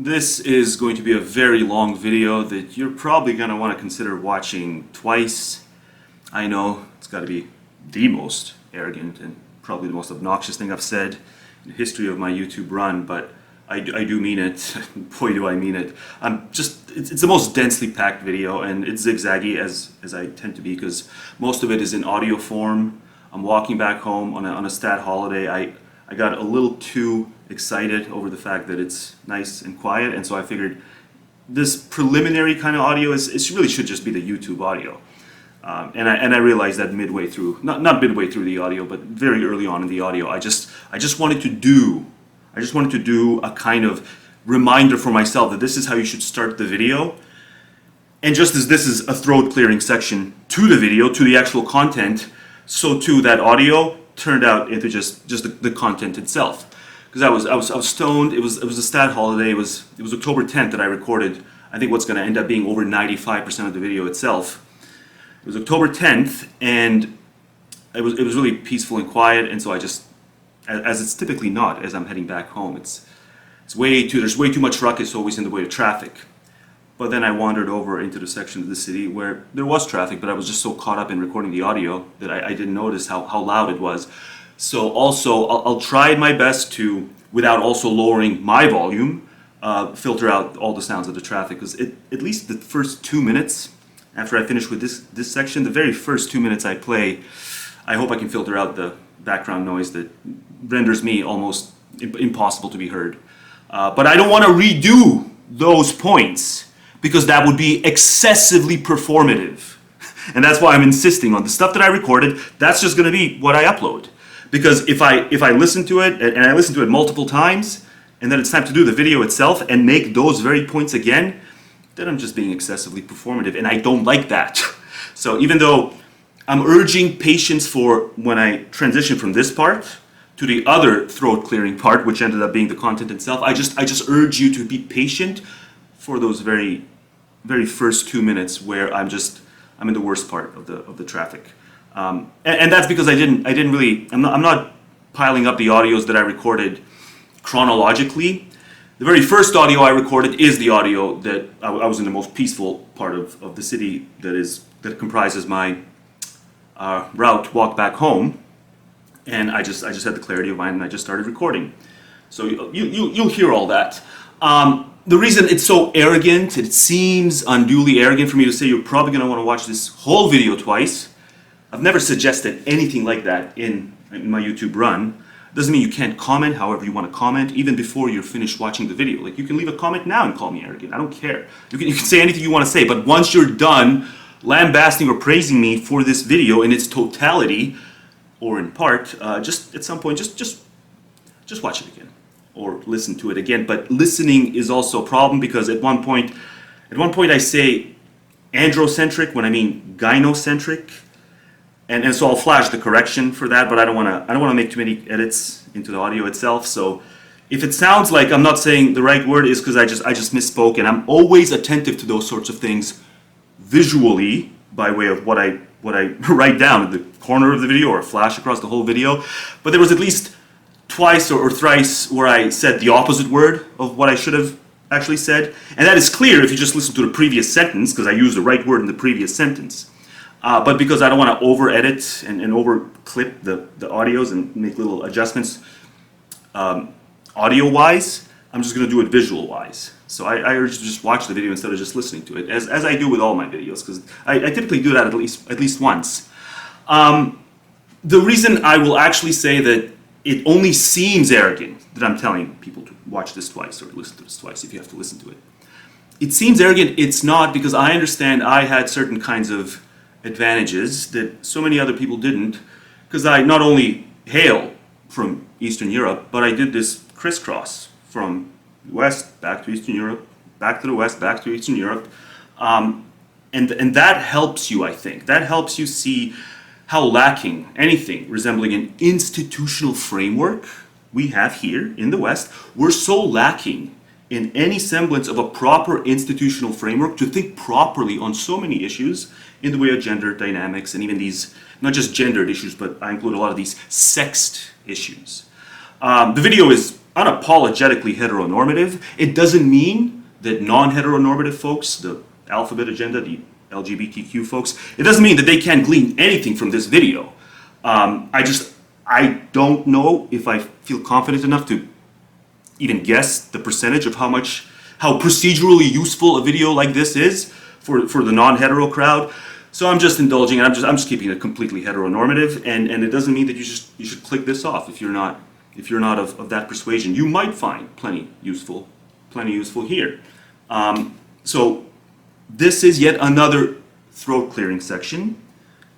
This is going to be a very long video that you're probably going to want to consider watching twice. I know it's got to be the most arrogant and probably the most obnoxious thing I've said in the history of my YouTube run, but I do mean it. Boy, do I mean it. It's the most densely packed video, and it's zigzaggy as I tend to be because most of it is in audio form. I'm walking back home on a stat holiday. I got a little too excited over the fact that it's nice and quiet, and so I figured this preliminary kind of audio really should just be the YouTube audio. And I realized that midway through, not midway through the audio, but very early on in the audio, I just wanted to do a kind of reminder for myself that this is how you should start the video. And just as this is a throat clearing section to the video, to the actual content, so too that audio turned out into just the content itself. Because I was stoned. It was a stat holiday. It was October 10th that I recorded. I think what's going to end up being over 95% of the video itself. It was October 10th, and it was really peaceful and quiet. And so I just, as it's typically not, as I'm heading back home, there's way too much ruckus always in the way of traffic. But then I wandered over into the section of the city where there was traffic, but I was just so caught up in recording the audio that I didn't notice how loud it was. So also, I'll try my best to, without also lowering my volume, filter out all the sounds of the traffic. Because at least the first 2 minutes, after I finish with this section, the very first 2 minutes I play, I hope I can filter out the background noise that renders me almost impossible to be heard. But I don't want to redo those points, because that would be excessively performative. And that's why I'm insisting on the stuff that I recorded. That's just going to be what I upload. Because if I listen to it, and I listen to it multiple times, and then it's time to do the video itself and make those very points again, then I'm just being excessively performative, and I don't like that. So even though I'm urging patience for when I transition from this part to the other throat clearing part, which ended up being the content itself, I just urge you to be patient for those very first 2 minutes where I'm in the worst part of the traffic, and that's because I'm not piling up the audios that I recorded chronologically. The very first audio I recorded is the audio that I was in the most peaceful part of the city that comprises my walk back home, and I just had the clarity of mind and I just started recording. So you'll hear all that. The reason it's so arrogant, it seems unduly arrogant for me to say you're probably going to want to watch this whole video twice. I've never suggested anything like that in my YouTube run. Doesn't mean you can't comment however you want to comment, even before you're finished watching the video. Like, you can leave a comment now and call me arrogant. I don't care. You can say anything you want to say, but once you're done lambasting or praising me for this video in its totality, or in part, just at some point, just watch it again. Or listen to it again. But listening is also a problem, because at one point I say androcentric when I mean gynocentric, and so I'll flash the correction for that. But I don't want to make too many edits into the audio itself. So if it sounds like I'm not saying the right word, is because I just misspoke, and I'm always attentive to those sorts of things visually by way of what I write down in the corner of the video or flash across the whole video. But there was at least twice or thrice where I said the opposite word of what I should have actually said. And that is clear if you just listen to the previous sentence, because I used the right word in the previous sentence. But because I don't want to over-edit and over-clip the audios and make little adjustments audio-wise, I'm just going to do it visual-wise. So I urge you to just watch the video instead of just listening to it, as I do with all my videos, because I typically do that at least once. The reason I will actually say that it only seems arrogant that I'm telling people to watch this twice or listen to this twice if you have to listen to it. It seems arrogant. It's not, because I understand I had certain kinds of advantages that so many other people didn't, because I not only hail from Eastern Europe, but I did this crisscross from the West back to Eastern Europe, back to the West, back to Eastern Europe. And that helps you, I think. That helps you see how lacking anything resembling an institutional framework we have here in the West. We're so lacking in any semblance of a proper institutional framework to think properly on so many issues in the way of gender dynamics, and even these, not just gendered issues, but I include a lot of these sexed issues. The video is unapologetically heteronormative. It doesn't mean that non-heteronormative folks, the alphabet agenda, the LGBTQ folks, it doesn't mean that they can't glean anything from this video. I don't know if I feel confident enough to even guess the percentage of how procedurally useful a video like this is for the non-hetero crowd. So I'm just indulging, and I'm just keeping it completely heteronormative, and it doesn't mean that you should click this off if you're not of that persuasion. You might find plenty useful here. So this is yet another throat clearing section.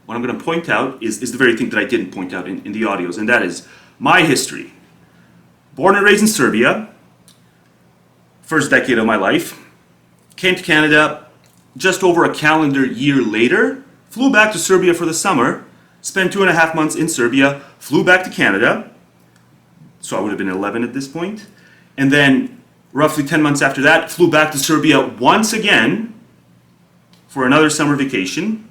What I'm going to point out is the very thing that I didn't point out in the audios, and that is my history. Born and raised in Serbia, first decade of my life, came to Canada just over a calendar year later, flew back to Serbia for the summer, spent 2.5 months in Serbia, flew back to Canada, so I would have been 11 at this point, and then roughly 10 months after that, flew back to Serbia once again for another summer vacation.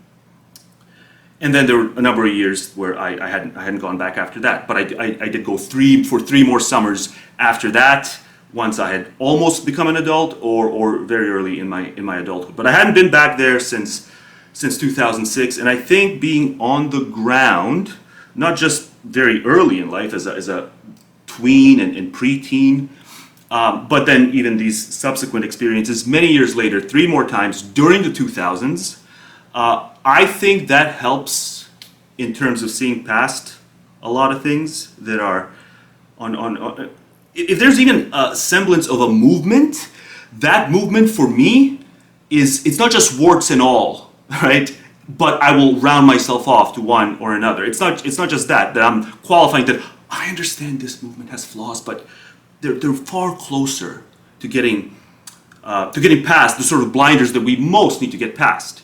And then there were a number of years where I hadn't gone back after that, but I did go for three more summers after that, once I had almost become an adult or very early in my adulthood. But I hadn't been back there since 2006, and I think being on the ground, not just very early in life as a tween and preteen, but then even these subsequent experiences many years later, 3 more times during the 2000s, I think that helps in terms of seeing past a lot of things that are on if there's even a semblance of a movement, that movement for me it's not just warts and all, right? But I will round myself off to one or another. It's not just that I'm qualifying that I understand this movement has flaws, but they're far closer to getting past the sort of blinders that we most need to get past.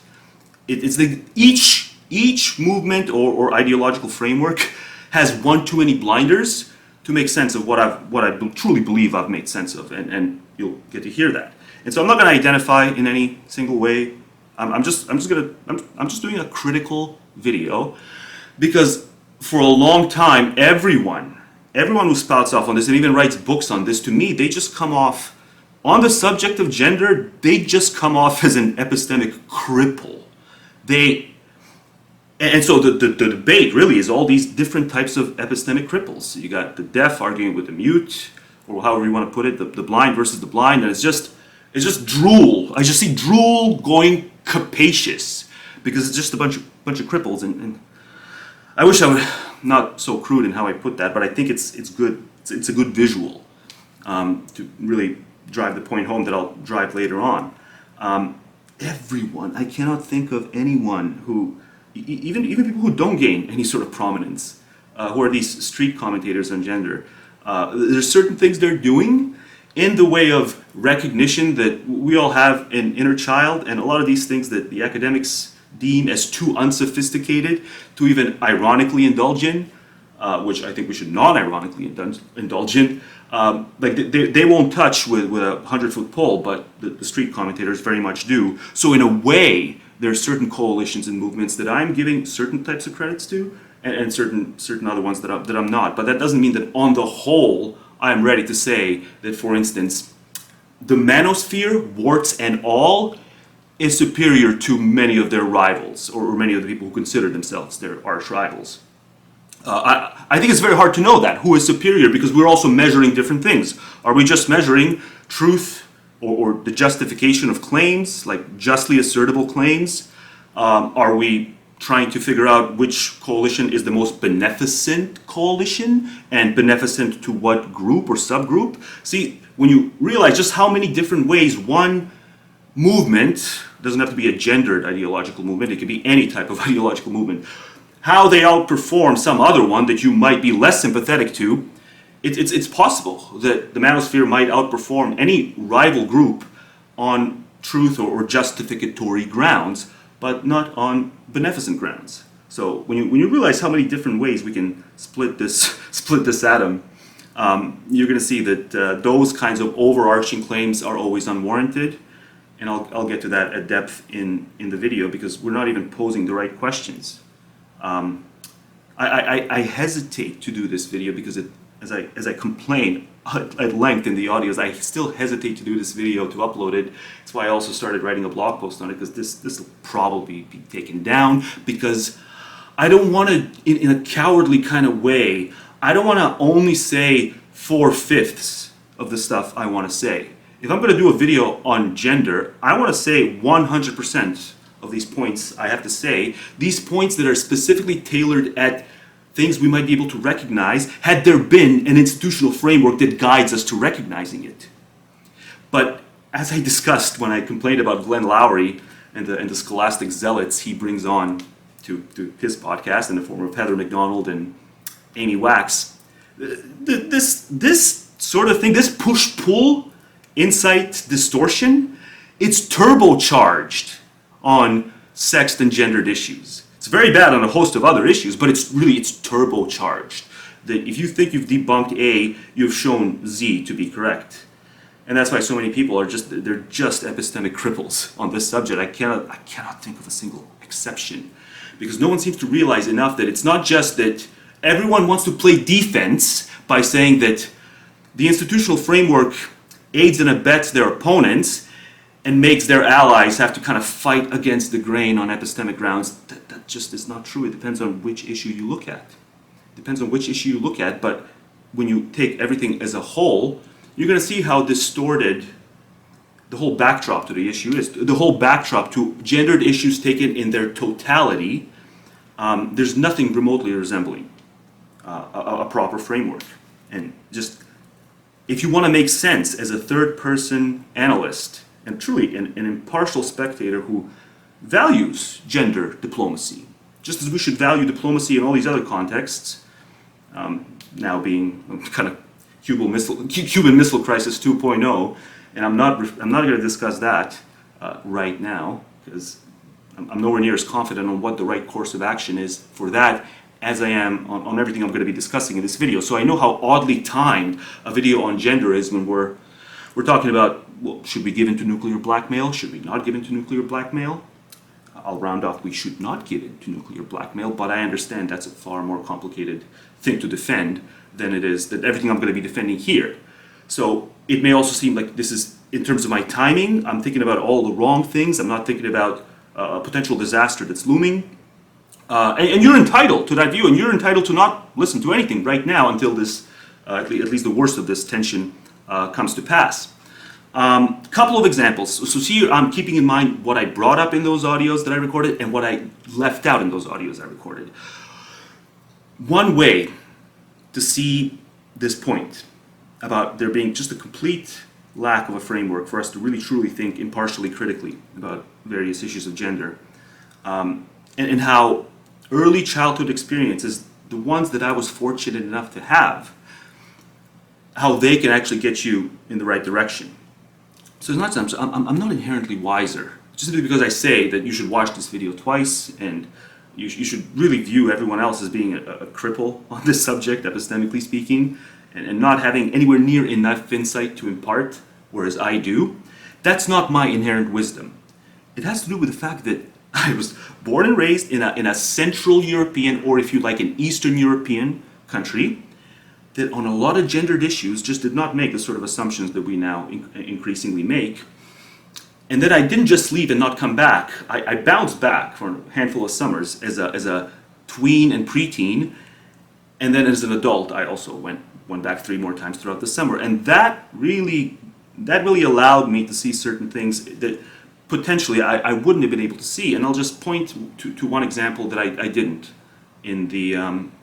It's each movement or ideological framework has one too many blinders to make sense of what I truly believe I've made sense of, and you'll get to hear that. And so I'm not going to identify in any single way. I'm just doing a critical video, because for a long time everyone who spouts off on this and even writes books on this, to me they just come off on the subject of gender. They just come off as an epistemic cripple. And so the debate really is all these different types of epistemic cripples. You got the deaf arguing with the mute, or however you want to put it, the blind versus the blind, and it's just drool. I just see drool going capacious because it's just a bunch of cripples. And I wish I would not so crude in how I put that, but I think it's good. It's a good visual to really drive the point home that I'll drive later on. Everyone, I cannot think of anyone who, even people who don't gain any sort of prominence, who are these street commentators on gender. There's certain things they're doing in the way of recognition that we all have an inner child, and a lot of these things that the academics deem as too unsophisticated to even ironically indulge in, which I think we should non-ironically indulge in. Like they won't touch with a 100-foot pole, but the street commentators very much do. So in a way, there are certain coalitions and movements that I'm giving certain types of credits to, and certain other ones that I'm not. But that doesn't mean that on the whole, I'm ready to say that, for instance, the manosphere, warts and all, is superior to many of their rivals, or many of the people who consider themselves their arch rivals. I think it's very hard to know that, who is superior, because we're also measuring different things. Are we just measuring truth or the justification of claims, like justly assertable claims? Are we trying to figure out which coalition is the most beneficent coalition, and beneficent to what group or subgroup? See, when you realize just how many different ways one movement, doesn't have to be a gendered ideological movement, it could be any type of ideological movement, how they outperform some other one that you might be less sympathetic to, it's possible that the manosphere might outperform any rival group on truth or justificatory grounds, but not on beneficent grounds. So when you realize how many different ways we can split this atom, you're going to see that those kinds of overarching claims are always unwarranted, and I'll get to that at depth in the video, because we're not even posing the right questions. I hesitate to do this video because as I complain, at length in the audios. I still hesitate to do this video, to upload it. That's why I also started writing a blog post on it, because this will probably be taken down, because I don't want to, in a cowardly kind of way, I don't want to only say 4/5 of the stuff I want to say. If I'm going to do a video on gender, I want to say 100% of these points I have to say, these points that are specifically tailored at things we might be able to recognize had there been an institutional framework that guides us to recognizing it. But as I discussed when I complained about Glenn Lowry and the scholastic zealots he brings on to his podcast in the form of Heather McDonald and Amy Wax, this sort of thing, this push-pull insight distortion, it's turbocharged on sexed and gendered issues. It's very bad on a host of other issues, but it's turbocharged. That if you think you've debunked A, you've shown Z to be correct. And that's why so many people are just epistemic cripples on this subject. I cannot think of a single exception, because no one seems to realize enough that it's not just that everyone wants to play defense by saying that the institutional framework aids and abets their opponents and makes their allies have to kind of fight against the grain on epistemic grounds. That just is not true. It depends on which issue you look at. It depends on which issue you look at, but when you take everything as a whole, you're going to see how distorted the whole backdrop to the issue is. The whole backdrop to gendered issues taken in their totality, there's nothing remotely resembling a proper framework. And just, if you want to make sense as a third-person analyst, and truly an impartial spectator who values gender diplomacy, just as we should value diplomacy in all these other contexts, now being kind of Cuban Missile Crisis 2.0, and I'm not going to discuss that right now, because I'm nowhere near as confident on what the right course of action is for that as I am on everything I'm going to be discussing in this video. So I know how oddly timed a video on gender is when we're talking about, well, should we give in to nuclear blackmail? Should we not give in to nuclear blackmail? I'll round off, we should not give in to nuclear blackmail, but I understand that's a far more complicated thing to defend than it is that everything I'm going to be defending here. So it may also seem like this is, in terms of my timing, I'm thinking about all the wrong things. I'm not thinking about a potential disaster that's looming. And you're entitled to that view, and you're entitled to not listen to anything right now until this, at least the worst of this tension comes to pass. Couple of examples. So see, I'm keeping in mind what I brought up in those audios that I recorded and what I left out in those audios I recorded. One way to see this point about there being just a complete lack of a framework for us to really truly think impartially, critically about various issues of gender, and how early childhood experiences, the ones that I was fortunate enough to have, how they can actually get you in the right direction. So it's not that I'm not inherently wiser, just simply because I say that you should watch this video twice and you should really view everyone else as being a cripple on this subject, epistemically speaking, and not having anywhere near enough insight to impart, whereas I do. That's not my inherent wisdom. It has to do with the fact that I was born and raised in a Central European, or if you like, an Eastern European country, that on a lot of gendered issues just did not make the sort of assumptions that we now increasingly make. And then I didn't just leave and not come back. I bounced back for a handful of summers as a tween and preteen, and then as an adult I also went back 3 more times throughout the summer. And that really allowed me to see certain things that potentially I wouldn't have been able to see. And I'll just point to one example that I didn't in the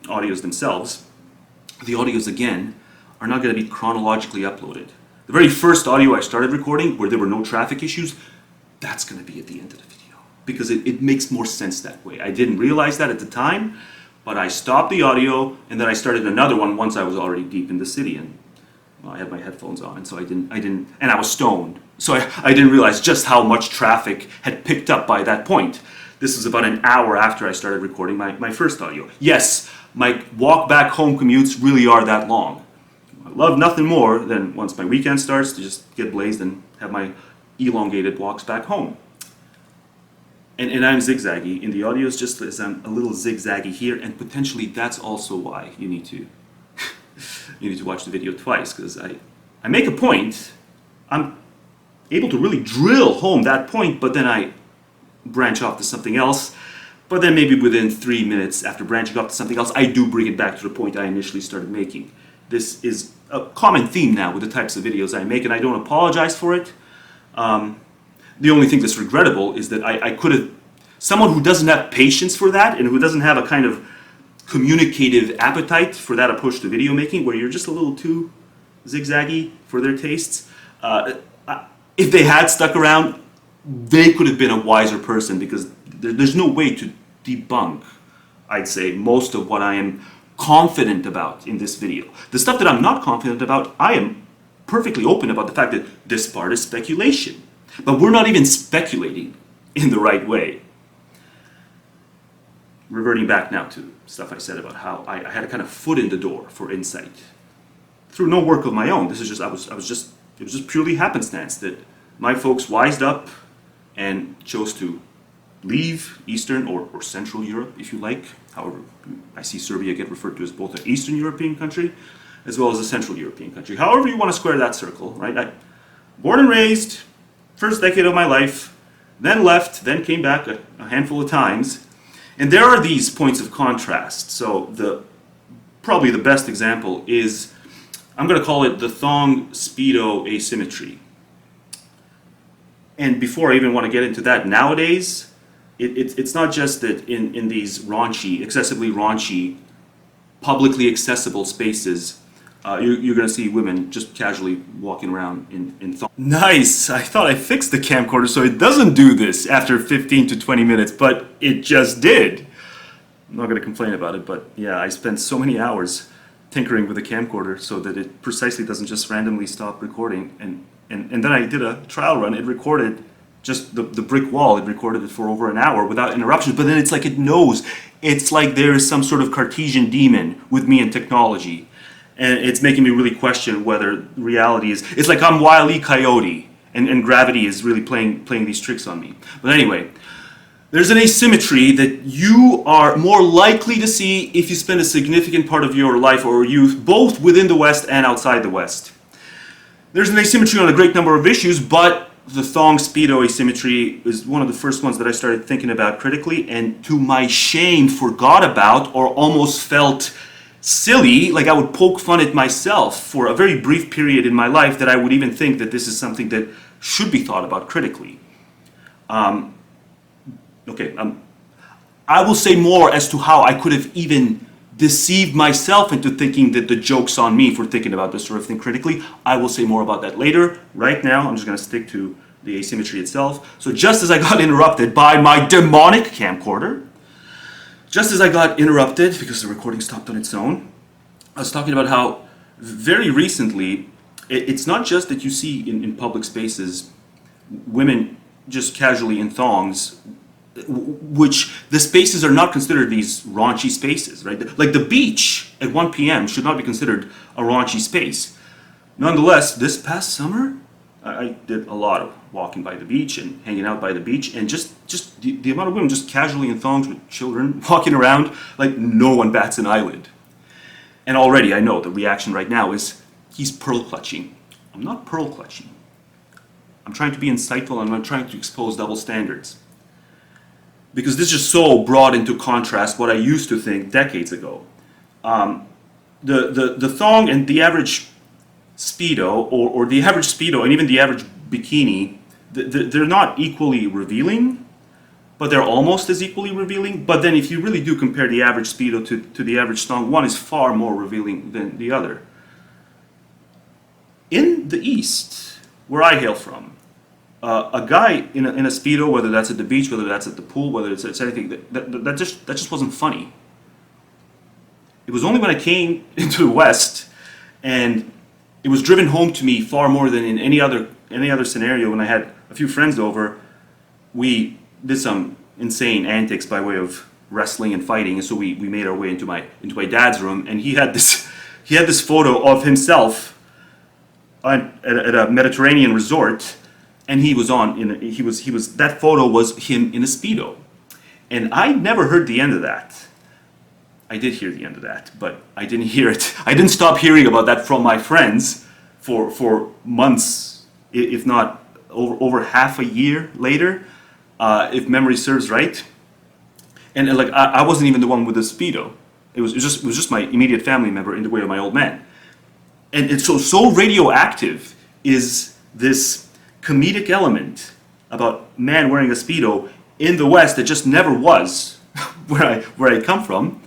audios themselves. The audios, again, are not going to be chronologically uploaded. The very first audio I started recording, where there were no traffic issues, that's going to be at the end of the video, because it makes more sense that way. I didn't realize that at the time, but I stopped the audio, and then I started another one once I was already deep in the city, and well, I had my headphones on, and so I didn't, and I was stoned, so I didn't realize just how much traffic had picked up by that point. This was about an hour after I started recording my first audio. Yes, my walk back home commutes really are that long. I love nothing more than once my weekend starts to just get blazed and have my elongated walks back home. And I'm zigzaggy in the audios, just as I'm a little zigzaggy here, and potentially that's also why you need to you need to watch the video twice, because I make a point, I'm able to really drill home that point, but then I branch off to something else. But then maybe within 3 minutes after branching off to something else, I do bring it back to the point I initially started making. This is a common theme now with the types of videos I make, and I don't apologize for it. The only thing that's regrettable is that I could have, someone who doesn't have patience for that and who doesn't have a kind of communicative appetite for that approach to video making, where you're just a little too zigzaggy for their tastes, if they had stuck around, they could have been a wiser person, because there's no way to debunk, I'd say, most of what I am confident about in this video. The stuff that I'm not confident about, I am perfectly open about the fact that this part is speculation. But we're not even speculating in the right way. Reverting back now to stuff I said about how I had a kind of foot in the door for insight through no work of my own. This is just, it was just purely happenstance that my folks wised up and chose to leave Eastern or Central Europe, if you like. However, I see Serbia get referred to as both an Eastern European country as well as a Central European country. However you want to square that circle, right? I born and raised, first decade of my life, then left, then came back a handful of times. And there are these points of contrast. So probably the best example is, I'm going to call it the thong-speedo asymmetry. And before I even want to get into that, nowadays, it's not just that in these raunchy, excessively raunchy, publicly accessible spaces, you're going to see women just casually walking around in thong. Nice! I thought I fixed the camcorder so it doesn't do this after 15 to 20 minutes, but it just did. I'm not going to complain about it, but yeah, I spent so many hours tinkering with the camcorder so that it precisely doesn't just randomly stop recording. And then I did a trial run. It recorded just the brick wall. It recorded it for over an hour without interruptions, but then it's like it knows. It's like there is some sort of Cartesian demon with me and technology. And it's making me really question whether reality is... It's like I'm Wile E. Coyote, and gravity is really playing these tricks on me. But anyway, there's an asymmetry that you are more likely to see if you spend a significant part of your life or youth both within the West and outside the West. There's an asymmetry on a great number of issues, but the thong-speedo asymmetry is one of the first ones that I started thinking about critically, and to my shame forgot about or almost felt silly, like I would poke fun at myself for a very brief period in my life, that I would even think that this is something that should be thought about critically. I will say more as to how I could have even deceived myself into thinking that the joke's on me for thinking about this sort of thing critically. I will say more about that later. Right now, I'm just going to stick to the asymmetry itself. So just as I got interrupted by my demonic camcorder, just as I got interrupted because the recording stopped on its own, I was talking about how very recently, it's not just that you see in public spaces women just casually in thongs, which the spaces are not considered these raunchy spaces, right? Like the beach at 1 p.m. should not be considered a raunchy space. Nonetheless, this past summer, I did a lot of walking by the beach and hanging out by the beach, and just the amount of women just casually in thongs with children walking around, like no one bats an eyelid. And already I know the reaction right now is, he's pearl clutching. I'm not pearl clutching. I'm trying to be insightful, and I'm trying to expose double standards. Because this just so brought into contrast what I used to think decades ago. The thong and the average Speedo, or the average Speedo and even the average bikini, they're not equally revealing, but they're almost as equally revealing. But then if you really do compare the average Speedo to the average thong, one is far more revealing than the other. In the East, where I hail from, a guy in a Speedo, whether that's at the beach, whether that's at the pool, whether it's anything, that just wasn't funny. It was only when I came into the West, and it was driven home to me far more than in any other scenario. When I had a few friends over, we did some insane antics by way of wrestling and fighting, and so we made our way into my dad's room, and he had this photo of himself at a Mediterranean resort. And he was that photo was him in a Speedo. And I never heard the end of that. I did hear the end of that, but I didn't hear it. I didn't stop hearing about that from my friends for months, if not over half a year later, if memory serves right. And like I wasn't even the one with the Speedo. It was just my immediate family member in the way of my old man. And it's so radioactive is this comedic element about man wearing a Speedo in the West that just never was where I come from.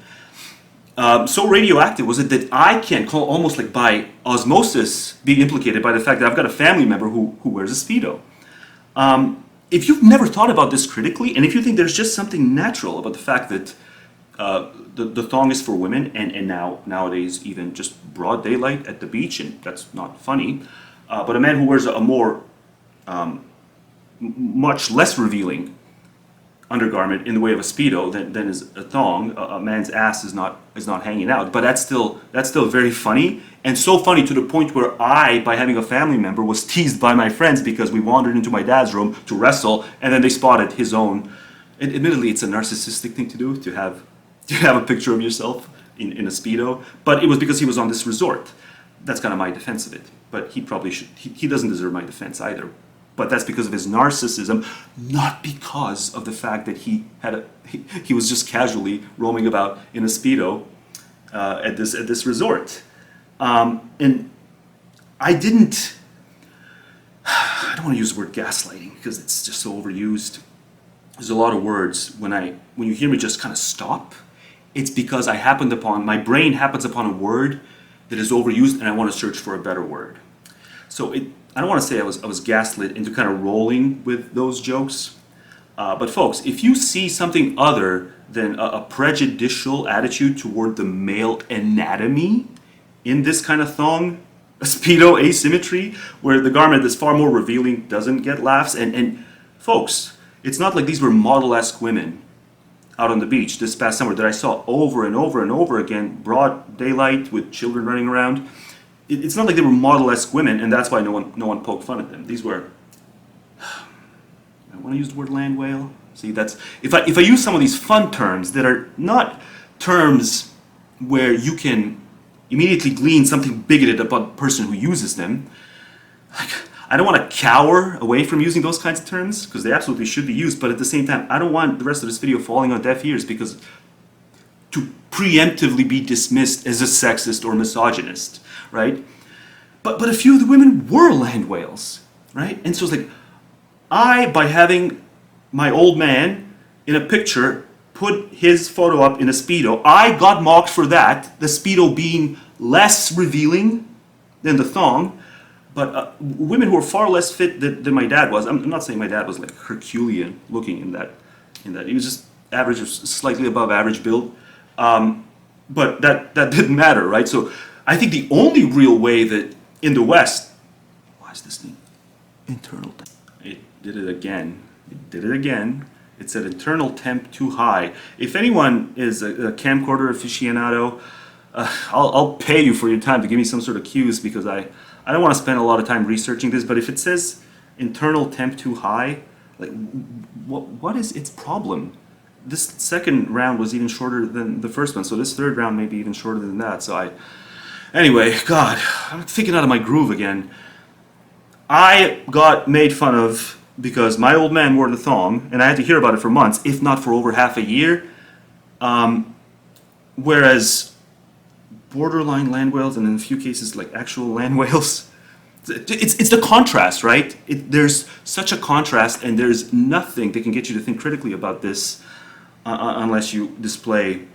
So radioactive was it that I can call almost like by osmosis be implicated by the fact that I've got a family member who wears a Speedo. If you've never thought about this critically, and if you think there's just something natural about the fact that the thong is for women, and nowadays even just broad daylight at the beach, and that's not funny, but a man who wears a more, much less revealing undergarment in the way of a Speedo than is a thong, a man's ass is not hanging out, but that's still very funny, and so funny to the point where I, by having a family member, was teased by my friends because we wandered into my dad's room to wrestle, and then they spotted his own. And admittedly, it's a narcissistic thing to do, to have a picture of yourself in a Speedo, but it was because he was on this resort. That's kind of my defense of it, but he probably should. He doesn't deserve my defense either. But that's because of his narcissism, not because of the fact that he was just casually roaming about in a Speedo at this resort. And I don't want to use the word gaslighting because it's just so overused. There's a lot of words when you hear me just kind of stop, it's because my brain happens upon a word that is overused and I want to search for a better word. So I don't want to say I was gaslit into kind of rolling with those jokes, but folks, if you see something other than a prejudicial attitude toward the male anatomy in this kind of thong, a Speedo asymmetry, where the garment that's far more revealing doesn't get laughs, and folks, it's not like these were model-esque women out on the beach this past summer that I saw over and over and over again, broad daylight with children running around. It's not like they were model-esque women, and that's why no one poked fun at them. These were, I want to use the word land whale. See, that's if I use some of these fun terms that are not terms where you can immediately glean something bigoted about the person who uses them. Like, I don't want to cower away from using those kinds of terms because they absolutely should be used, but at the same time, I don't want the rest of this video falling on deaf ears because to preemptively be dismissed as a sexist or misogynist, right? But a few of the women were land whales, right? And so it's like, by having my old man in a picture put his photo up in a Speedo, I got mocked for that, the Speedo being less revealing than the thong. But women who are far less fit than my dad was. I'm not saying my dad was like Herculean looking in that. He was just average or slightly above average build. But that didn't matter, right? So I think the only real way that in the West, why is this thing internal? It did it again. It said internal temp too high. If anyone is a camcorder aficionado, I'll pay you for your time to give me some sort of cues because I don't want to spend a lot of time researching this, but if it says internal temp too high, like what is its problem? This second round was even shorter than the first one, so this third round may be even shorter than that. So anyway, God, I'm thinking out of my groove again. I got made fun of because my old man wore the thong, and I had to hear about it for months, if not for over half a year. Whereas borderline land whales, and in a few cases like actual land whales, it's the contrast, right? There's such a contrast, and there's nothing that can get you to think critically about this unless you display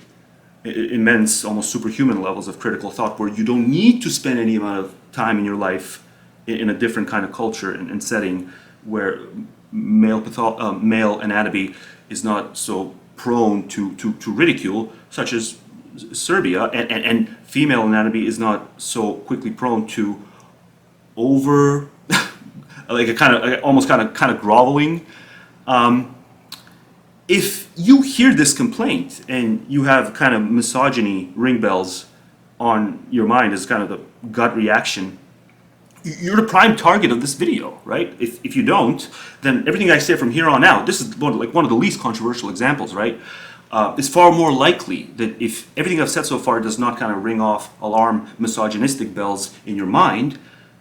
immense, almost superhuman levels of critical thought where you don't need to spend any amount of time in your life in a different kind of culture and setting where male anatomy is not so prone to ridicule, such as Serbia, and female anatomy is not so quickly prone to like a kind of groveling. If you hear this complaint and you have kind of misogyny ring bells on your mind as kind of the gut reaction, you're the prime target of this video, right? If you don't, then everything I say from here on out, this is one of the least controversial examples, right? It's far more likely that if everything I've said so far does not kind of ring off alarm misogynistic bells in your mind,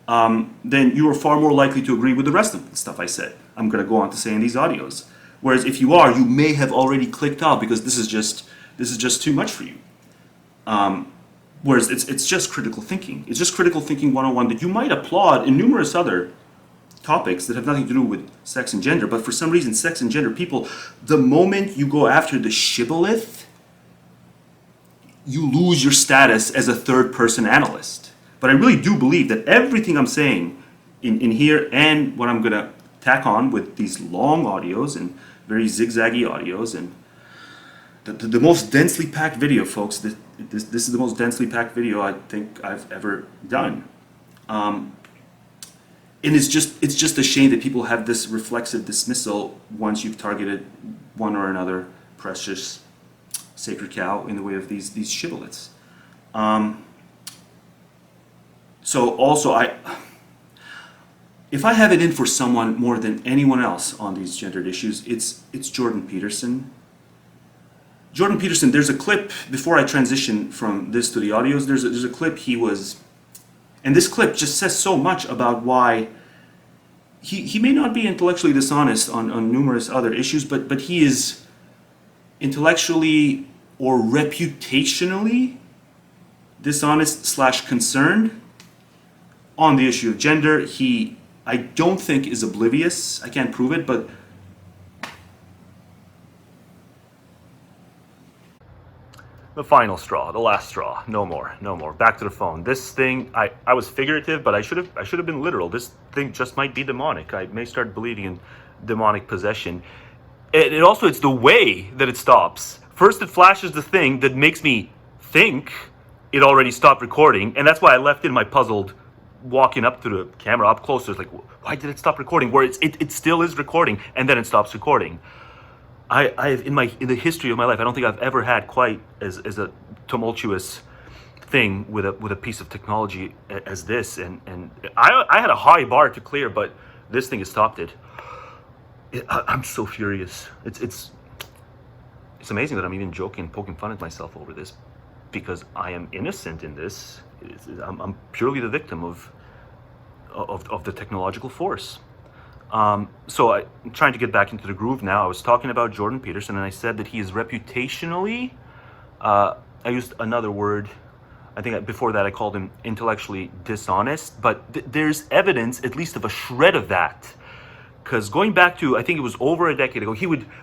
then you are far more likely to agree with the rest of the stuff I said. I'm going to go on to say in these audios. Whereas if you are, you may have already clicked out because this is just too much for you. Whereas it's just critical thinking. It's just critical thinking 101 that you might applaud in numerous other topics that have nothing to do with sex and gender, but for some reason sex and gender people, the moment you go after the shibboleth, you lose your status as a third person analyst. But I really do believe that everything I'm saying in here and what I'm going to tack on with these long audios and very zigzaggy audios and the most densely packed video, folks, this is the most densely packed video I think I've ever done. And it's just a shame that people have this reflexive dismissal once you've targeted one or another precious sacred cow in the way of these shibboleths. So also, if I have it in for someone more than anyone else on these gendered issues, it's Jordan Peterson. Jordan Peterson, there's a clip, before I transition from this to the audios, there's a clip he was, and this clip just says so much about why he may not be intellectually dishonest on numerous other issues, but he is intellectually or reputationally dishonest / concerned on the issue of gender. He, I don't think, is oblivious. I can't prove it, but the final straw, the last straw. No more. Back to the phone. This thing, I was figurative, but I should have been literal. This thing just might be demonic. I may start believing in demonic possession. It also, it's the way that it stops. First, it flashes the thing that makes me think it already stopped recording, and that's why I left in my puzzled walking up to the camera up closer. It's like, why did it stop recording? Where it still is recording, and then it stops recording. I have in the history of my life, I don't think I've ever had quite as a tumultuous thing with a piece of technology as this, and I had a high bar to clear, but this thing has stopped it. I'm so furious. It's amazing that I'm even joking, poking fun at myself over this, because I am innocent in this. I'm purely the victim of the technological force. So I'm trying to get back into the groove now. I was talking about Jordan Peterson, and I said that he is reputationally, I used another word, I think before that I called him intellectually dishonest, but there's evidence, at least of a shred of that. Because going back to, I think it was over a decade ago,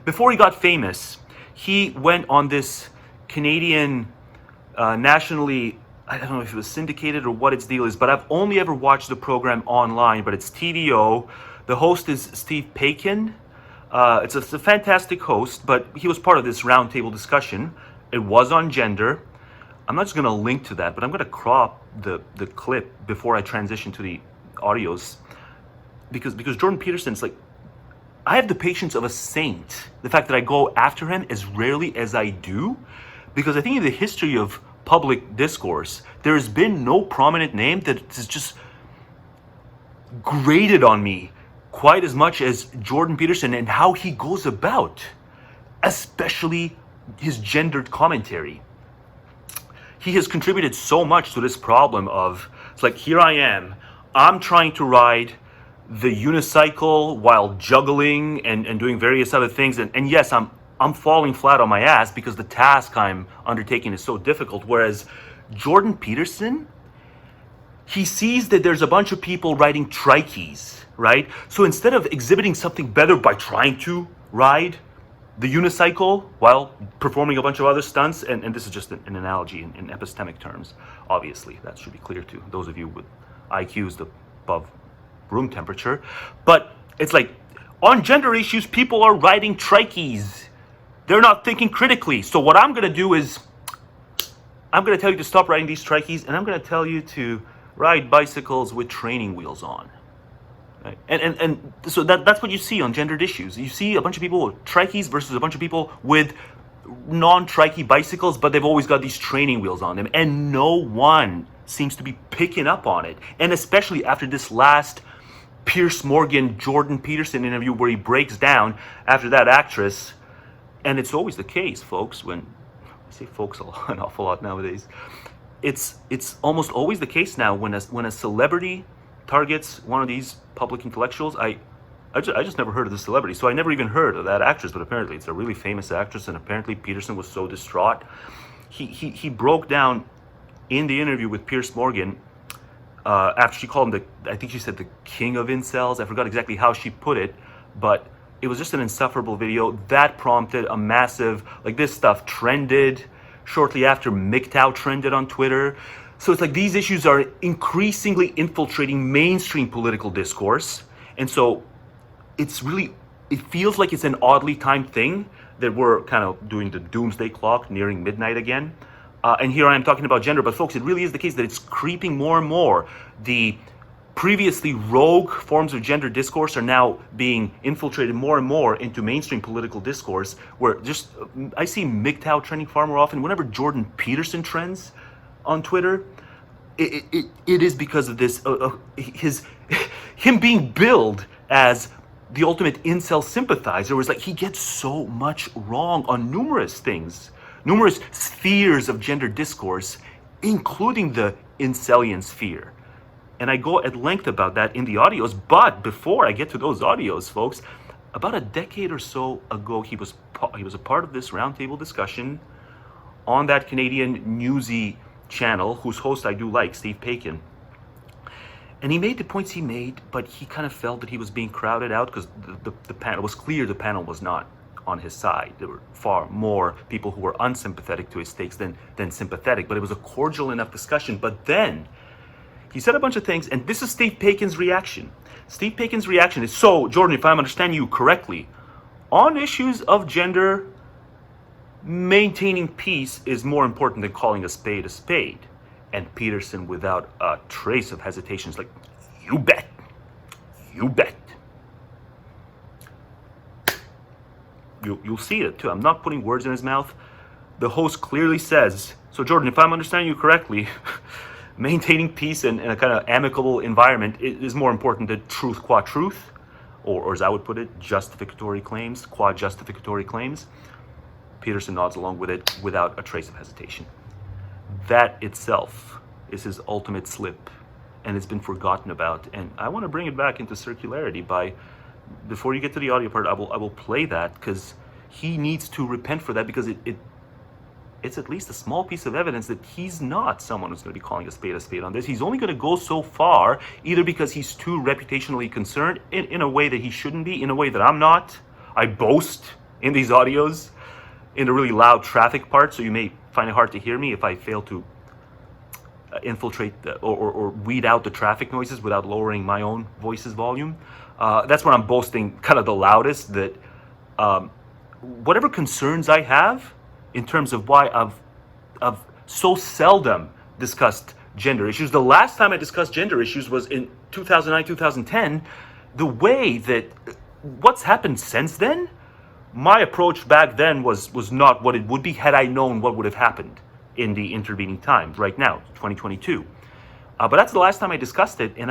before he got famous, he went on this Canadian, nationally, I don't know if it was syndicated or what its deal is, but I've only ever watched the program online, but it's TVO. The host is Steve Paikin. It's a fantastic host, but he was part of this roundtable discussion. It was on gender. I'm not just going to link to that, but I'm going to crop the clip before I transition to the audios, because Jordan Peterson's like, I have the patience of a saint. The fact that I go after him as rarely as I do, because I think in the history of public discourse, there has been no prominent name that has just grated on me quite as much as Jordan Peterson and how he goes about, especially his gendered commentary. He has contributed so much to this problem of, it's like, here I am, I'm trying to ride the unicycle while juggling and doing various other things, and yes, I'm falling flat on my ass because the task I'm undertaking is so difficult. Whereas Jordan Peterson, he sees that there's a bunch of people riding trikeys, right? So instead of exhibiting something better by trying to ride the unicycle while performing a bunch of other stunts, and this is just an analogy in epistemic terms, obviously, that should be clear to those of you with IQs above room temperature. But it's like, on gender issues, people are riding trikeys. They're not thinking critically. So what I'm going to do is, I'm going to tell you to stop riding these trikeys, and I'm going to tell you to ride bicycles with training wheels on. Right? And so that's what you see on gendered issues. You see a bunch of people with trikeys versus a bunch of people with non-trikey bicycles, but they've always got these training wheels on them, and no one seems to be picking up on it. And especially after this last Piers Morgan Jordan Peterson interview where he breaks down after that actress And it's always the case, folks, when I say folks an awful lot nowadays, it's almost always the case now when a celebrity targets one of these public intellectuals. I just never heard of the celebrity, so I never even heard of that actress, but apparently it's a really famous actress, and apparently Peterson was so distraught. He broke down in the interview with Piers Morgan after she called him I think she said the king of incels. I forgot exactly how she put it, but it was just an insufferable video that prompted a massive, like, this stuff trended shortly after MGTOW trended on Twitter. So it's like these issues are increasingly infiltrating mainstream political discourse, and so it feels like it's an oddly timed thing that we're kind of doing the doomsday clock nearing midnight again. And here I am talking about gender, but folks, it really is the case that it's creeping more and more. The previously rogue forms of gender discourse are now being infiltrated more and more into mainstream political discourse, where I see MGTOW trending far more often. Whenever Jordan Peterson trends on Twitter, it is because of this, him being billed as the ultimate incel sympathizer. Was like he gets so much wrong on numerous things, numerous spheres of gender discourse, including the incelian sphere. And I go at length about that in the audios. But before I get to those audios, folks, about a decade or so ago, he was a part of this roundtable discussion on that Canadian newsy channel, whose host I do like, Steve Paikin. And he made the points he made, but he kind of felt that he was being crowded out because the panel, it was clear the panel was not on his side. There were far more people who were unsympathetic to his takes than sympathetic, but it was a cordial enough discussion. But then he said a bunch of things, and this is Steve Paikin's reaction. Steve Paikin's reaction is, so, Jordan, if I'm understanding you correctly, on issues of gender, maintaining peace is more important than calling a spade a spade. And Peterson, without a trace of hesitation, is like, you bet. You bet. You'll see it, too. I'm not putting words in his mouth. The host clearly says, so, Jordan, if I'm understanding you correctly, maintaining peace and a kind of amicable environment is more important than truth qua truth, or as I would put it, justificatory claims, qua justificatory claims. Peterson nods along with it without a trace of hesitation. That itself is his ultimate slip, and it's been forgotten about. And I want to bring it back into circularity before you get to the audio part, I will play that, because he needs to repent for that, because it's at least a small piece of evidence that he's not someone who's going to be calling a spade on this. He's only going to go so far, either because he's too reputationally concerned in a way that he shouldn't be, in a way that I'm not. I boast in these audios in the really loud traffic part, so you may find it hard to hear me if I fail to infiltrate or weed out the traffic noises without lowering my own voice's volume. That's when I'm boasting kind of the loudest, that whatever concerns I have in terms of why I've so seldom discussed gender issues. The last time I discussed gender issues was in 2009, 2010. The way that what's happened since then, my approach back then was not what it would be had I known what would have happened in the intervening time, right now, 2022. But that's the last time I discussed it, and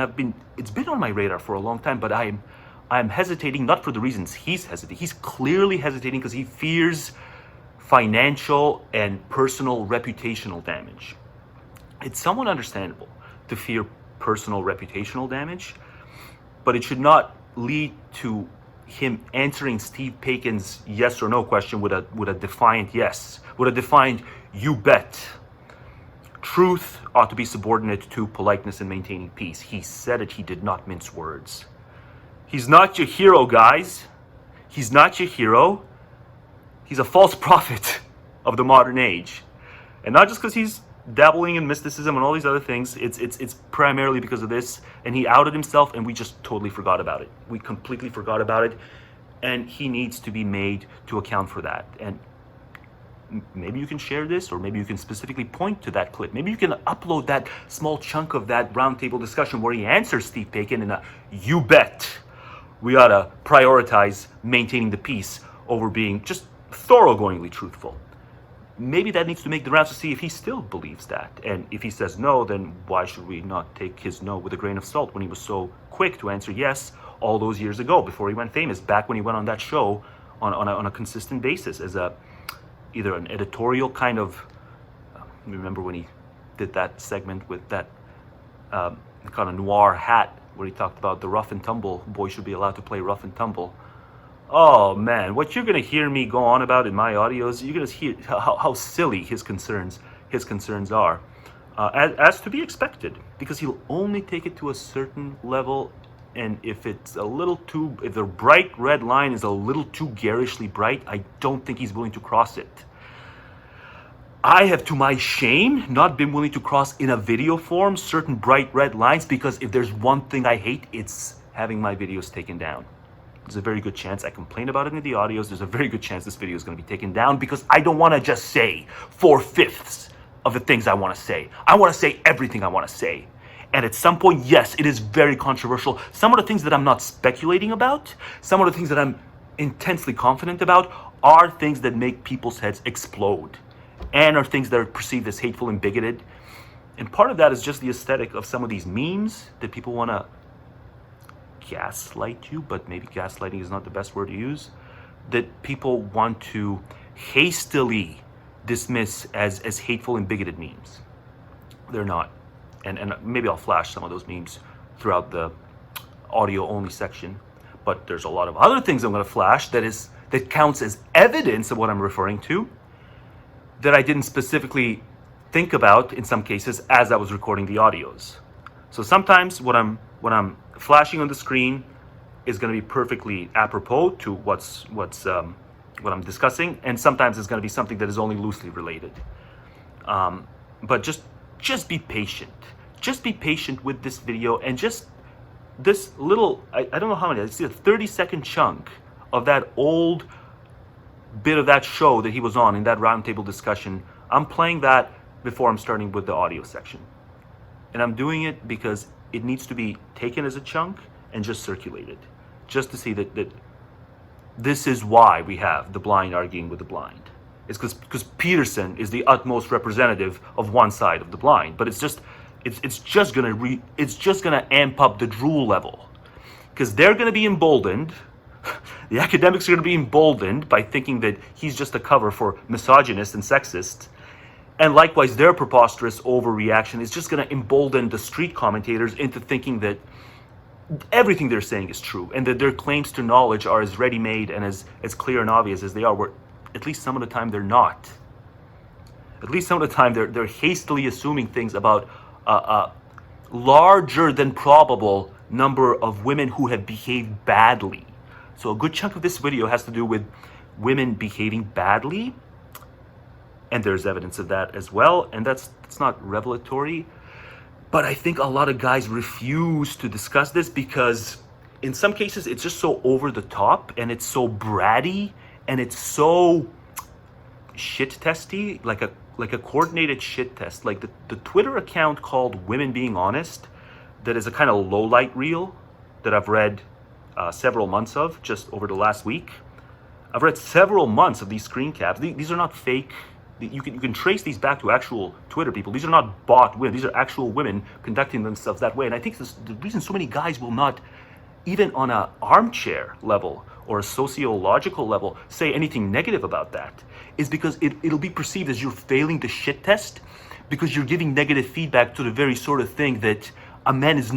it's been on my radar for a long time, but I'm hesitating, not for the reasons he's hesitating. He's clearly hesitating because he fears financial and personal reputational damage. It's somewhat understandable to fear personal reputational damage, but it should not lead to him answering Steve Paikin's yes or no question with a defiant yes, with a defiant you bet. Truth ought to be subordinate to politeness and maintaining peace. He said it, he did not mince words. He's not your hero, guys. He's not your hero. He's a false prophet of the modern age. And not just because he's dabbling in mysticism and all these other things, it's primarily because of this, and he outed himself and we just totally forgot about it. We completely forgot about it, and he needs to be made to account for that. And maybe you can share this, or maybe you can specifically point to that clip. Maybe you can upload that small chunk of that roundtable discussion where he answers Steve Paikin in a you bet. We ought to prioritize maintaining the peace over being just thoroughgoingly truthful. Maybe that needs to make the rounds to see if he still believes that. And if he says no, then why should we not take his no with a grain of salt when he was so quick to answer yes all those years ago before he went famous, back when he went on that show on a consistent basis as either an editorial kind of. Remember when he did that segment with that kind of noir hat where he talked about the rough and tumble, boys should be allowed to play rough and tumble. Oh man, what you're gonna hear me go on about in my audios, you're gonna hear how silly his concerns are, as to be expected, because he'll only take it to a certain level, and if the bright red line is a little too garishly bright, I don't think he's willing to cross it. I have, to my shame, not been willing to cross in a video form certain bright red lines, because if there's one thing I hate, it's having my videos taken down. There's a very good chance I complain about it in the audios. There's a very good chance this video is going to be taken down, because I don't want to just say 4/5 of the things I want to say. I want to say everything I want to say. And at some point, yes, it is very controversial. Some of the things that I'm not speculating about, some of the things that I'm intensely confident about, are things that make people's heads explode, and are things that are perceived as hateful and bigoted. And part of that is just the aesthetic of some of these memes that people want to gaslight you, but maybe gaslighting is not the best word to use, that people want to hastily dismiss as hateful and bigoted memes. They're not. And maybe I'll flash some of those memes throughout the audio only section. But there's a lot of other things I'm going to flash that counts as evidence of what I'm referring to, that I didn't specifically think about in some cases as I was recording the audios. So sometimes what I'm flashing on the screen is going to be perfectly apropos to what I'm discussing, and sometimes it's going to be something that is only loosely related. But just be patient. Just be patient with this video, and just this little, I don't know how many, I see a 30-second chunk of that old bit of that show that he was on in that roundtable discussion. I'm playing that before I'm starting with the audio section. And I'm doing it because it needs to be taken as a chunk and just circulated, just to see that this is why we have the blind arguing with the blind. It's because Peterson is the utmost representative of one side of the blind, but it's just gonna amp up the drool level, because they're gonna be emboldened. The academics are going to be emboldened by thinking that he's just a cover for misogynist and sexist. And likewise, their preposterous overreaction is just going to embolden the street commentators into thinking that everything they're saying is true, and that their claims to knowledge are as ready-made and as clear and obvious as they are, where at least some of the time they're not. At least some of the time they're hastily assuming things about a larger than probable number of women who have behaved badly. So a good chunk of this video has to do with women behaving badly, and there's evidence of that as well, and that's not revelatory. But I think a lot of guys refuse to discuss this because in some cases it's just so over the top, and it's so bratty, and it's so shit testy, like a coordinated shit test. Like the Twitter account called Women Being Honest, that is a kind of low light reel that I've read several months of just over the last week. I've read several months of these screen caps. These are not fake. You can trace these back to actual Twitter people. These are not bot women. These are actual women conducting themselves that way. And I think the reason so many guys will not, even on an armchair level or a sociological level, say anything negative about that is because it'll be perceived as you're failing the shit test, because you're giving negative feedback to the very sort of thing that a man is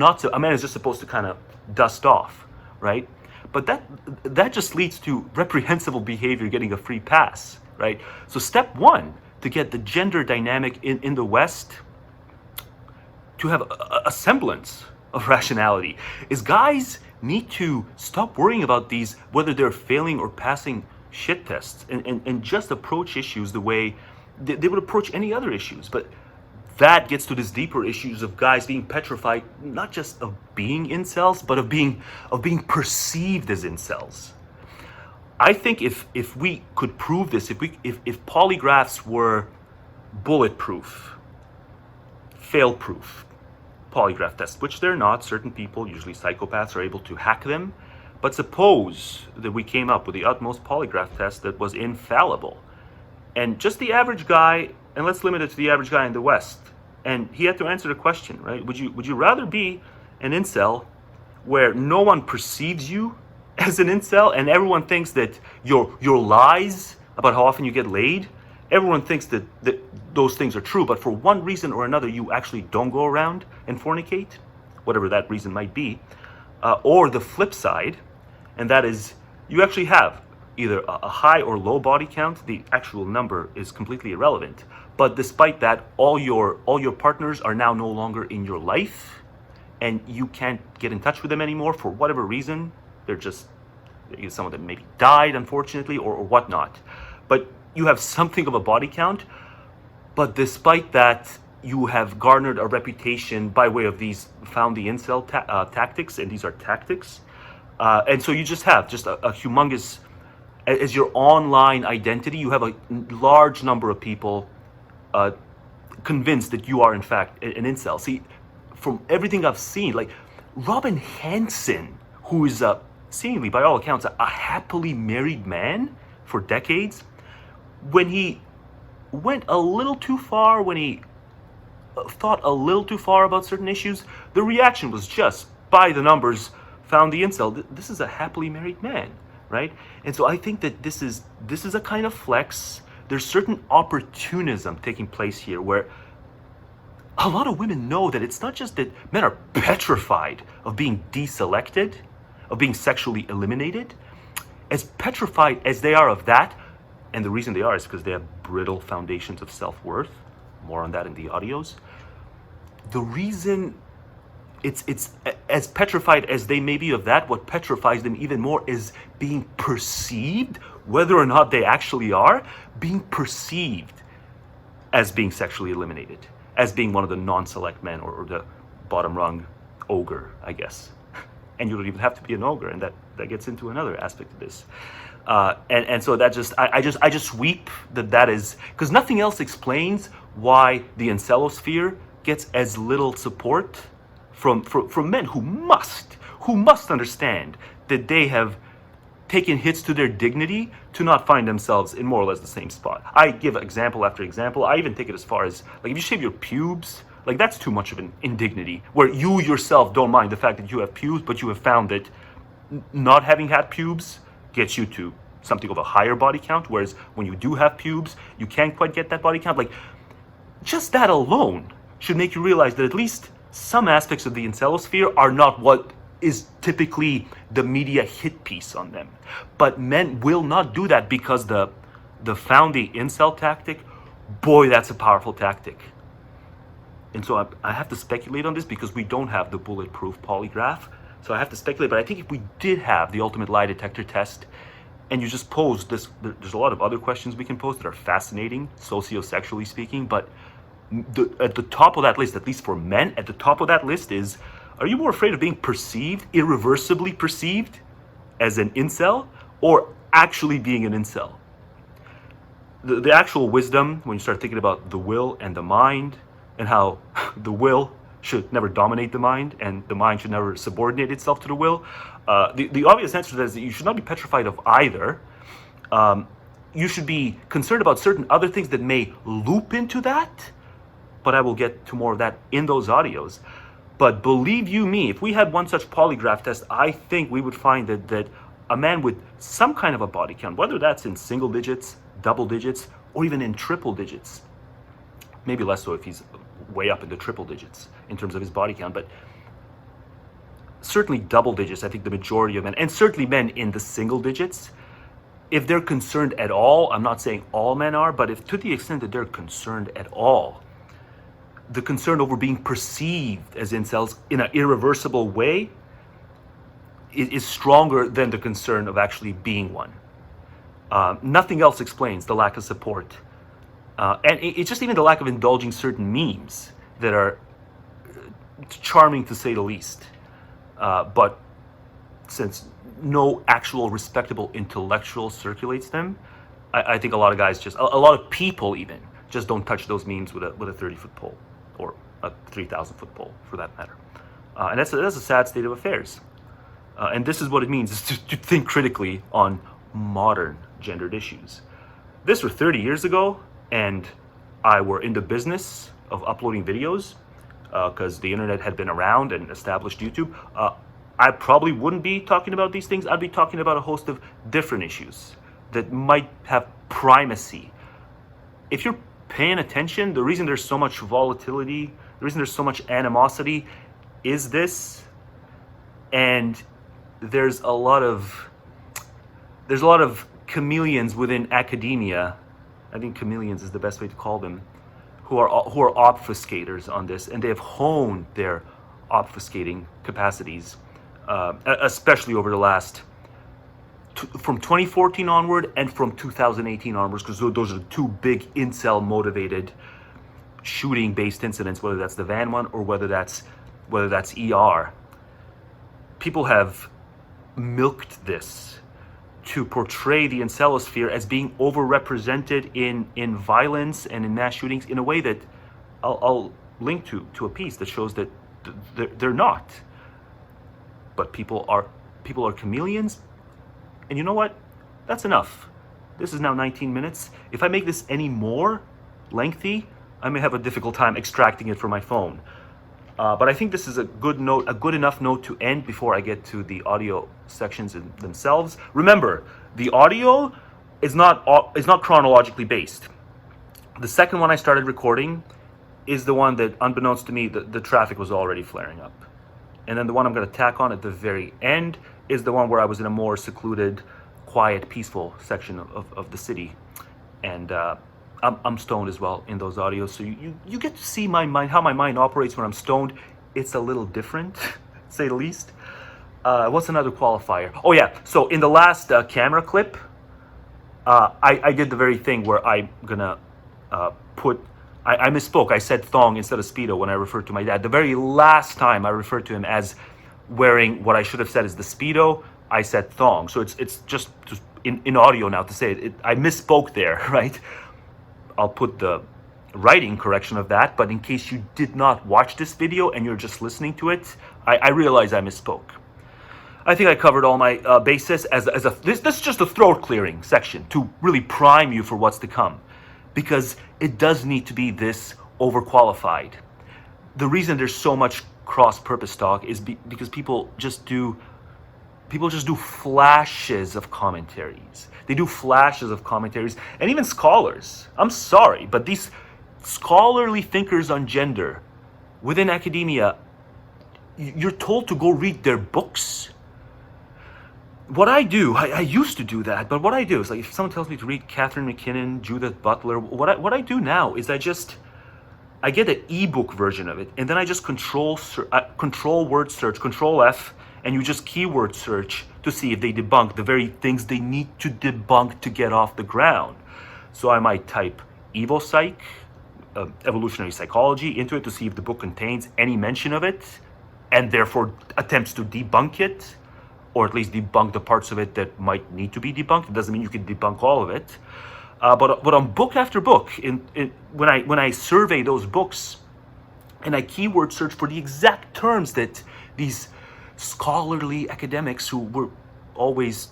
just supposed to kind of dust off. Right? But that just leads to reprehensible behavior getting a free pass, right? So step one to get the gender dynamic in the West to have a semblance of rationality is guys need to stop worrying about these, whether they're failing or passing shit tests, and just approach issues the way they would approach any other issues. But that gets to these deeper issues of guys being petrified, not just of being incels, but of being perceived as incels. I think if we could prove this, if polygraphs were bulletproof, fail-proof polygraph tests, which they're not, certain people, usually psychopaths, are able to hack them. But suppose that we came up with the utmost polygraph test that was infallible, and just the average guy, and let's limit it to the average guy in the West, and he had to answer the question, right? Would you rather be an incel where no one perceives you as an incel, and everyone thinks that your lies about how often you get laid, everyone thinks that those things are true, but for one reason or another, you actually don't go around and fornicate, whatever that reason might be, or the flip side, and that is you actually have either a high or low body count. The actual number is completely irrelevant. But despite that, all your partners are now no longer in your life, and you can't get in touch with them anymore for whatever reason. They're just, some of them maybe died, unfortunately, or whatnot. But you have something of a body count. But despite that, you have garnered a reputation by way of these found the incel tactics, and these are tactics. And so you just have a humongous, as your online identity, you have a large number of people convinced that you are in fact an incel. See, from everything I've seen, like Robin Hansen, who is seemingly by all accounts a happily married man for decades, when he went a little too far, when he thought a little too far about certain issues, the reaction was just by the numbers found the incel. This is a happily married man, right? And so I think that this is a kind of flex. There's certain opportunism taking place here where a lot of women know that it's not just that men are petrified of being deselected, of being sexually eliminated. As petrified as they are of that, and the reason they are is because they have brittle foundations of self-worth. More on that in the audios. The reason it's as petrified as they may be of that, what petrifies them even more is being perceived, whether or not they actually are, being perceived as being sexually eliminated, as being one of the non-select men, or the bottom rung ogre, I guess. And you don't even have to be an ogre, and that gets into another aspect of this. And so that I just weep that is, because nothing else explains why the incelosphere gets as little support from men who must understand that they have taken hits to their dignity to not find themselves in more or less the same spot. I give example after example. I even take it as far as, like, if you shave your pubes, like, that's too much of an indignity, where you yourself don't mind the fact that you have pubes, but you have found that not having had pubes gets you to something of a higher body count, whereas when you do have pubes, you can't quite get that body count. Like, just that alone should make you realize that at least some aspects of the incelosphere are not what is typically the media hit piece on them. But men will not do that because the found the incel tactic, boy, that's a powerful tactic. And so I have to speculate on this because we don't have the bulletproof polygraph. So I have to speculate, but I think if we did have the ultimate lie detector test, and you just pose this, there's a lot of other questions we can pose that are fascinating, socio-sexually speaking, but at the top of that list, at least for men, at the top of that list is, are you more afraid of being perceived, irreversibly perceived as an incel, or actually being an incel? The actual wisdom, when you start thinking about the will and the mind, and how the will should never dominate the mind, and the mind should never subordinate itself to the will, the obvious answer to that is that you should not be petrified of either. You should be concerned about certain other things that may loop into that, but I will get to more of that in those audios. But believe you me, if we had one such polygraph test, I think we would find that a man with some kind of a body count, whether that's in single digits, double digits, or even in triple digits, maybe less so if he's way up into triple digits in terms of his body count, but certainly double digits, I think the majority of men, and certainly men in the single digits, if they're concerned at all, I'm not saying all men are, but if to the extent that they're concerned at all, the concern over being perceived as incels in an irreversible way is stronger than the concern of actually being one. Nothing else explains the lack of support. And it's just even the lack of indulging certain memes that are charming to say the least. But since no actual respectable intellectual circulates them, I think a lot of guys a lot of people even, just don't touch those memes with a 30-foot pole, or a 3,000-foot pole for that matter. And that's a sad state of affairs. And this is what it means, is to think critically on modern gendered issues. This were 30 years ago, and I were in the business of uploading videos, because the internet had been around and established YouTube. I probably wouldn't be talking about these things. I'd be talking about a host of different issues that might have primacy. If you're paying attention, the reason there's so much volatility, the reason there's so much animosity is this. And there's a lot of chameleons within academia. I think chameleons is the best way to call them, who are obfuscators on this, and they have honed their obfuscating capacities, especially over the last from 2014 onward and from 2018 onwards, because those are the two big incel motivated shooting based incidents, whether that's the van one or whether that's ER. People have milked this to portray the incelosphere as being overrepresented in violence and in mass shootings in a way that I'll link to a piece that shows that they're not. But people are chameleons, and you know what? That's enough. This is now 19 minutes. If I make this any more lengthy, I may have a difficult time extracting it from my phone. But I think this is a good enough note to end before I get to the audio sections themselves. Remember, the audio is not chronologically based. The second one I started recording is the one that, unbeknownst to me, the traffic was already flaring up. And then the one I'm going to tack on at the very end is the one where I was in a more secluded, quiet, peaceful section of the city. And I'm stoned as well in those audios, so you get to see my mind, how my mind operates when I'm stoned. It's a little different, to say the least. What's another qualifier? Oh yeah, so in the last camera clip, I did the very thing where I'm gonna I misspoke. I said thong instead of speedo when I referred to my dad. The very last time I referred to him as wearing what I should have said is the speedo, I said thong. So it's just in audio now to say it. I misspoke there, right? I'll put the writing correction of that, but in case you did not watch this video and you're just listening to it, I realize I misspoke. I think I covered all my bases this is just a throat clearing section to really prime you for what's to come, because it does need to be this overqualified. The reason there's so much cross-purpose talk is because people just do flashes of commentaries. They do flashes of commentaries, and even scholars. I'm sorry, but these scholarly thinkers on gender within academia, you're told to go read their books. What I do, I used to do that, but what I do is, like, if someone tells me to read Catherine McKinnon, Judith Butler, what I do now is I get an ebook version of it, and then I just control word search, control F, and you just keyword search to see if they debunk the very things they need to debunk to get off the ground. So I might type evil psych, evolutionary psychology into it to see if the book contains any mention of it, and therefore attempts to debunk it, or at least debunk the parts of it that might need to be debunked. It doesn't mean you can debunk all of it. But on book after book, when I survey those books, and I keyword search for the exact terms that these scholarly academics, who were always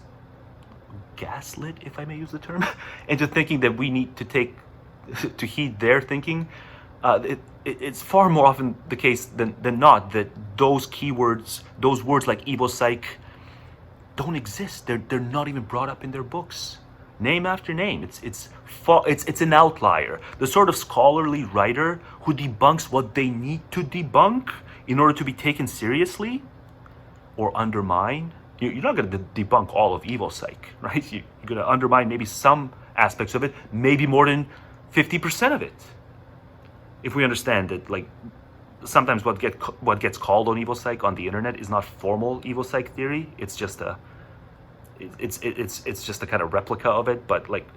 gaslit, if I may use the term, into thinking that we need to heed their thinking, it's far more often the case than not that those keywords, those words like evil psych, don't exist. They're not even brought up in their books. Name after name. It's an outlier. The sort of scholarly writer who debunks what they need to debunk in order to be taken seriously or undermine. You're not going to debunk all of evil psych, right? You're going to undermine maybe some aspects of it, maybe more than 50% of it. If we understand that, like, sometimes what gets called on evil psych on the internet is not formal evil psych theory. It's just a kind of replica of it. But like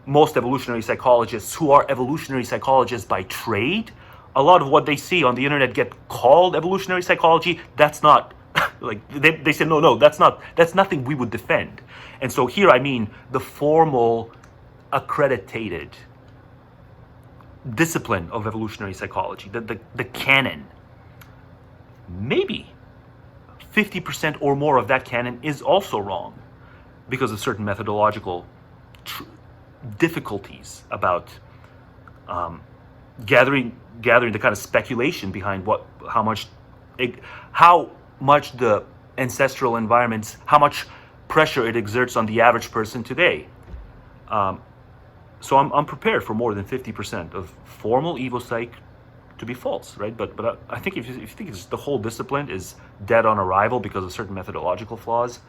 most evolutionary psychologists who are evolutionary psychologists by trade, a lot of what they see on the internet get called evolutionary psychology. That's not like they say no, that's nothing we would defend. And so here I mean the formal, accredited discipline of evolutionary psychology, the canon. Maybe 50% or more of that canon is also wrong because of certain methodological difficulties about gathering the kind of speculation behind how much the ancestral environments, how much pressure it exerts on the average person today. So I'm prepared for more than 50% of formal evopsych to be false, right? But I think if you think the whole discipline is dead on arrival because of certain methodological flaws,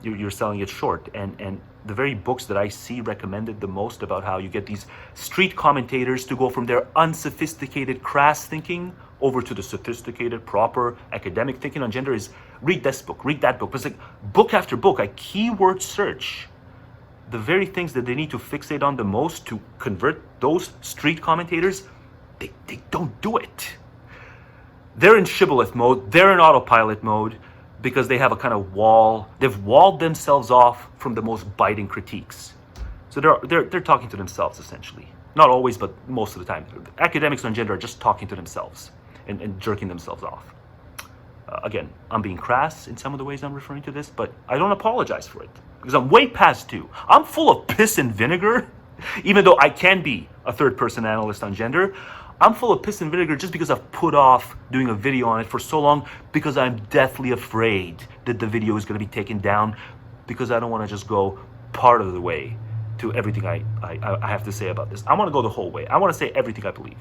you're selling it short. And the very books that I see recommended the most about how you get these street commentators to go from their unsophisticated, crass thinking over to the sophisticated, proper academic thinking on gender is read this book, read that book. But it's like book after book, I keyword search the very things that they need to fixate on the most to convert those street commentators. They don't do it. They're in shibboleth mode, they're in autopilot mode, because they have a kind of wall. They've walled themselves off from the most biting critiques. So they're talking to themselves, essentially. Not always, but most of the time. Academics on gender are just talking to themselves and jerking themselves off. Again, I'm being crass in some of the ways I'm referring to this, but I don't apologize for it, because I'm way past due. I'm full of piss and vinegar, even though I can be a third-person analyst on gender. I'm full of piss and vinegar just because I've put off doing a video on it for so long, because I'm deathly afraid that the video is going to be taken down, because I don't want to just go part of the way to everything I have to say about this. I want to go the whole way. I want to say everything I believe.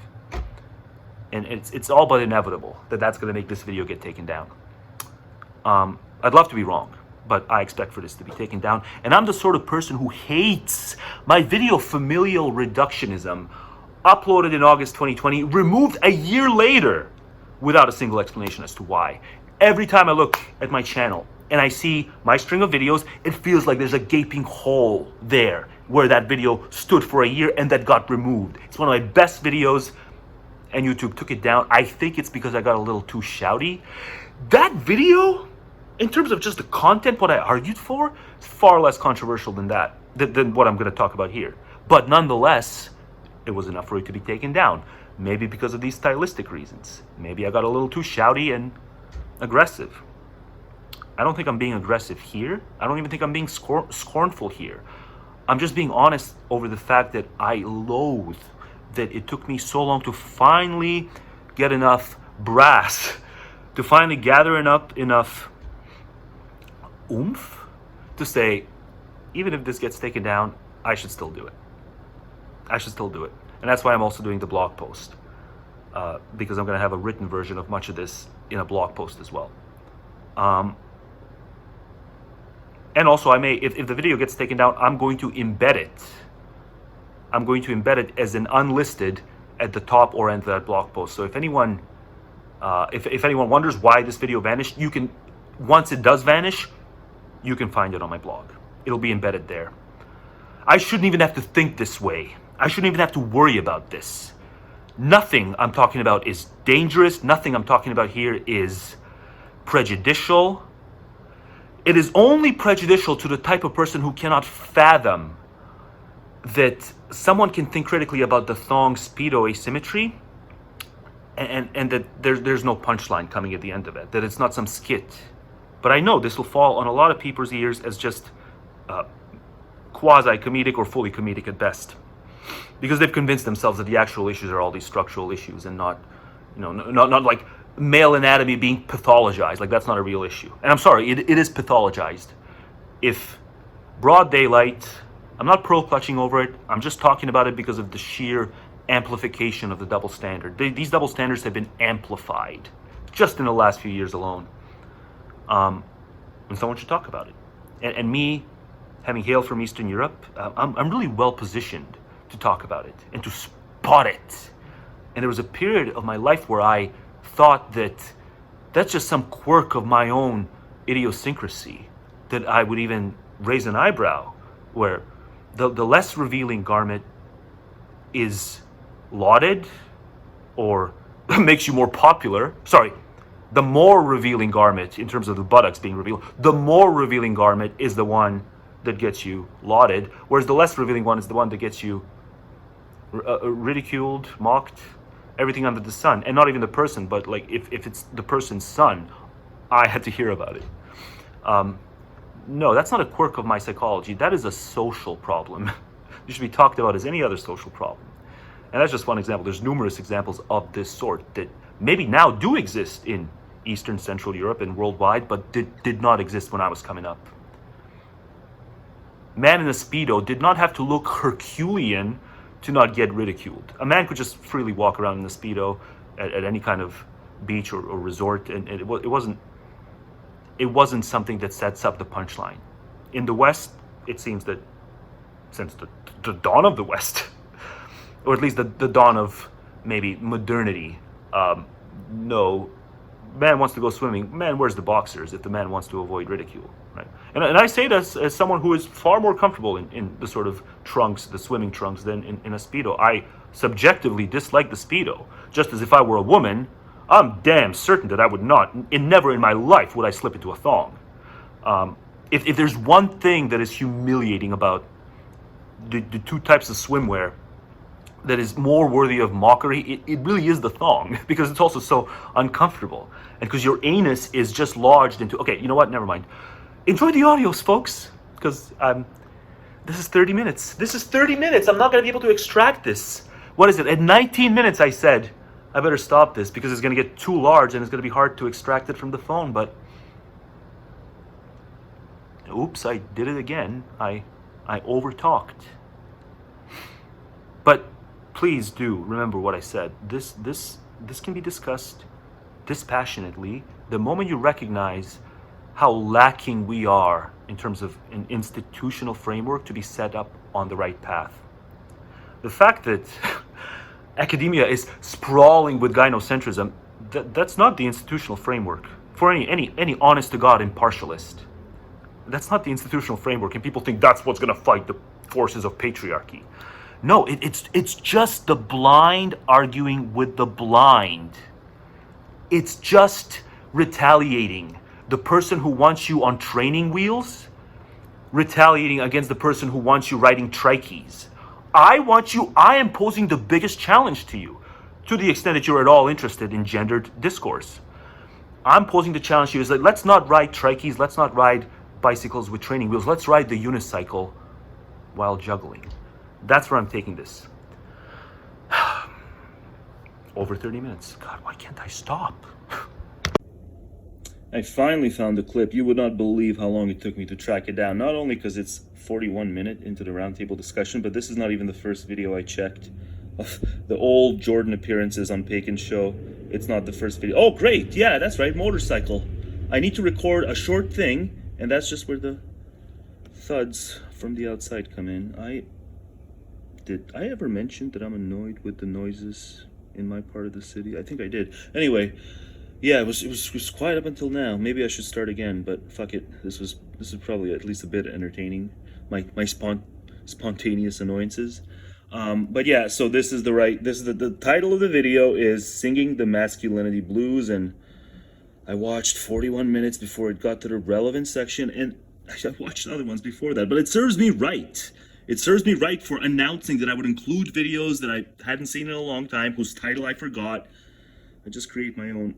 And it's all but inevitable that that's going to make this video get taken down. I'd love to be wrong, but I expect for this to be taken down. And I'm the sort of person who hates my video familial reductionism, uploaded in August 2020, removed a year later without a single explanation as to why. Every time I look at my channel and I see my string of videos, it feels like there's a gaping hole there where that video stood for a year and that got removed. It's one of my best videos and YouTube took it down. I think it's because I got a little too shouty. That video, in terms of just the content, what I argued for, is far less controversial than what I'm going to talk about here. But nonetheless, it was enough for it to be taken down. Maybe because of these stylistic reasons. Maybe I got a little too shouty and aggressive. I don't think I'm being aggressive here. I don't even think I'm being scornful here. I'm just being honest over the fact that I loathe that it took me so long to finally get enough brass, to finally gather enough oomph to say, even if this gets taken down, I should still do it. I should still do it. And that's why I'm also doing the blog post, because I'm going to have a written version of much of this in a blog post as well. And also, I may, if the video gets taken down, I'm going to embed it. I'm going to embed it as an unlisted at the top or end of that blog post. So if anyone wonders why this video vanished, you can, once it does vanish, you can find it on my blog. It'll be embedded there. I shouldn't even have to think this way. I shouldn't even have to worry about this. Nothing I'm talking about is dangerous. Nothing I'm talking about here is prejudicial. It is only prejudicial to the type of person who cannot fathom that someone can think critically about the thong-speedo asymmetry and that there's no punchline coming at the end of it, that it's not some skit. But I know this will fall on a lot of people's ears as just quasi-comedic or fully comedic at best, because they've convinced themselves that the actual issues are all these structural issues and not like male anatomy being pathologized. Like, that's not a real issue. And I'm sorry, it is pathologized. If broad daylight, I'm not pearl-clutching over it. I'm just talking about it because of the sheer amplification of the double standard. These double standards have been amplified just in the last few years alone. And someone should talk about it. And me, having hailed from Eastern Europe, I'm really well positioned to talk about it and to spot it. And there was a period of my life where I thought that that's just some quirk of my own idiosyncrasy, that I would even raise an eyebrow, where the less revealing garment is lauded or makes you more popular. Sorry, the more revealing garment, in terms of the buttocks being revealed, the more revealing garment is the one that gets you lauded, whereas the less revealing one is the one that gets you ridiculed, mocked, everything under the sun. And not even the person, but like if it's the person's son, I had to hear about it. No, that's not a quirk of my psychology. That is a social problem. It should be talked about as any other social problem. And that's just one example. There's numerous examples of this sort that maybe now do exist in Eastern Central Europe and worldwide, but did not exist when I was coming up. Man in a Speedo did not have to look Herculean to not get ridiculed. A man could just freely walk around in a Speedo at any kind of beach or resort, and it wasn't something that sets up the punchline. In the West, it seems that since the dawn of the West, or at least the dawn of maybe modernity, no, man wants to go swimming, man wears the boxers if the man wants to avoid ridicule, right? And I say this as someone who is far more comfortable in the sort of trunks, the swimming trunks, than in a Speedo. I subjectively dislike the Speedo, just as if I were a woman, I'm damn certain that I would not, and never in my life would I slip into a thong. If there's one thing that is humiliating about the two types of swimwear that is more worthy of mockery, it really is the thong, because it's also so uncomfortable. And because your anus is just lodged into, okay, you know what, never mind. Enjoy the audios, folks, because this is 30 minutes. This is 30 minutes. I'm not going to be able to extract this. What is it? At 19 minutes, I said, I better stop this because it's going to get too large and it's going to be hard to extract it from the phone. But oops, I did it again. I overtalked. But please do remember what I said. This can be discussed dispassionately the moment you recognize how lacking we are in terms of an institutional framework to be set up on the right path. The fact that academia is sprawling with gynocentrism, that's not the institutional framework for any honest to God impartialist. That's not the institutional framework, and people think that's what's going to fight the forces of patriarchy. No, it's just the blind arguing with the blind. It's just retaliating. The person who wants you on training wheels, retaliating against the person who wants you riding trikeys. I am posing the biggest challenge to you, to the extent that you're at all interested in gendered discourse. I'm posing the challenge to you is that let's not ride trikeys, let's not ride bicycles with training wheels, let's ride the unicycle while juggling. That's where I'm taking this. Over 30 minutes. God, why can't I stop? I finally found the clip. You would not believe how long it took me to track it down. Not only because it's 41 minutes into the roundtable discussion, but this is not even the first video I checked of the old Jordan appearances on Pakin's show. It's not the first video. Oh, great. Yeah, that's right. Motorcycle. I need to record a short thing, and that's just where the thuds from the outside come in. Did I ever mention that I'm annoyed with the noises in my part of the city? I think I did. Anyway, yeah, it was quiet up until now. Maybe I should start again, but fuck it. This is probably at least a bit entertaining. My spontaneous annoyances. But yeah, so this is the title of the video is Singing the Masculinity Blues, and I watched 41 minutes before it got to the relevant section, and I watched other ones before that, but it serves me right. It serves me right for announcing that I would include videos that I hadn't seen in a long time, whose title I forgot. I just create my own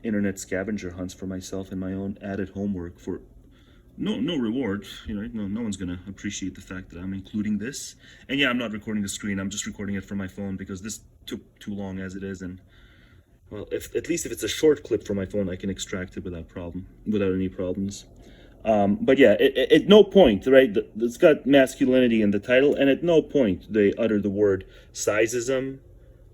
internet scavenger hunts for myself and my own added homework for no reward. You know, no one's gonna appreciate the fact that I'm including this. And yeah, I'm not recording the screen. I'm just recording it from my phone because this took too long as it is. And well, at least if it's a short clip from my phone, I can extract it without any problems. But yeah, at no point, right, it's got masculinity in the title, and at no point they utter the word sizeism.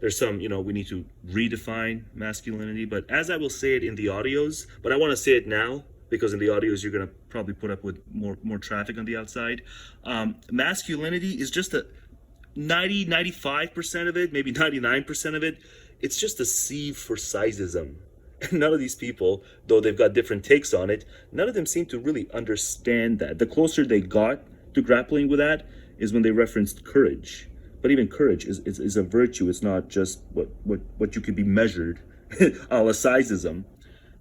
There's some, we need to redefine masculinity, but as I will say it in the audios, but I want to say it now, because in the audios you're going to probably put up with more traffic on the outside. Masculinity is just 95% of it, maybe 99% of it, it's just a sieve for sizeism. And none of these people, though they've got different takes on it, none of them seem to really understand that. The closer they got to grappling with that is when they referenced courage. But even courage is a virtue. It's not just what you could be measured a la sizeism.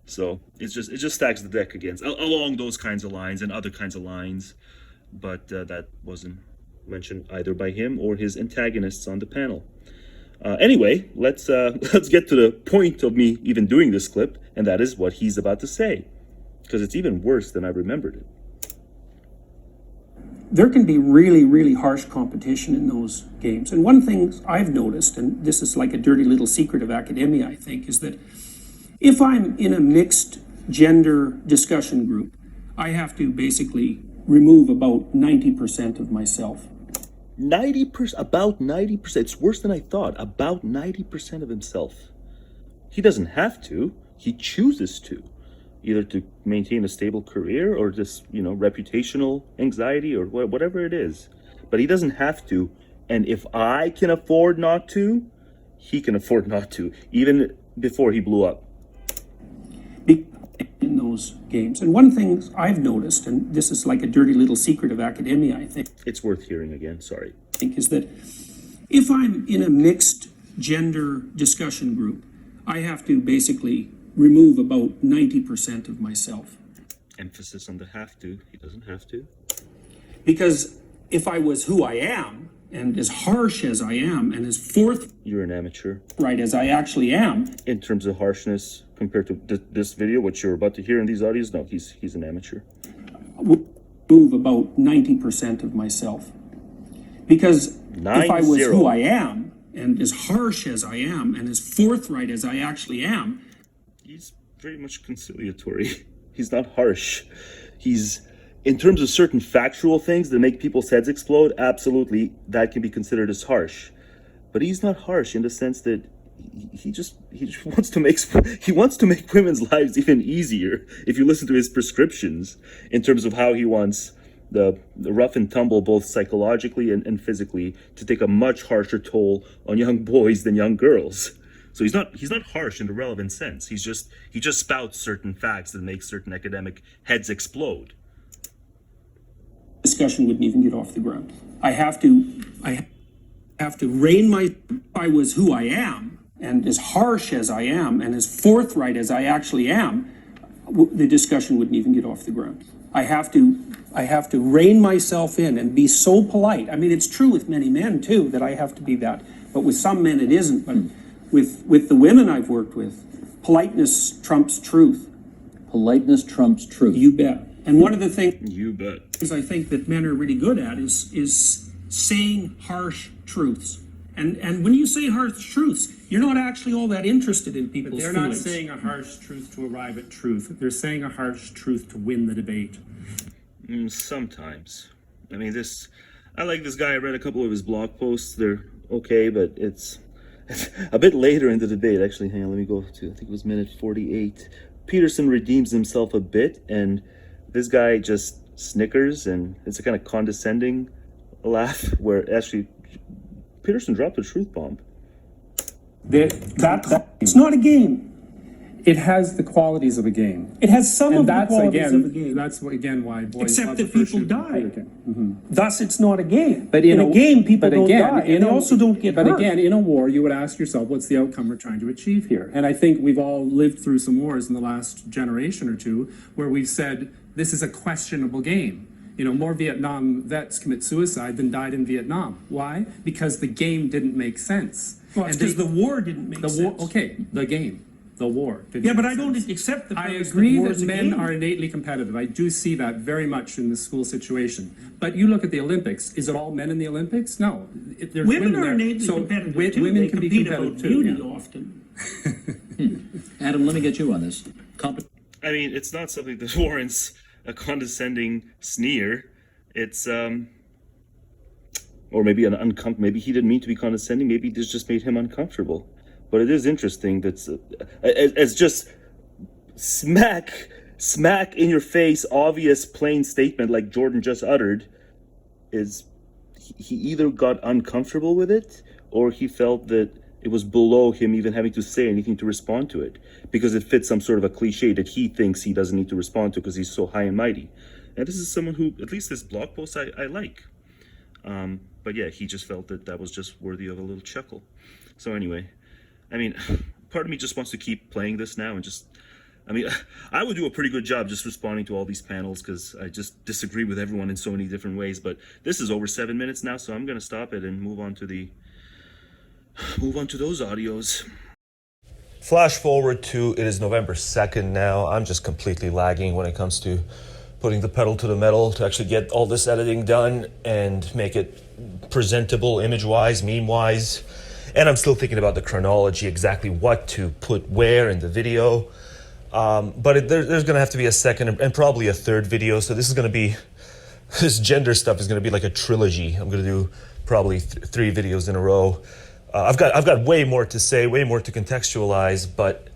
So it just stacks the deck against along those kinds of lines and other kinds of lines. But that wasn't mentioned either by him or his antagonists on the panel. Anyway, let's get to the point of me even doing this clip, and that is what he's about to say, because it's even worse than I remembered it. There can be really, really harsh competition in those games. And one thing I've noticed, and this is like a dirty little secret of academia, I think, is that if I'm in a mixed gender discussion group, I have to basically remove about 90% of myself. 90%, about 90%. It's worse than I thought. About 90% of himself. He doesn't have to. He chooses to. Either to maintain a stable career or just, reputational anxiety or whatever it is. But he doesn't have to. And if I can afford not to, he can afford not to. Even before he blew up. In those games. And one thing I've noticed, and this is like a dirty little secret of academia, I think. It's worth hearing again, sorry. Is that if I'm in a mixed gender discussion group, I have to basically remove about 90% of myself. Emphasis on the have to. He doesn't have to. Because if I was who I am, and as harsh as I am, and as forthright You're an amateur. as I actually am. In terms of harshness compared to this video, what you're about to hear in these audios, no, he's an amateur. Move about 90% of myself. Because if I was who I am, and as harsh as I am, and as forthright as I actually am, he's very much conciliatory. He's not harsh. He's, in terms of certain factual things that make people's heads explode, absolutely, that can be considered as harsh. But he's not harsh in the sense that he just wants to make women's lives even easier. If you listen to his prescriptions in terms of how he wants the rough and tumble, both psychologically and physically, to take a much harsher toll on young boys than young girls. So he's not harsh in the relevant sense. He just spouts certain facts that make certain academic heads explode. Discussion wouldn't even get off the ground. I have to rein my. If I was who I am, and as harsh as I am, and as forthright as I actually am, the discussion wouldn't even get off the ground. I have to rein myself in and be so polite. I mean, it's true with many men too that I have to be that, but with some men it isn't. But with the women I've worked with, politeness trumps truth. Politeness trumps truth. You bet. And one of the things You bet. I think that men are really good at is saying harsh truths. And when you say harsh truths, you're not actually all that interested in people's They're feelings. not saying a harsh truth to arrive at truth. They're saying a harsh truth to win the debate. Sometimes. I mean, I like this guy. I read a couple of his blog posts. They're okay, but it's a bit later in the debate. Actually, hang on, let me go to, I think it was minute 48. Peterson redeems himself a bit, and this guy just snickers, and it's a kind of condescending laugh where actually Peterson dropped a truth bomb. It's not a game. It has the qualities of a game. It has some of the that's qualities again, of a game. That's again why boys Except love that the first people shooting die. game. Thus, it's not a game. But in a game, people don't die, and in they also don't get But hurt. again, in a war, you would ask yourself, what's the outcome we're trying to achieve here? And I think we've all lived through some wars in the last generation or two where we've said, this is a questionable game. More Vietnam vets commit suicide than died in Vietnam. Why? Because the game didn't make sense. Well, it's because the war didn't make sense. The game. The war. Yeah, but I don't accept the I premise agree war's that a men game. are innately competitive. I do see that very much in the school situation. But you look at the Olympics. Is it all men in the Olympics? No. There's Women are there. innately So competitive too. women They can be compete competitive about too. beauty Yeah. often. Adam, let me get you on this. I mean, it's not something that warrants a condescending sneer. It's or maybe maybe he didn't mean to be condescending. Maybe this just made him uncomfortable. But it is interesting that as just smack in your face, obvious, plain statement like Jordan just uttered, is he either got uncomfortable with it or he felt that it was below him even having to say anything to respond to it because it fits some sort of a cliche that he thinks he doesn't need to respond to because he's so high and mighty. And this is someone who, at least this blog post, I like. But yeah, he just felt that was just worthy of a little chuckle. So anyway, I mean, part of me just wants to keep playing this now and just, I would do a pretty good job just responding to all these panels because I just disagree with everyone in so many different ways. But this is over 7 minutes now, so I'm going to stop it and move on to those audios. Flash forward to, it is November 2nd now. I'm just completely lagging when it comes to putting the pedal to the metal to actually get all this editing done and make it presentable image-wise, meme-wise. And I'm still thinking about the chronology, exactly what to put where in the video. But there's going to have to be a second and probably a third video. So this is going to be, this gender stuff is going to be like a trilogy. I'm going to do probably 3 videos in a row. I've got way more to say, way more to contextualize, but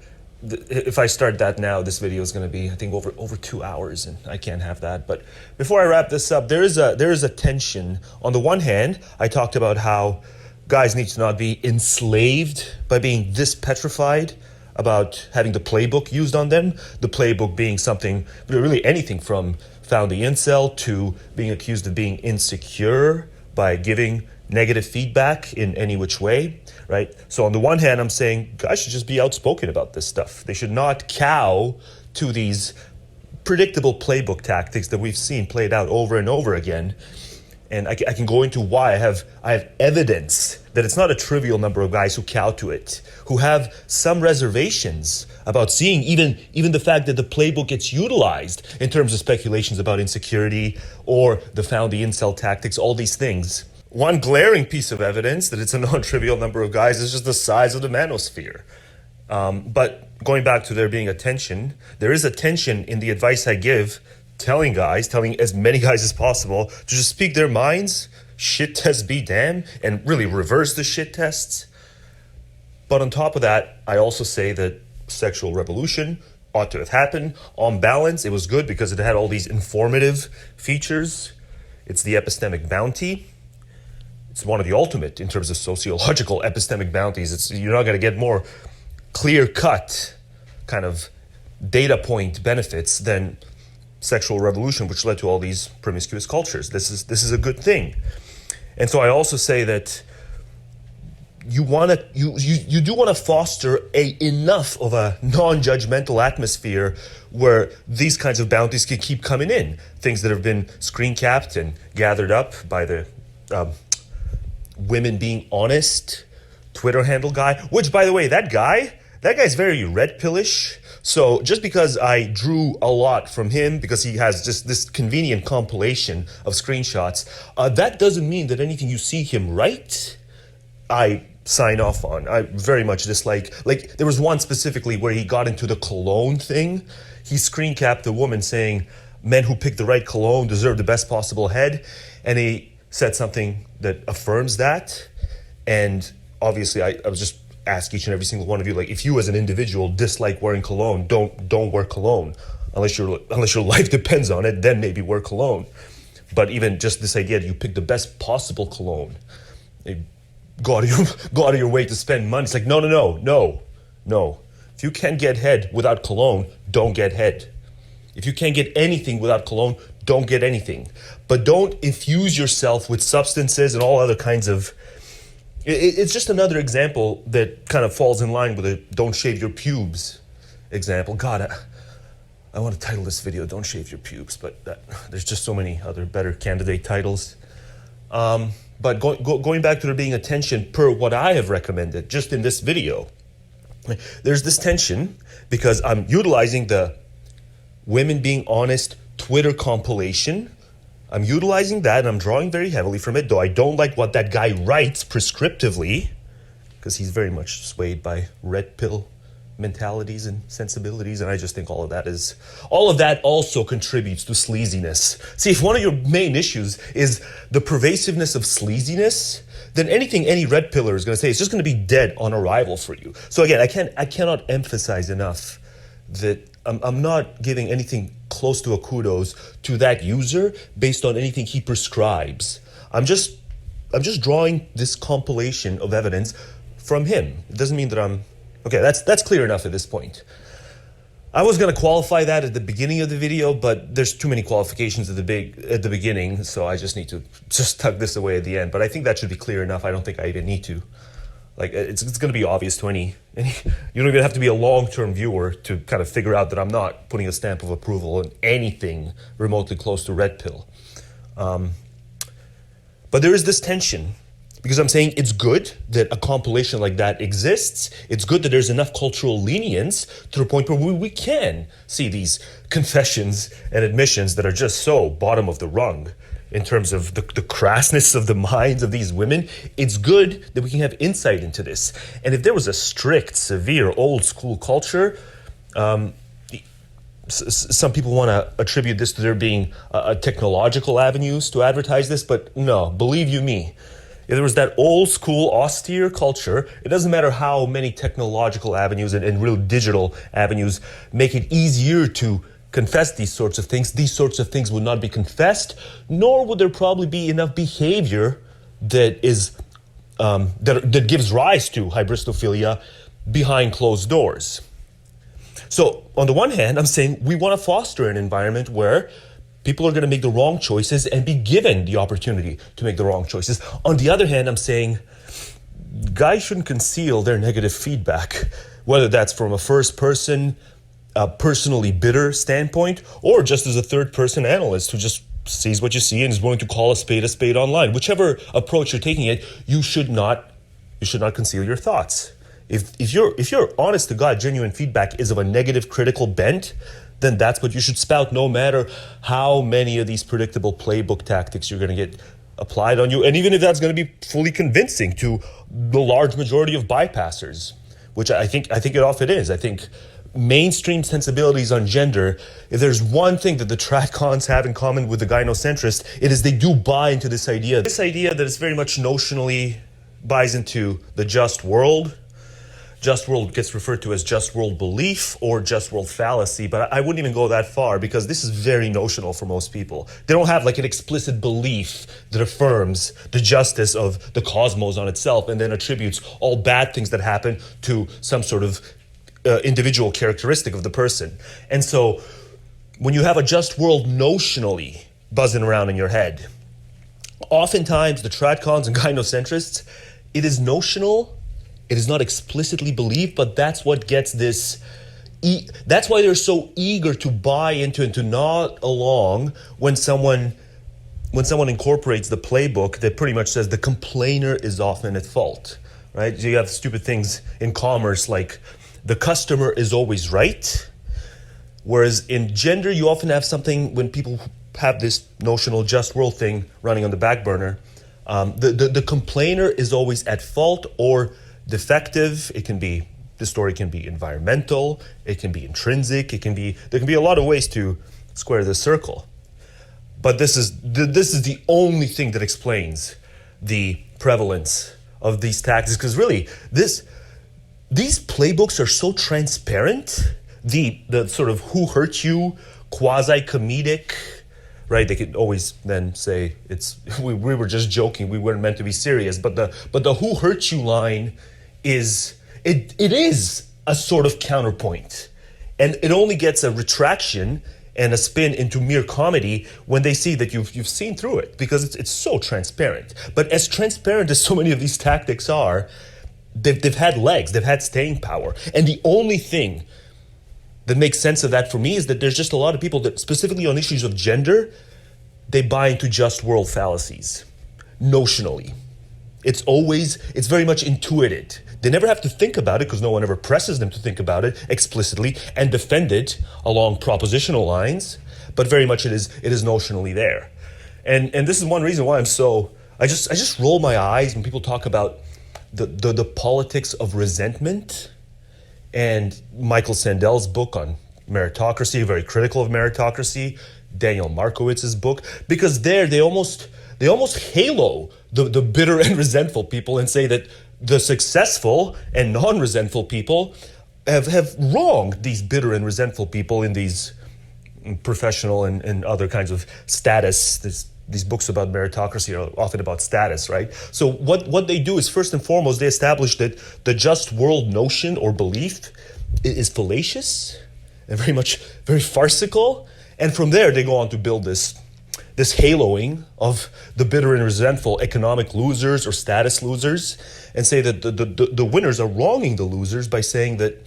if I start that now, this video is going to be, I think, over 2 hours, and I can't have that. But before I wrap this up, there is a tension. On the one hand, I talked about how guys need to not be enslaved by being this petrified about having the playbook used on them. The playbook being something, really anything from found the incel to being accused of being insecure by giving negative feedback in any which way, right? So on the one hand, I'm saying guys should just be outspoken about this stuff. They should not cow to these predictable playbook tactics that we've seen played out over and over again. And I can go into why. I have evidence that it's not a trivial number of guys who cow to it, who have some reservations about seeing even the fact that the playbook gets utilized in terms of speculations about insecurity or the found the incel tactics, all these things. One glaring piece of evidence that it's a non-trivial number of guys is just the size of the manosphere. But going back to there being a tension, there is a tension in the advice I give, telling as many guys as possible to just speak their minds, shit test be damned, and really reverse the shit tests. But on top of that, I also say that sexual revolution ought to have happened. On balance, it was good because it had all these informative features. It's the epistemic bounty. It's one of the ultimate in terms of sociological epistemic bounties. You're not going to get more clear-cut kind of data point benefits than sexual revolution, which led to all these promiscuous cultures. This is a good thing. And so I also say that you do want to foster enough of a non-judgmental atmosphere where these kinds of bounties can keep coming in. Things that have been screen capped and gathered up by the women being honest Twitter handle guy, which, by the way, that guy's very red pillish. So just because I drew a lot from him, because he has just this convenient compilation of screenshots, that doesn't mean that anything you see him write, I sign off on. I very much dislike. Like, there was one specifically where he got into the cologne thing. He screen capped a woman saying, men who pick the right cologne deserve the best possible head. And he said something that affirms that. And obviously, I was just ask each and every single one of you, like, if you as an individual dislike wearing cologne, don't wear cologne unless your life depends on it. Then maybe wear cologne. But even just this idea that you pick the best possible cologne, go out of your way to spend money. It's like no. If you can't get head without cologne, don't get head. If you can't get anything without cologne, don't get anything. But don't infuse yourself with substances and all other kinds of. It's just another example that kind of falls in line with a don't shave your pubes example. God, I want to title this video Don't Shave Your Pubes, but there's just so many other better candidate titles. But going back to there being a tension per what I have recommended just in this video, there's this tension because I'm utilizing the women being honest Twitter compilation. I'm utilizing that and I'm drawing very heavily from it, though I don't like what that guy writes prescriptively because he's very much swayed by red pill mentalities and sensibilities, and I just think all of that also contributes to sleaziness. See, if one of your main issues is the pervasiveness of sleaziness, then anything any red pillar is going to say is just going to be dead on arrival for you. So again, I cannot emphasize enough that I'm not giving anything close to a kudos to that user based on anything he prescribes. I'm just drawing this compilation of evidence from him. It doesn't mean that I'm okay. That's clear enough at this point. I was going to qualify that at the beginning of the video, but there's too many qualifications at the beginning, so I just need to just tuck this away at the end. But I think that should be clear enough. I don't think I even need to. Like, it's going to be obvious to any. You don't even have to be a long-term viewer to kind of figure out that I'm not putting a stamp of approval on anything remotely close to red pill. But there is this tension because I'm saying it's good that a compilation like that exists. It's good that there's enough cultural lenience to the point where we can see these confessions and admissions that are just so bottom of the rung. in terms of the crassness of the minds of these women, it's good that we can have insight into this. And if there was a strict, severe, old school culture, some people want to attribute this to there being technological avenues to advertise this, but no, believe you me, if there was that old school austere culture, it doesn't matter how many technological avenues and real digital avenues make it easier to confess these sorts of things would not be confessed, nor would there probably be enough behavior that is that gives rise to hybristophilia behind closed doors. So on the one hand, I'm saying we want to foster an environment where people are going to make the wrong choices and be given the opportunity to make the wrong choices. On the other hand, I'm saying guys shouldn't conceal their negative feedback, whether that's from a first person, personally bitter standpoint, or just as a third person analyst who just sees what you see and is willing to call a spade online. Whichever approach you're taking it, you should not conceal your thoughts. If your honest to God genuine feedback is of a negative critical bent, then that's what you should spout, no matter how many of these predictable playbook tactics you're going to get applied on you, and even if that's going to be fully convincing to the large majority of bypassers, which I think it often is. I think mainstream sensibilities on gender, if there's one thing that the tradcons have in common with the gynocentrist, it is they do buy into this idea. This idea that is very much notionally buys into the just world. Just world gets referred to as just world belief or just world fallacy, but I wouldn't even go that far because this is very notional for most people. They don't have like an explicit belief that affirms the justice of the cosmos on itself and then attributes all bad things that happen to some sort of individual characteristic of the person. And so when you have a just world notionally buzzing around in your head, oftentimes the tradcons and gynocentrists, it is notional. It is not explicitly believed, but that's what gets this. That's why they're so eager to buy into and to nod along when someone incorporates the playbook that pretty much says the complainer is often at fault, right? So you have stupid things in commerce like the customer is always right, whereas in gender you often have something when people have this notional just world thing running on the back burner. The complainer is always at fault or defective. The story can be environmental, it can be intrinsic, there can be a lot of ways to square this circle. But this is the only thing that explains the prevalence of these tactics, because really these playbooks are so transparent. The sort of who hurt you quasi-comedic, right? They could always then say we were just joking, we weren't meant to be serious. But the who hurt you line is a sort of counterpoint, and it only gets a retraction and a spin into mere comedy when they see that you've seen through it, because it's so transparent. But as transparent as so many of these tactics are, they've had legs, they've had staying power, and the only thing that makes sense of that for me is that there's just a lot of people that, specifically on issues of gender, they buy into just world fallacies, notionally. It's very much intuited. They never have to think about it because no one ever presses them to think about it explicitly and defend it along propositional lines, but very much it is notionally there. And this is one reason why I just roll my eyes when people talk about the politics of resentment. And Michael Sandel's book on meritocracy, very critical of meritocracy, Daniel Markowitz's book, because they almost halo the bitter and resentful people and say that the successful and non-resentful people have wronged these bitter and resentful people in these professional and other kinds of status. These books about meritocracy are often about status, right? So what they do is, first and foremost, they establish that the just world notion or belief is fallacious and very farcical. And from there, they go on to build this haloing of the bitter and resentful economic losers or status losers, and say that the winners are wronging the losers by saying that,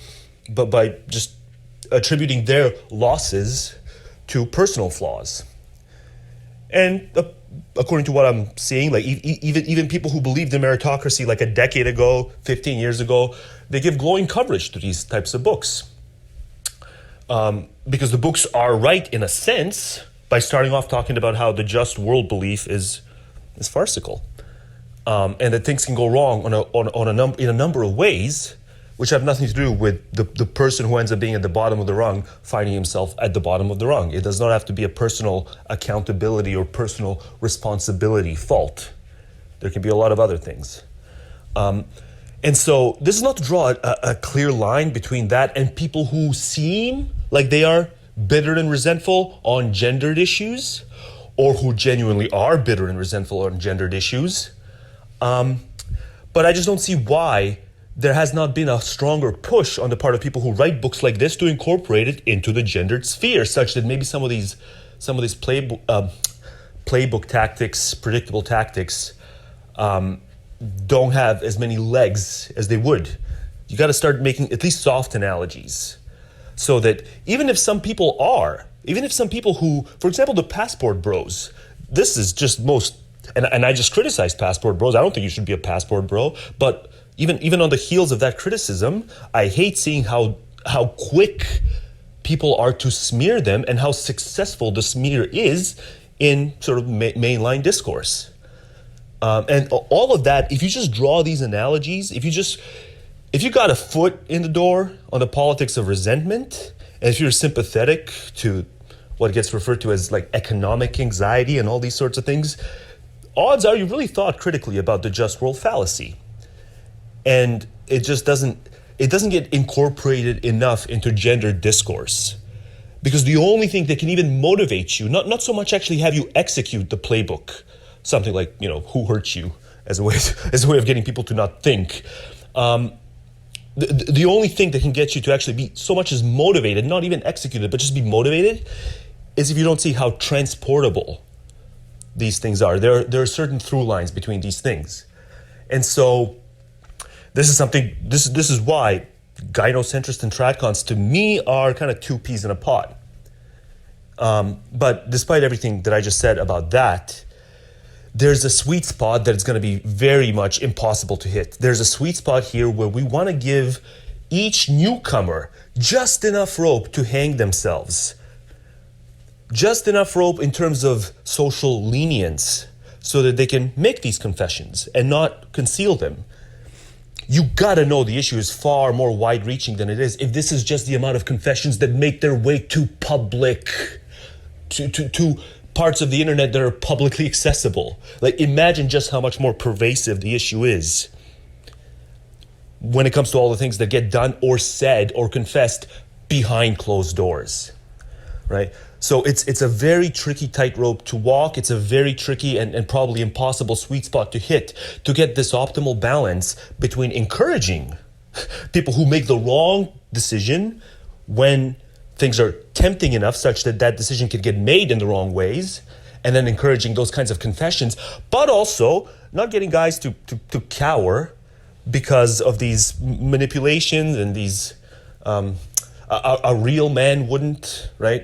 but by just attributing their losses to personal flaws. And according to what I'm seeing, like even people who believed in meritocracy like a decade ago, 15 years ago, they give glowing coverage to these types of books. Because the books are right in a sense, by starting off talking about how the just world belief is farcical, and that things can go wrong in a number of ways, which have nothing to do with the person who ends up being at the bottom of the rung finding himself at the bottom of the rung. It does not have to be a personal accountability or personal responsibility fault. There can be a lot of other things. And so this is not to draw a clear line between that and people who seem like they are bitter and resentful on gendered issues, or who genuinely are bitter and resentful on gendered issues. But I just don't see why there has not been a stronger push on the part of people who write books like this to incorporate it into the gendered sphere, such that maybe some of these playbook tactics, predictable tactics, don't have as many legs as they would. You got to start making at least soft analogies, so that even if some people who, for example, the passport bros, this is just and I just criticized passport bros. I don't think you should be a passport bro, but even on the heels of that criticism, I hate seeing how quick people are to smear them and how successful the smear is in sort of mainline discourse. And all of that, if you just draw these analogies, if you got a foot in the door on the politics of resentment, and if you're sympathetic to what gets referred to as like economic anxiety and all these sorts of things, odds are you really thought critically about the just world fallacy. And it just doesn't get incorporated enough into gender discourse. Because the only thing that can even motivate you, not so much actually have you execute the playbook, something like, who hurt you as a way of getting people to not think. The only thing that can get you to actually be so much as motivated, not even executed, but just be motivated, is if you don't see how transportable these things are. There are certain through lines between these things. And so this is why gynocentrists and tradcons to me are kind of two peas in a pod. But despite everything that I just said about that, there's a sweet spot that is going to be very much impossible to hit. There's a sweet spot here where we want to give each newcomer just enough rope to hang themselves. Just enough rope in terms of social lenience so that they can make these confessions and not conceal them. You gotta know the issue is far more wide-reaching than it is if this is just the amount of confessions that make their way to public, to parts of the internet that are publicly accessible. Like, imagine just how much more pervasive the issue is when it comes to all the things that get done or said or confessed behind closed doors, right? So it's a very tricky tightrope to walk. It's a very tricky and probably impossible sweet spot to hit, to get this optimal balance between encouraging people who make the wrong decision when things are tempting enough such that that decision can get made in the wrong ways, and then encouraging those kinds of confessions, but also not getting guys to cower because of these manipulations and these a real man wouldn't, right?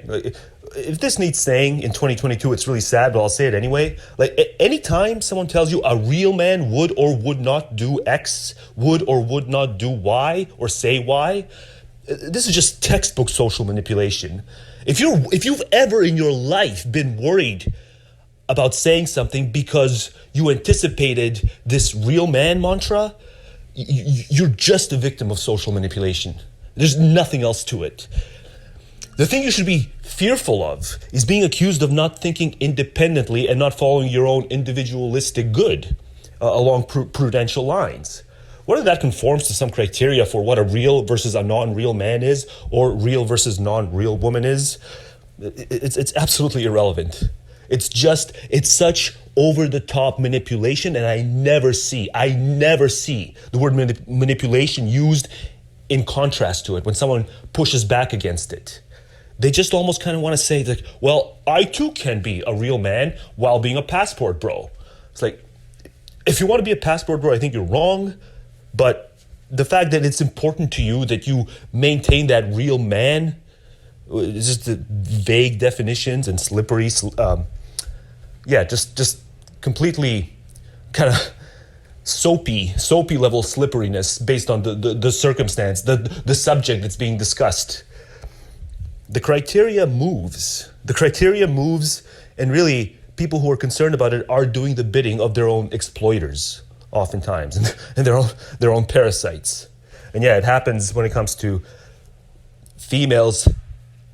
If this needs saying in 2022, it's really sad, but I'll say it anyway. Like, anytime someone tells you a real man would or would not do X, would or would not do Y, or say Y, this is just textbook social manipulation. If you've ever in your life been worried about saying something because you anticipated this real man mantra, you're just a victim of social manipulation. There's nothing else to it. The thing you should be fearful of is being accused of not thinking independently and not following your own individualistic good along prudential lines. Whether that conforms to some criteria for what a real versus a non-real man is, or real versus non-real woman is, it's absolutely irrelevant. It's such over-the-top manipulation, and I never see the word manipulation used in contrast to it when someone pushes back against it. They just almost kind of want to say that, well, I too can be a real man while being a passport bro. It's like, if you want to be a passport bro, I think you're wrong. But the fact that it's important to you that you maintain that real man, it's just the vague definitions and slippery, just completely kind of soapy level slipperiness based on the circumstance, the subject that's being discussed. the criteria moves. The criteria moves, and really, people who are concerned about it are doing the bidding of their own exploiters, oftentimes, and their own parasites. And yeah, it happens when it comes to females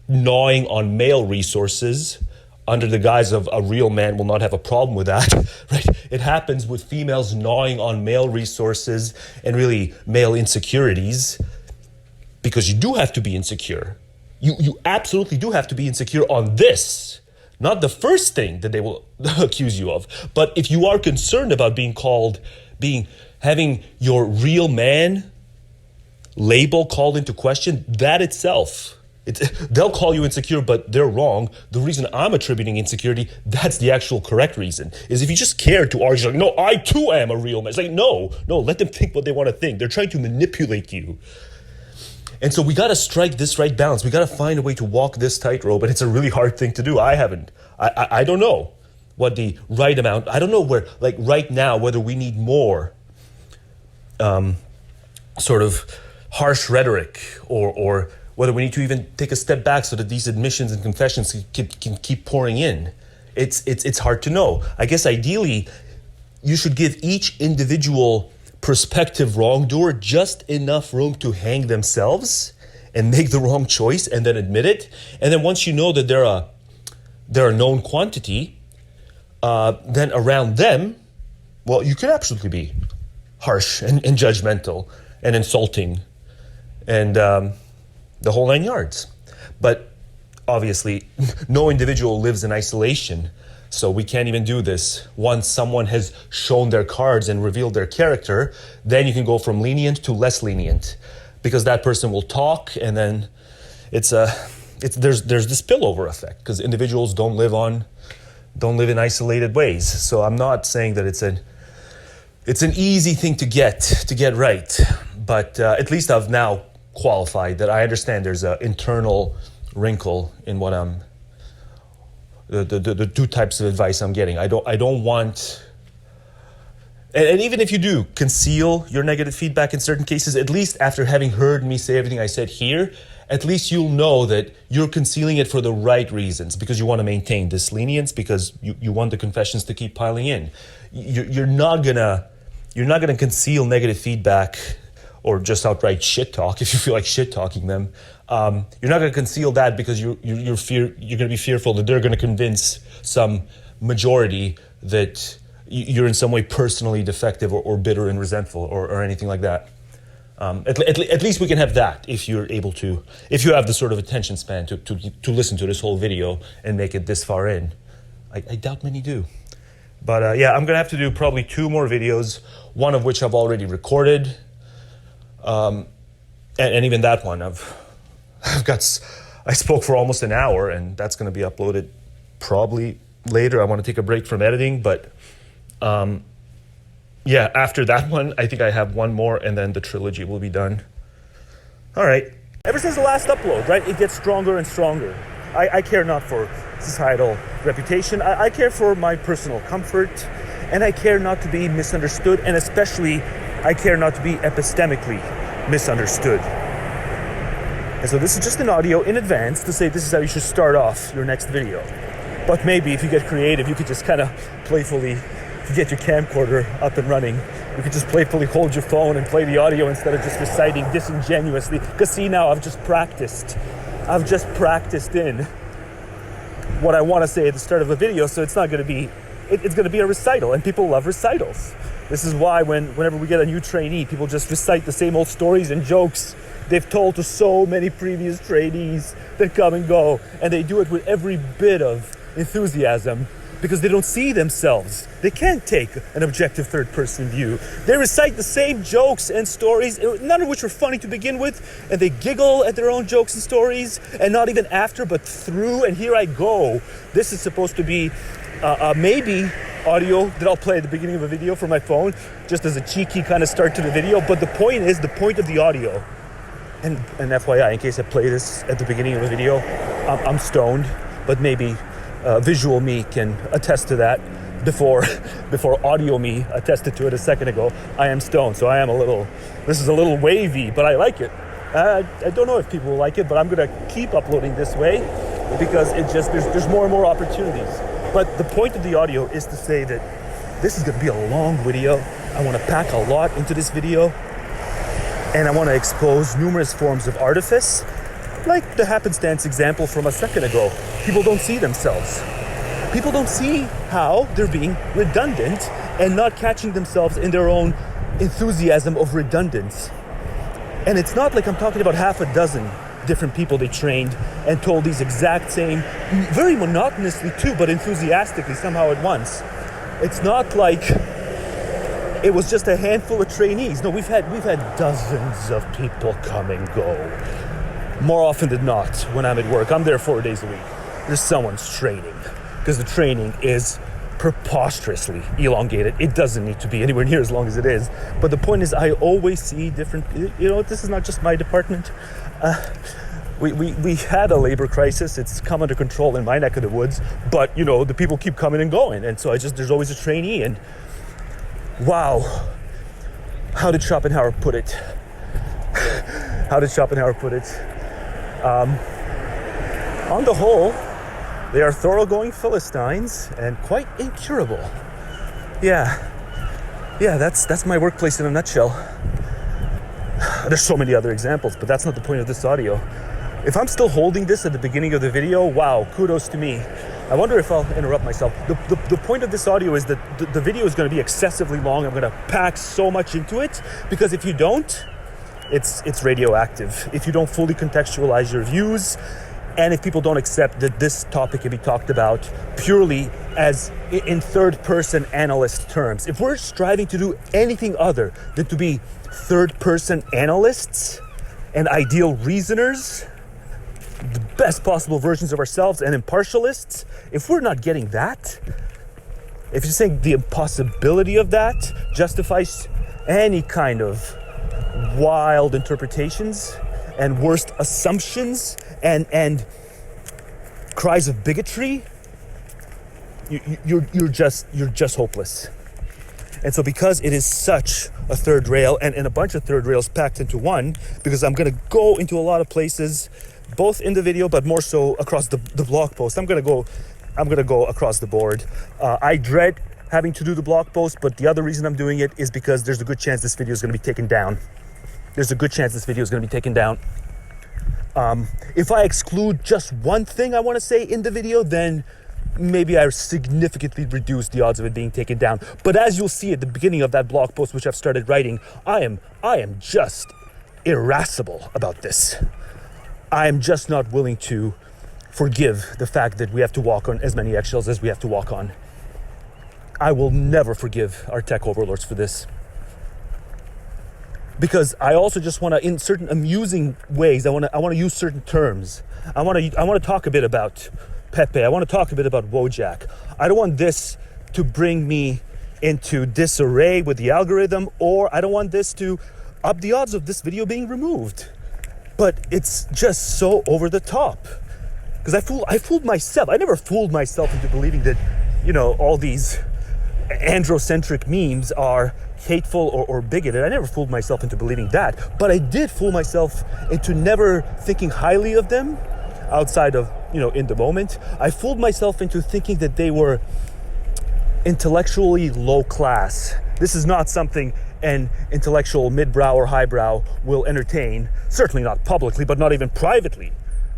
gnawing on male resources under the guise of a real man will not have a problem with that, right? It happens with females gnawing on male resources and really male insecurities, because you do have to be insecure. You absolutely do have to be insecure on this, not the first thing that they will accuse you of. But if you are concerned about having your real man label called into question, that itself, they'll call you insecure, but they're wrong. The reason I'm attributing insecurity, that's the actual correct reason, is if you just care to argue, like, no, I too am a real man. It's like, no, let them think what they want to think. They're trying to manipulate you. And so we got to strike this right balance. We got to find a way to walk this tightrope, and it's a really hard thing to do. I don't know what the right amount, I don't know where, like right now, whether we need more sort of harsh rhetoric or whether we need to even take a step back so that these admissions and confessions can keep pouring in. It's hard to know. I guess ideally, you should give each individual prospective wrongdoer just enough room to hang themselves and make the wrong choice and then admit it. And then once you know that they're a known quantity, then around them, well, you could absolutely be harsh and judgmental and insulting and the whole 9 yards. But obviously, no individual lives in isolation. So we can't even do this. Once someone has shown their cards and revealed their character, then you can go from lenient to less lenient, because that person will talk, and then there's this spillover effect, because individuals don't live in isolated ways. So I'm not saying that it's an easy thing to get right, but at least I've now qualified that I understand there's an internal wrinkle in what I'm. The two types of advice I'm getting. I don't want, and even if you do conceal your negative feedback in certain cases, at least after having heard me say everything I said here, at least you'll know that you're concealing it for the right reasons, because you want to maintain this lenience, because you want the confessions to keep piling in. You're not gonna conceal negative feedback or just outright shit talk if you feel like shit talking them. You're not going to conceal that because you're going to be fearful that they're going to convince some majority that you're in some way personally defective or bitter and resentful or anything like that. At least we can have that if you're able to, if you have the sort of attention span to listen to this whole video and make it this far in. I doubt many do. But yeah, I'm going to have to do probably 2 more videos, one of which I've already recorded. And even that one, I spoke for almost an hour, and that's going to be uploaded probably later. I want to take a break from editing, but yeah, after that one, I think I have 1 more, and then the trilogy will be done. All right. Ever since the last upload, right, it gets stronger and stronger. I care not for societal reputation. I care for my personal comfort, and I care not to be misunderstood, and especially I care not to be epistemically misunderstood. And so this is just an audio in advance to say this is how you should start off your next video. But maybe if you get creative, you could just kind of playfully, if you get your camcorder up and running, you could just playfully hold your phone and play the audio instead of just reciting disingenuously. Because see, now I've just practiced in what I want to say at the start of a video, so it's not going to be, it's going to be a recital, and people love recitals. This is why whenever we get a new trainee, people just recite the same old stories and jokes they've told to so many previous trainees that come and go, and they do it with every bit of enthusiasm because they don't see themselves. They can't take an objective third-person view. They recite the same jokes and stories, none of which are funny to begin with, and they giggle at their own jokes and stories, and not even after, but through, and here I go. This is supposed to be maybe audio that I'll play at the beginning of a video from my phone, just as a cheeky kind of start to the video, but the point of the audio, and FYI, in case I play this at the beginning of a video, I'm stoned, but maybe visual me can attest to that before audio me attested to it a second ago. I am stoned, so this is a little wavy, but I like it. I don't know if people will like it, but I'm gonna keep uploading this way because there's more and more opportunities. But the point of the audio is to say that this is gonna be a long video. I wanna pack a lot into this video, and I wanna expose numerous forms of artifice, like the happenstance example from a second ago. People don't see themselves. People don't see how they're being redundant and not catching themselves in their own enthusiasm of redundance. And it's not like I'm talking about half a dozen different people they trained and told these exact same, very monotonously too, but enthusiastically somehow at once. It's not like it was just a handful of trainees. No, we've had dozens of people come and go. More often than not, when I'm at work, I'm there 4 days a week. There's someone's training, because the training is preposterously elongated. It doesn't need to be anywhere near as long as it is. But the point is, I always see different, this is not just my department. We had a labor crisis. It's come under control in my neck of the woods, but the people keep coming and going. And so there's always a trainee, and wow, how did Schopenhauer put it? On the whole, they are thoroughgoing Philistines and quite incurable. Yeah, that's my workplace in a nutshell. There's so many other examples, but that's not the point of this audio. If I'm still holding this at the beginning of the video, wow, kudos to me. I wonder if I'll interrupt myself. The point of this audio is that the video is going to be excessively long. I'm going to pack so much into it, because if you don't, it's radioactive. If you don't fully contextualize your views, and if people don't accept that this topic can be talked about purely as in third-person analyst terms. If we're striving to do anything other than to be third-person analysts and ideal reasoners, the best possible versions of ourselves and impartialists, if we're not getting that, if you're saying the impossibility of that justifies any kind of wild interpretations and worst assumptions and cries of bigotry, you're just hopeless. And so because it is such a third rail and a bunch of third rails packed into one, because I'm going to go into a lot of places, both in the video but more so across the blog post. I'm going to go across the board. I dread having to do the blog post, but the other reason I'm doing it is because there's a good chance this video is going to be taken down. If I exclude just one thing I want to say in the video, then maybe I significantly reduce the odds of it being taken down. But as you'll see at the beginning of that blog post, which I've started writing, I am just irascible about this. I am just not willing to forgive the fact that we have to walk on as many eggshells as we have to walk on. I will never forgive our tech overlords for this. Because I also just want to, in certain amusing ways, I want to use certain terms. I want to talk a bit about Pepe. I want to talk a bit about Wojak. I don't want this to bring me into disarray with the algorithm, or I don't want this to up the odds of this video being removed. But it's just so over the top. Because I fooled myself. I never fooled myself into believing that, all these androcentric memes are hateful or bigoted. I never fooled myself into believing that, but I did fool myself into never thinking highly of them outside of, in the moment. I fooled myself into thinking that they were intellectually low class. This is not something an intellectual mid-brow or highbrow will entertain, certainly not publicly, but not even privately.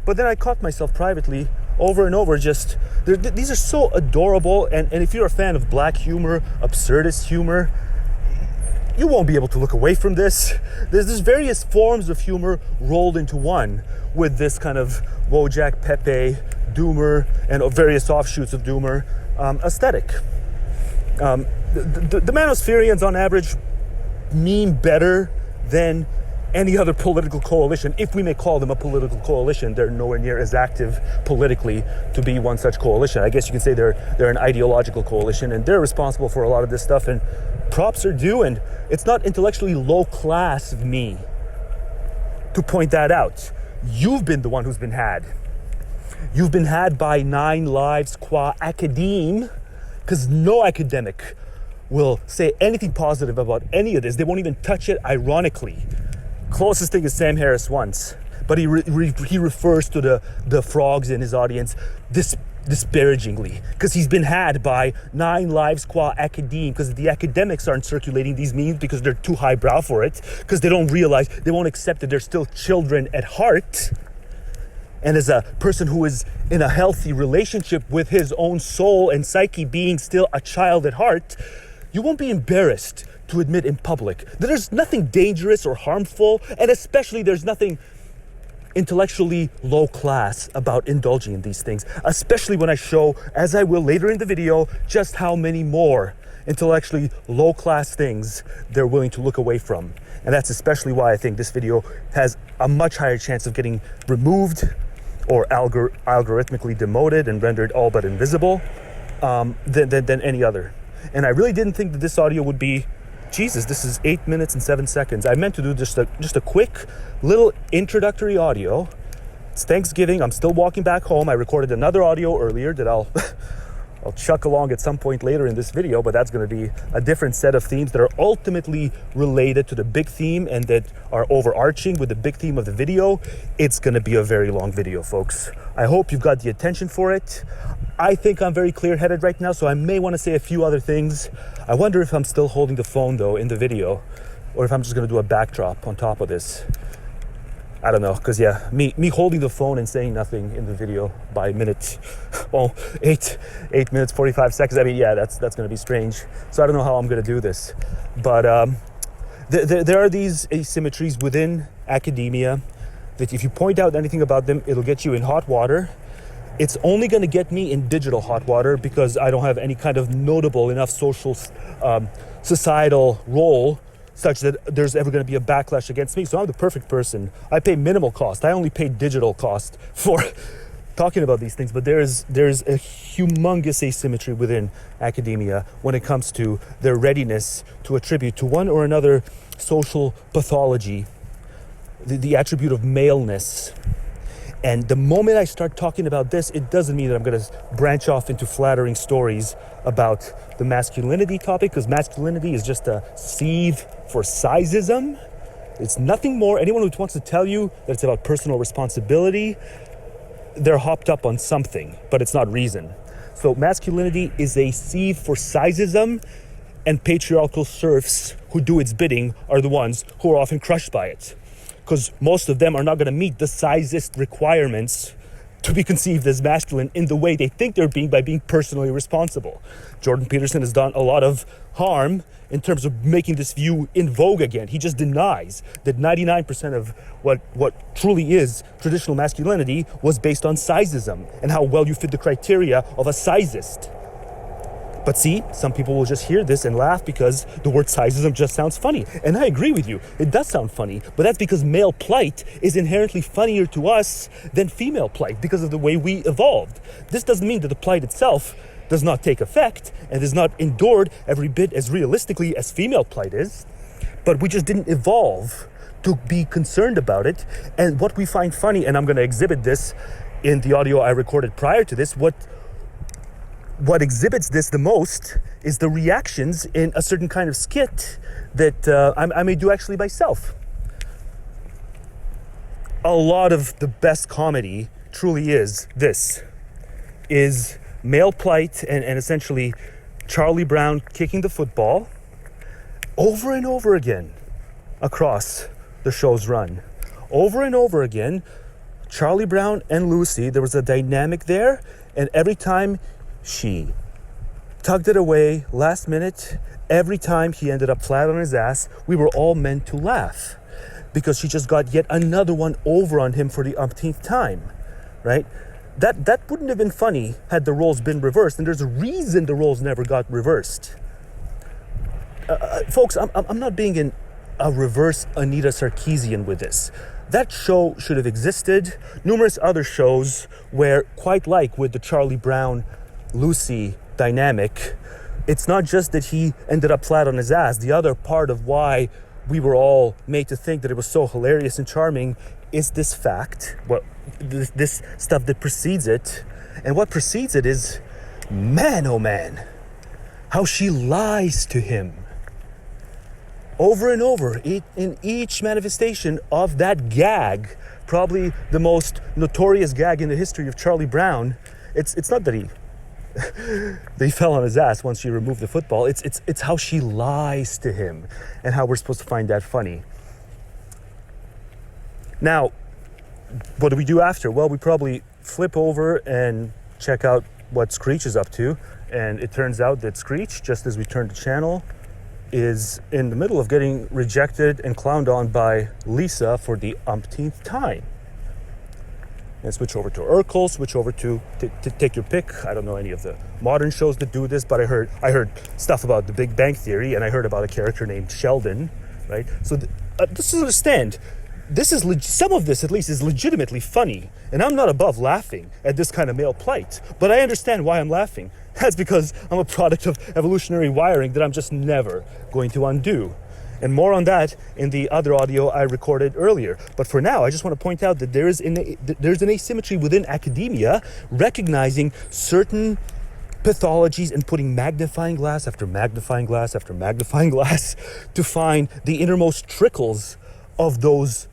But then I caught myself privately over and over, these are so adorable, and if you're a fan of black humor, absurdist humor, you won't be able to look away from this. There's various forms of humor rolled into one with this kind of Wojak, Pepe, Doomer, and various offshoots of Doomer aesthetic. The Manospherians, on average, meme better than any other political coalition, if we may call them a political coalition. They're nowhere near as active politically to be one such coalition. I guess you can say they're an ideological coalition, and they're responsible for a lot of this stuff, and props are due, and it's not intellectually low class of me to point that out. You've been the one who's been had. You've been had by 9 lives qua academe, because no academic will say anything positive about any of this. They won't even touch it ironically. closest thing is Sam Harris once, but he refers to the frogs in his audience disparagingly, because he's been had by 9 lives qua academe, because the academics aren't circulating these memes because they're too highbrow for it, because they don't realize, they won't accept that they're still children at heart. And as a person who is in a healthy relationship with his own soul and psyche, being still a child at heart, you won't be embarrassed to admit in public that there's nothing dangerous or harmful, and especially there's nothing intellectually low class about indulging in these things, especially when I show, as I will later in the video, just how many more intellectually low class things they're willing to look away from. And that's especially why I think this video has a much higher chance of getting removed or algorithmically demoted and rendered all but invisible than any other. And I really didn't think that this audio would be, Jesus, this is 8 minutes and 7 seconds. I meant to do just a quick little introductory audio. It's Thanksgiving. I'm still walking back home. I recorded another audio earlier that I'll chuck along at some point later in this video, but that's going to be a different set of themes that are ultimately related to the big theme and that are overarching with the big theme of the video. It's going to be a very long video, folks. I hope you've got the attention for it. I think I'm very clear-headed right now, so I may want to say a few other things. I wonder if I'm still holding the phone, though, in the video, or if I'm just going to do a backdrop on top of this. I don't know, because yeah, me holding the phone and saying nothing in the video by minute, well, 8 minutes 45 seconds. I mean, yeah, that's going to be strange. So I don't know how I'm going to do this, but there are these asymmetries within academia that if you point out anything about them, it'll get you in hot water. It's only going to get me in digital hot water because I don't have any kind of notable enough social, societal role such that there's ever going to be a backlash against me. So I'm the perfect person. I pay minimal cost. I only pay digital cost for talking about these things. But there's a humongous asymmetry within academia when it comes to their readiness to attribute to one or another social pathology the attribute of maleness. And the moment I start talking about this, it doesn't mean that I'm going to branch off into flattering stories about the masculinity topic, because masculinity is just a sieve for sizeism. It's nothing more. Anyone who wants to tell you that it's about personal responsibility, they're hopped up on something, but it's not reason. So masculinity is a sieve for sizeism, and patriarchal serfs who do its bidding are the ones who are often crushed by it, because most of them are not going to meet the sizist requirements to be conceived as masculine in the way they think they're being by being personally responsible. Jordan Peterson has done a lot of harm in terms of making this view in vogue again. He just denies that 99% of what truly is traditional masculinity was based on sizeism and how well you fit the criteria of a sizist. But see, some people will just hear this and laugh because the word sizeism just sounds funny. And I agree with you, it does sound funny, but that's because male plight is inherently funnier to us than female plight because of the way we evolved. This doesn't mean that the plight itself does not take effect and is not endured every bit as realistically as female plight is, but we just didn't evolve to be concerned about it. And what we find funny, and I'm going to exhibit this in the audio I recorded prior to this, what exhibits this the most is the reactions in a certain kind of skit that I may do actually myself. A lot of the best comedy truly is male plight and essentially Charlie Brown kicking the football over and over again across the show's run. Over and over again, Charlie Brown and Lucy, there was a dynamic there, and every time she tugged it away last minute, every time he ended up flat on his ass, we were all meant to laugh because she just got yet another one over on him for the umpteenth time, right? That wouldn't have been funny had the roles been reversed, and there's a reason the roles never got reversed. Folks, I'm not being a reverse Anita Sarkeesian with this. That show should have existed. Numerous other shows where, quite like with the Charlie Brown Lucy dynamic, it's not just that he ended up flat on his ass. The other part of why we were all made to think that it was so hilarious and charming is this fact, this stuff that precedes it. And what precedes it is, man, oh man, how she lies to him. over and over in each manifestation of that gag, probably the most notorious gag in the history of Charlie Brown. It's not that he fell on his ass once she removed the football. It's how she lies to him and how we're supposed to find that funny. Now, what do we do after? Well, we probably flip over and check out what Screech is up to. And it turns out that Screech, just as we turned the channel, is in the middle of getting rejected and clowned on by Lisa for the umpteenth time. And switch over to Urkel, switch over to take your pick. I don't know any of the modern shows that do this, but I heard stuff about the Big Bang Theory, and I heard about a character named Sheldon, right? So just understand, some of this at least is legitimately funny, and I'm not above laughing at this kind of male plight, but I understand why I'm laughing. That's because I'm a product of evolutionary wiring that I'm just never going to undo. And more on that in the other audio I recorded earlier. But for now, I just want to point out that there's an asymmetry within academia, recognizing certain pathologies and putting magnifying glass after magnifying glass after magnifying glass to find the innermost trickles of those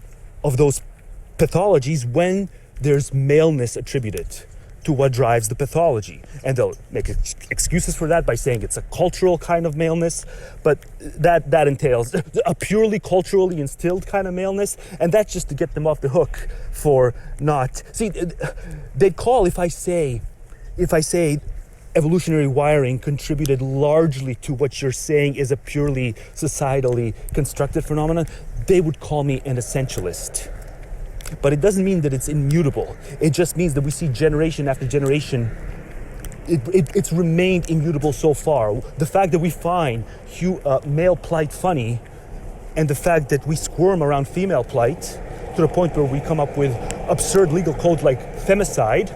pathologies when there's maleness attributed to what drives the pathology. And they'll make excuses for that by saying it's a cultural kind of maleness, but that entails a purely culturally instilled kind of maleness, and that's just to get them off the hook for not... See, they'd call if I say evolutionary wiring contributed largely to what you're saying is a purely societally constructed phenomenon, they would call me an essentialist. But it doesn't mean that it's immutable. It just means that we see generation after generation, it's remained immutable so far. The fact that we find male plight funny, and the fact that we squirm around female plight to the point where we come up with absurd legal codes like femicide,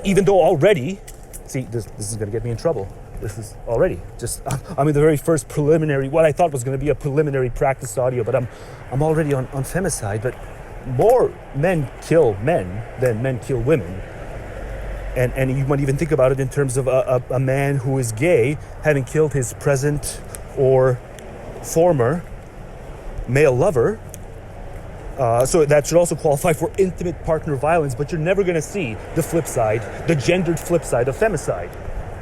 even though already, see, this is going to get me in trouble. This is already I'm in the very first preliminary, what I thought was going to be a preliminary practice audio, but I'm already on femicide. But more men kill men than men kill women. And you might even think about it in terms of a man who is gay having killed his present or former male lover. So that should also qualify for intimate partner violence, but you're never going to see the flip side, the gendered flip side of femicide.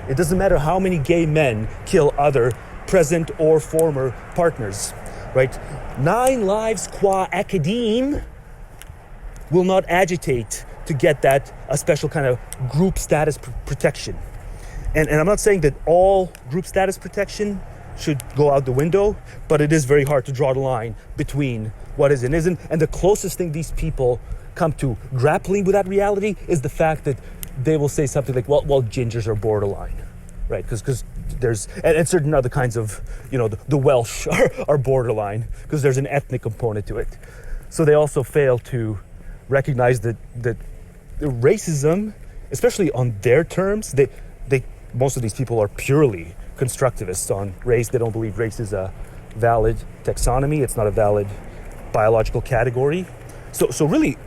It doesn't matter how many gay men kill other present or former partners, right? 9 lives qua academe will not agitate to get that a special kind of group status protection. And I'm not saying that all group status protection should go out the window, but it is very hard to draw the line between what is and isn't. And the closest thing these people come to grappling with that reality is the fact that they will say something like, well, gingers are borderline, right? Because there's, and certain other kinds of, the Welsh are borderline, because there's an ethnic component to it. So they also fail to recognize that racism, especially on their terms, most of these people are purely constructivists on race. They don't believe race is a valid taxonomy. It's not a valid biological category. So really,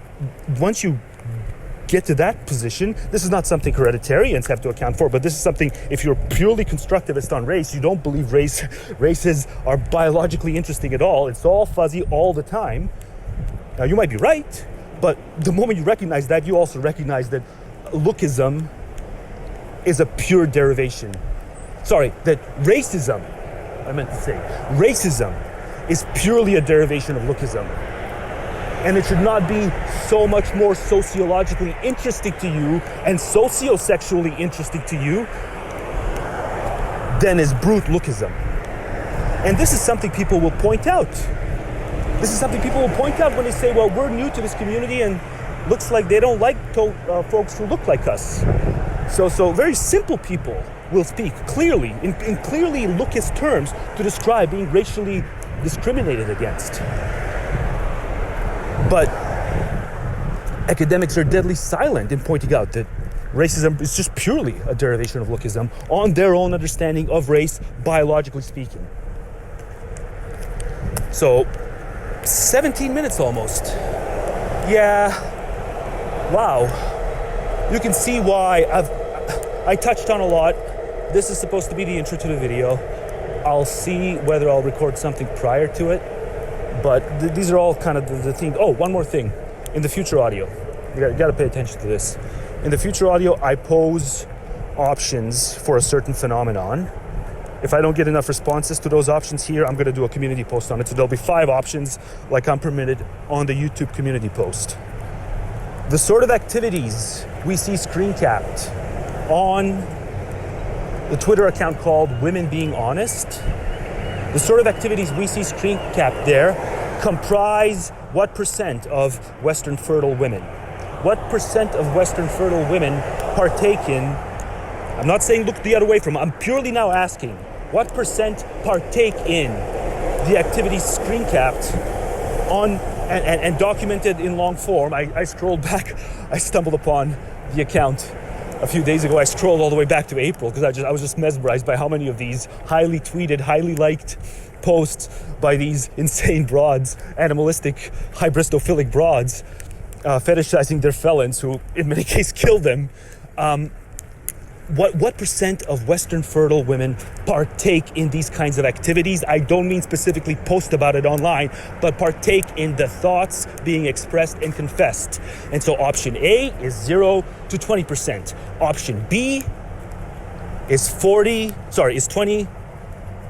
once you get to that position, this is not something hereditarians have to account for, but this is something, if you're purely constructivist on race, you don't believe races are biologically interesting at all. It's all fuzzy all the time. Now, you might be right, but the moment you recognize that, you also recognize that lookism is a pure derivation. Sorry, that racism is purely a derivation of lookism. And it should not be so much more sociologically interesting to you and sociosexually interesting to you than is brute lookism. And this is something people will point out. When they say, well, we're new to this community and looks like they don't like folks who look like us. So very simple people will speak clearly, in clearly lookist terms, to describe being racially discriminated against. But academics are deadly silent in pointing out that racism is just purely a derivation of lookism on their own understanding of race, biologically speaking. So, 17 minutes almost. Yeah, wow. You can see why I touched on a lot. This is supposed to be the intro to the video. I'll see whether I'll record something prior to it. But these are all kind of the theme. Oh, one more thing. In the future audio, you got to pay attention to this. In the future audio, I pose options for a certain phenomenon. If I don't get enough responses to those options here, I'm going to do a community post on it. So there'll be 5 options, like I'm permitted on the YouTube community post. The sort of activities we see screen capped on the Twitter account called Women Being Honest, the sort of activities we see screen capped there comprise what percent of Western fertile women? What percent of Western fertile women partake in, I'm not saying look the other way from, I'm purely now asking, what percent partake in the activities screen capped on and documented in long form? I scrolled back, I stumbled upon the account a few days ago. I scrolled all the way back to April because I was just mesmerized by how many of these highly tweeted, highly liked posts by these insane broads, animalistic, hybristophilic broads, fetishizing their felons who in many cases killed them. What percent of Western fertile women partake in these kinds of activities? I don't mean specifically post about it online, but partake in the thoughts being expressed and confessed. And so option A is 0 to 20%. Option B is 20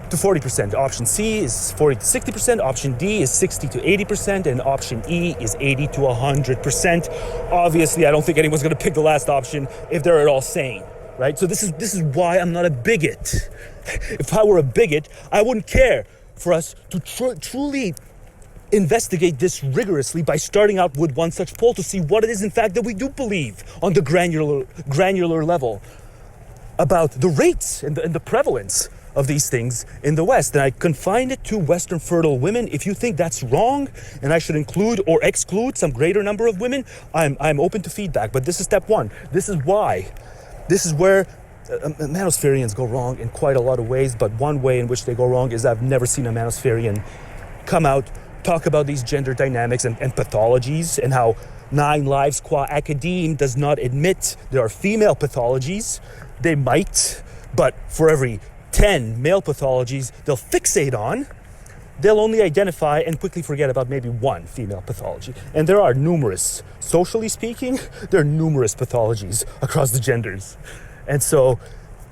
to 40%. Option C is 40 to 60%. Option D is 60 to 80%. And option E is 80 to 100%. Obviously, I don't think anyone's going to pick the last option if they're at all sane. Right? So this is why I'm not a bigot. If I were a bigot, I wouldn't care for us to truly investigate this rigorously by starting out with one such poll to see what it is in fact that we do believe on the granular level about the rates and the prevalence of these things in the West. And I confine it to Western fertile women. If you think that's wrong and I should include or exclude some greater number of women, I'm open to feedback. But this is step one. This is why. This is where manospherians go wrong in quite a lot of ways, but one way in which they go wrong is I've never seen a manospherian come out, talk about these gender dynamics and pathologies, and how 9 Lives Qua Academe does not admit there are female pathologies. They might, but for every 10 male pathologies they'll fixate on, they'll only identify and quickly forget about maybe 1 female pathology. And there are numerous, socially speaking, there are numerous pathologies across the genders. And so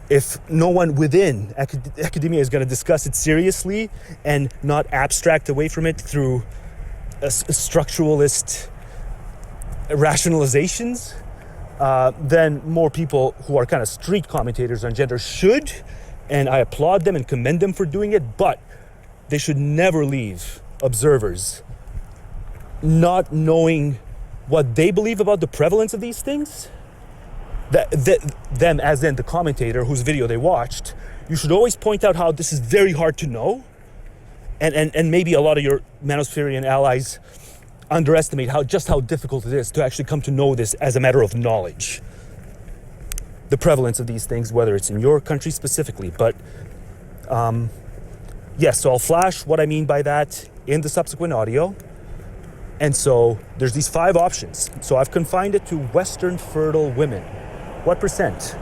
if no one within academia is going to discuss it seriously and not abstract away from it through structuralist rationalizations, then more people who are kind of street commentators on gender should, and I applaud them and commend them for doing it, but they should never leave observers not knowing what they believe about the prevalence of these things. Them, as in the commentator whose video they watched, you should always point out how this is very hard to know. And maybe a lot of your manospherian allies underestimate how difficult it is to actually come to know this as a matter of knowledge. The prevalence of these things, whether it's in your country specifically. But yes, so I'll flash what I mean by that in the subsequent audio. And so there's these 5 options. So I've confined it to Western fertile women. What percent?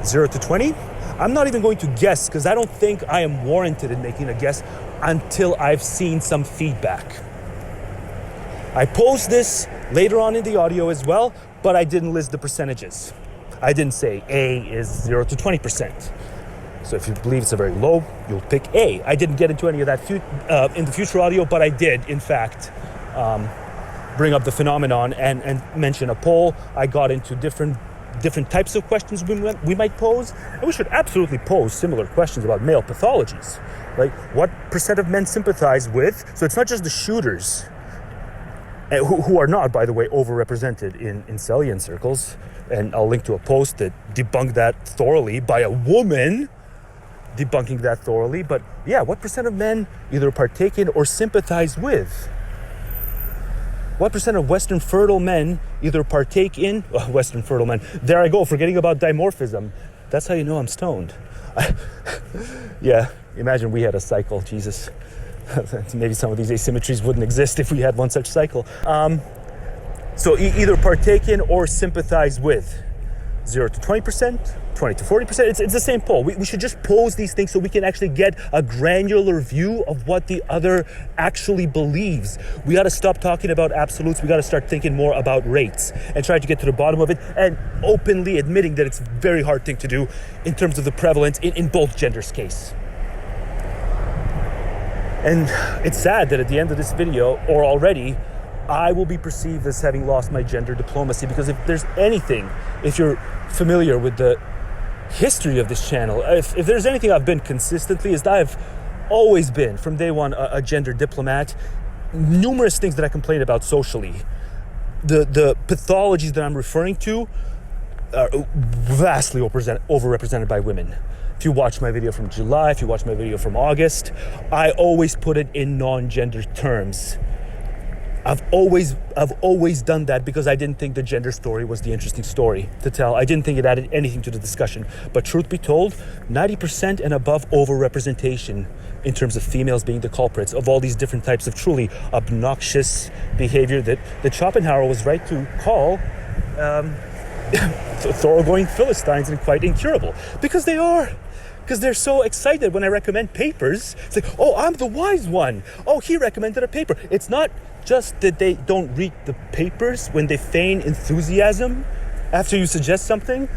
0 to 20? I'm not even going to guess because I don't think I am warranted in making a guess until I've seen some feedback. I posed this later on in the audio as well, but I didn't list the percentages. I didn't say A is 0 to 20%. So if you believe it's a very low, you'll pick A. I didn't get into any of that in the future audio, but I did, in fact, bring up the phenomenon and mention a poll. I got into different types of questions we might pose, and we should absolutely pose similar questions about male pathologies. Like, what percent of men sympathize with? So it's not just the shooters, who are not, by the way, overrepresented in incelian circles. And I'll link to a post that debunked that thoroughly by a woman debunking that thoroughly. But yeah, what percent of men either partake in or sympathize with? What percent of Western fertile men either partake in, Western fertile men, there I go, forgetting about dimorphism. That's how you know I'm stoned. Yeah, imagine we had a cycle, Jesus. Maybe some of these asymmetries wouldn't exist if we had one such cycle. So either partake in or sympathize with. 0 to 20%, 20 to 40%. It's the same poll. We should just pose these things so we can actually get a granular view of what the other actually believes. We got to stop talking about absolutes. We got to start thinking more about rates and try to get to the bottom of it, and openly admitting that it's a very hard thing to do in terms of the prevalence in both genders' case. And it's sad that at the end of this video, or already, I will be perceived as having lost my gender diplomacy, because if there's anything, if you're familiar with the history of this channel, if there's anything I've been consistently, is that I've always been, from day one, a gender diplomat. Numerous things that I complain about socially. The pathologies that I'm referring to are vastly overrepresented by women. If you watch my video from July, if you watch my video from August, I always put it in non-gender terms. I've always done that because I didn't think the gender story was the interesting story to tell. I didn't think it added anything to the discussion. But truth be told, 90% and above overrepresentation in terms of females being the culprits of all these different types of truly obnoxious behavior that Schopenhauer was right to call thoroughgoing Philistines and quite incurable. Because they are. Because they're so excited when I recommend papers. It's like, oh, I'm the wise one. Oh, he recommended a paper. It's not just that they don't read the papers when they feign enthusiasm after you suggest something.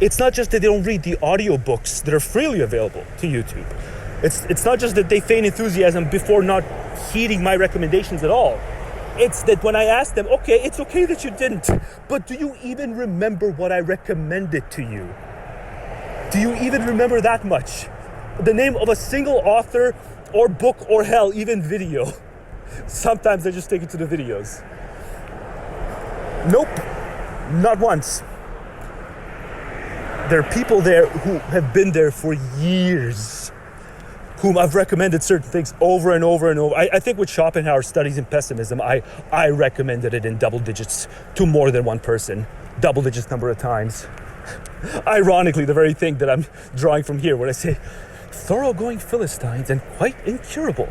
It's not just that they don't read the audiobooks that are freely available to YouTube. It's not just that they feign enthusiasm before not heeding my recommendations at all. It's that when I ask them, okay, it's okay that you didn't, but do you even remember what I recommended to you? Do you even remember that much? The name of a single author or book or hell, even video. Sometimes I just take it to the videos. Nope, not once. There are people there who have been there for years, whom I've recommended certain things over and over and over. I think with Schopenhauer's studies in pessimism, I recommended it in double digits to more than one person, double digits number of times. Ironically, the very thing that I'm drawing from here, when I say thoroughgoing Philistines and quite incurable,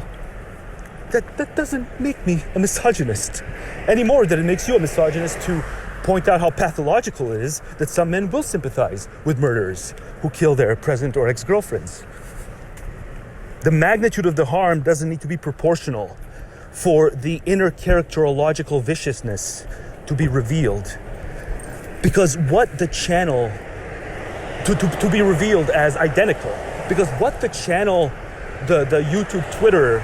that doesn't make me a misogynist any more than it makes you a misogynist to point out how pathological it is that some men will sympathize with murderers who kill their present or ex-girlfriends. The magnitude of the harm doesn't need to be proportional for the inner characterological viciousness to be revealed. Because what the channel, to be revealed as identical, because what the channel, the YouTube, Twitter,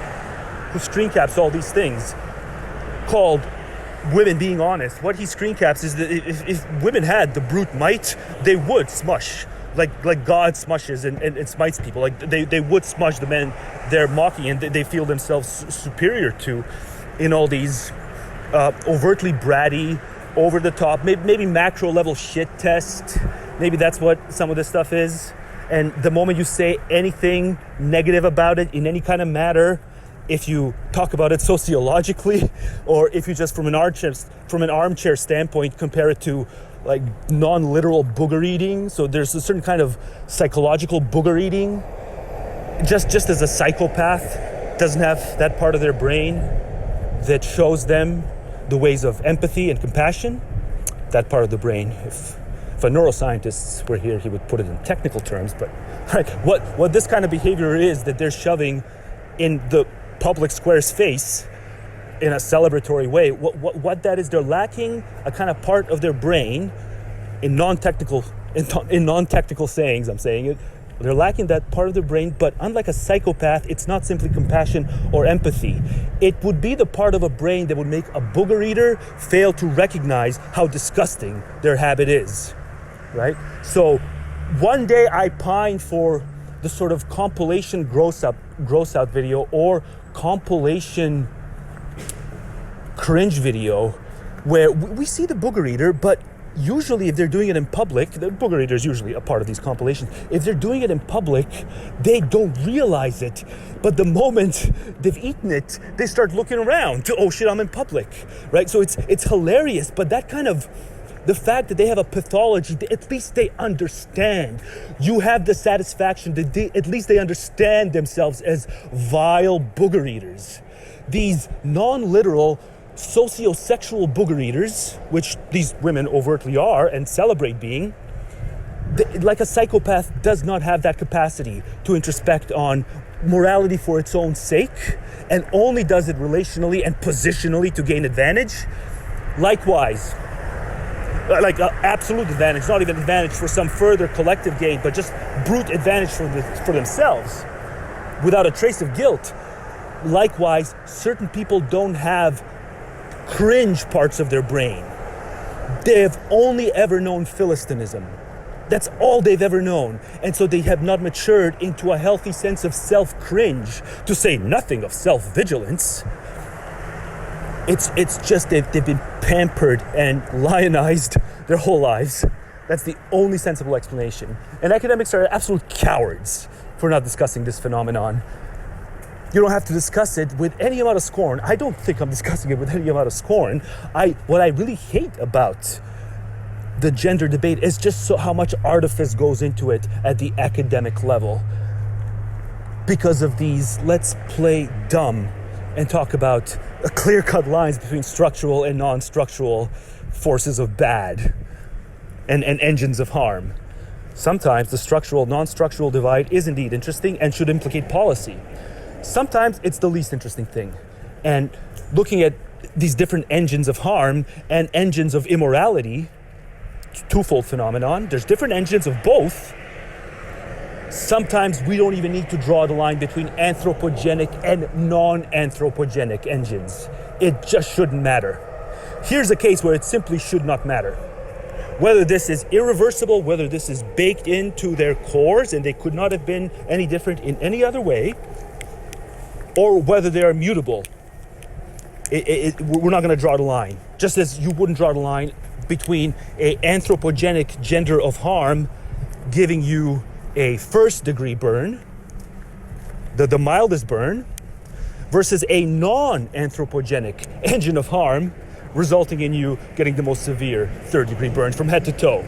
who screen caps all these things, called women being honest, what he screen caps is that if women had the brute might, they would smush, like God smushes and smites people. Like they would smush the men they're mocking and they feel themselves superior to in all these overtly bratty, over the top, maybe macro level shit test. Maybe that's what some of this stuff is. And the moment you say anything negative about it in any kind of matter, if you talk about it sociologically, or if you just from an armchair standpoint compare it to like non-literal booger eating. So there's a certain kind of psychological booger eating. Just as a psychopath doesn't have that part of their brain that shows them the ways of empathy and compassion, that part of the brain. If a neuroscientist were here, he would put it in technical terms, but right, what this kind of behavior is that they're shoving in the public square's face in a celebratory way, what that is, they're lacking a kind of part of their brain in non-technical sayings, I'm saying it, they're lacking that part of their brain, but unlike a psychopath, it's not simply compassion or empathy. It would be the part of a brain that would make a booger eater fail to recognize how disgusting their habit is, right? So one day I pine for the sort of compilation gross out video or compilation cringe video where we see the booger eater, but usually if they're doing it in public, the booger eater is usually a part of these compilations. If they're doing it in public, they don't realize it. But the moment they've eaten it, they start looking around to, oh shit, I'm in public, right? So it's hilarious, but that kind of, the fact that they have a pathology, at least they understand. You have the satisfaction that at least they understand themselves as vile booger eaters. These non-literal sociosexual booger eaters, which these women overtly are and celebrate being, like a psychopath does not have that capacity to introspect on morality for its own sake and only does it relationally and positionally to gain advantage. Likewise, like absolute advantage, not even advantage for some further collective gain, but just brute advantage for themselves without a trace of guilt. Likewise, certain people don't have cringe parts of their brain. They've only ever known Philistinism. That's all they've ever known. And so they have not matured into a healthy sense of self-cringe, to say nothing of self-vigilance. It's just they've been pampered and lionized their whole lives. That's the only sensible explanation. And academics are absolute cowards for not discussing this phenomenon. You don't have to discuss it with any amount of scorn. I don't think I'm discussing it with any amount of scorn. What I really hate about the gender debate is just how much artifice goes into it at the academic level. Because of these, let's play dumb and talk about clear-cut lines between structural and non-structural forces of bad and engines of harm. Sometimes the structural, non-structural divide is indeed interesting and should implicate policy. Sometimes it's the least interesting thing. And looking at these different engines of harm and engines of immorality, twofold phenomenon, there's different engines of both. Sometimes we don't even need to draw the line between anthropogenic and non-anthropogenic engines. It just shouldn't matter. Here's a case where it simply should not matter. Whether this is irreversible, whether this is baked into their cores and they could not have been any different in any other way, or whether they are mutable. We're not going to draw the line. Just as you wouldn't draw the line between an anthropogenic gender of harm giving you a first-degree burn, the mildest burn, versus a non-anthropogenic engine of harm resulting in you getting the most severe third-degree burn from head to toe.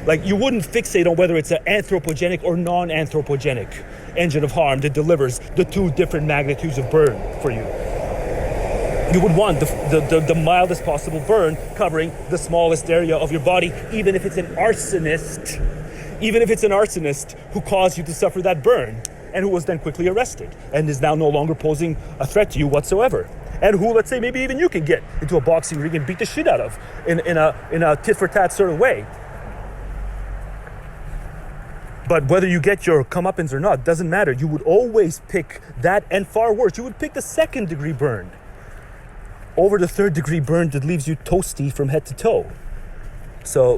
Like, you wouldn't fixate on whether it's an anthropogenic or non-anthropogenic engine of harm that delivers the two different magnitudes of burn for you. You would want the mildest possible burn covering the smallest area of your body, even if it's an arsonist who caused you to suffer that burn and who was then quickly arrested and is now no longer posing a threat to you whatsoever. And who, let's say, maybe even you can get into a boxing ring and beat the shit out of in a tit-for-tat sort of way. But whether you get your comeuppance or not doesn't matter. You would always pick that, and far worse, you would pick the second-degree burn over the third-degree burn that leaves you toasty from head to toe. So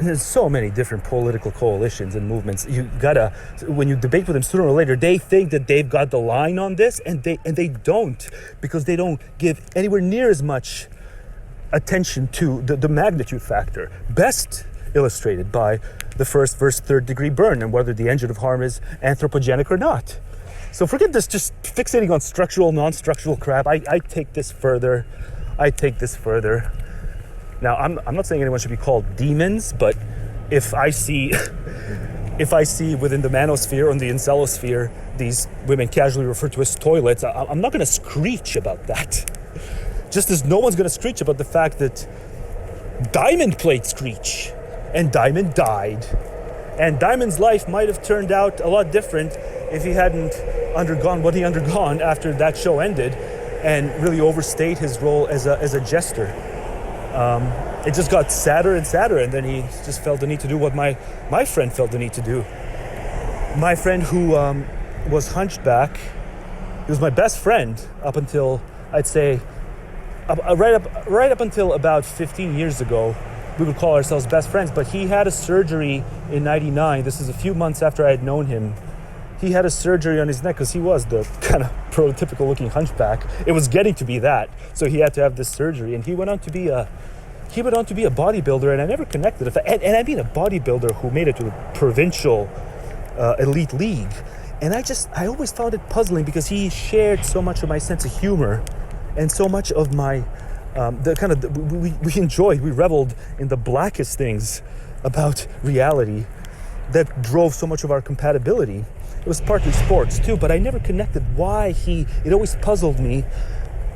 there's so many different political coalitions and movements. You gotta, when you debate with them sooner or later, they think that they've got the line on this, and they don't, because they don't give anywhere near as much attention to the magnitude factor. Best illustrated by the first versus third degree burn and whether the engine of harm is anthropogenic or not. So forget this just fixating on structural, non-structural crap. I take this further. Now, I'm not saying anyone should be called demons, but if I see within the manosphere or the incelosphere these women casually referred to as toilets, I'm not going to screech about that. Just as no one's going to screech about the fact that Diamond played Screech, and Diamond died. And Diamond's life might have turned out a lot different if he hadn't undergone what he undergone after that show ended and really overstayed his role as a jester. It just got sadder and sadder, and then he just felt the need to do what my friend felt the need to do. My friend who was hunchback, he was my best friend up until, I'd say, right up until about 15 years ago. We would call ourselves best friends, but he had a surgery in '99. This is a few months after I had known him. He had a surgery on his neck because he was the kind of prototypical looking hunchback. It was getting to be that, so he had to have this surgery, and he went on to be a bodybuilder, and I never connected it. And I mean a bodybuilder who made it to the provincial elite league. And I always found it puzzling because he shared so much of my sense of humor and so much of my we reveled in the blackest things about reality that drove so much of our compatibility. It was partly sports too, but I never connected why it always puzzled me.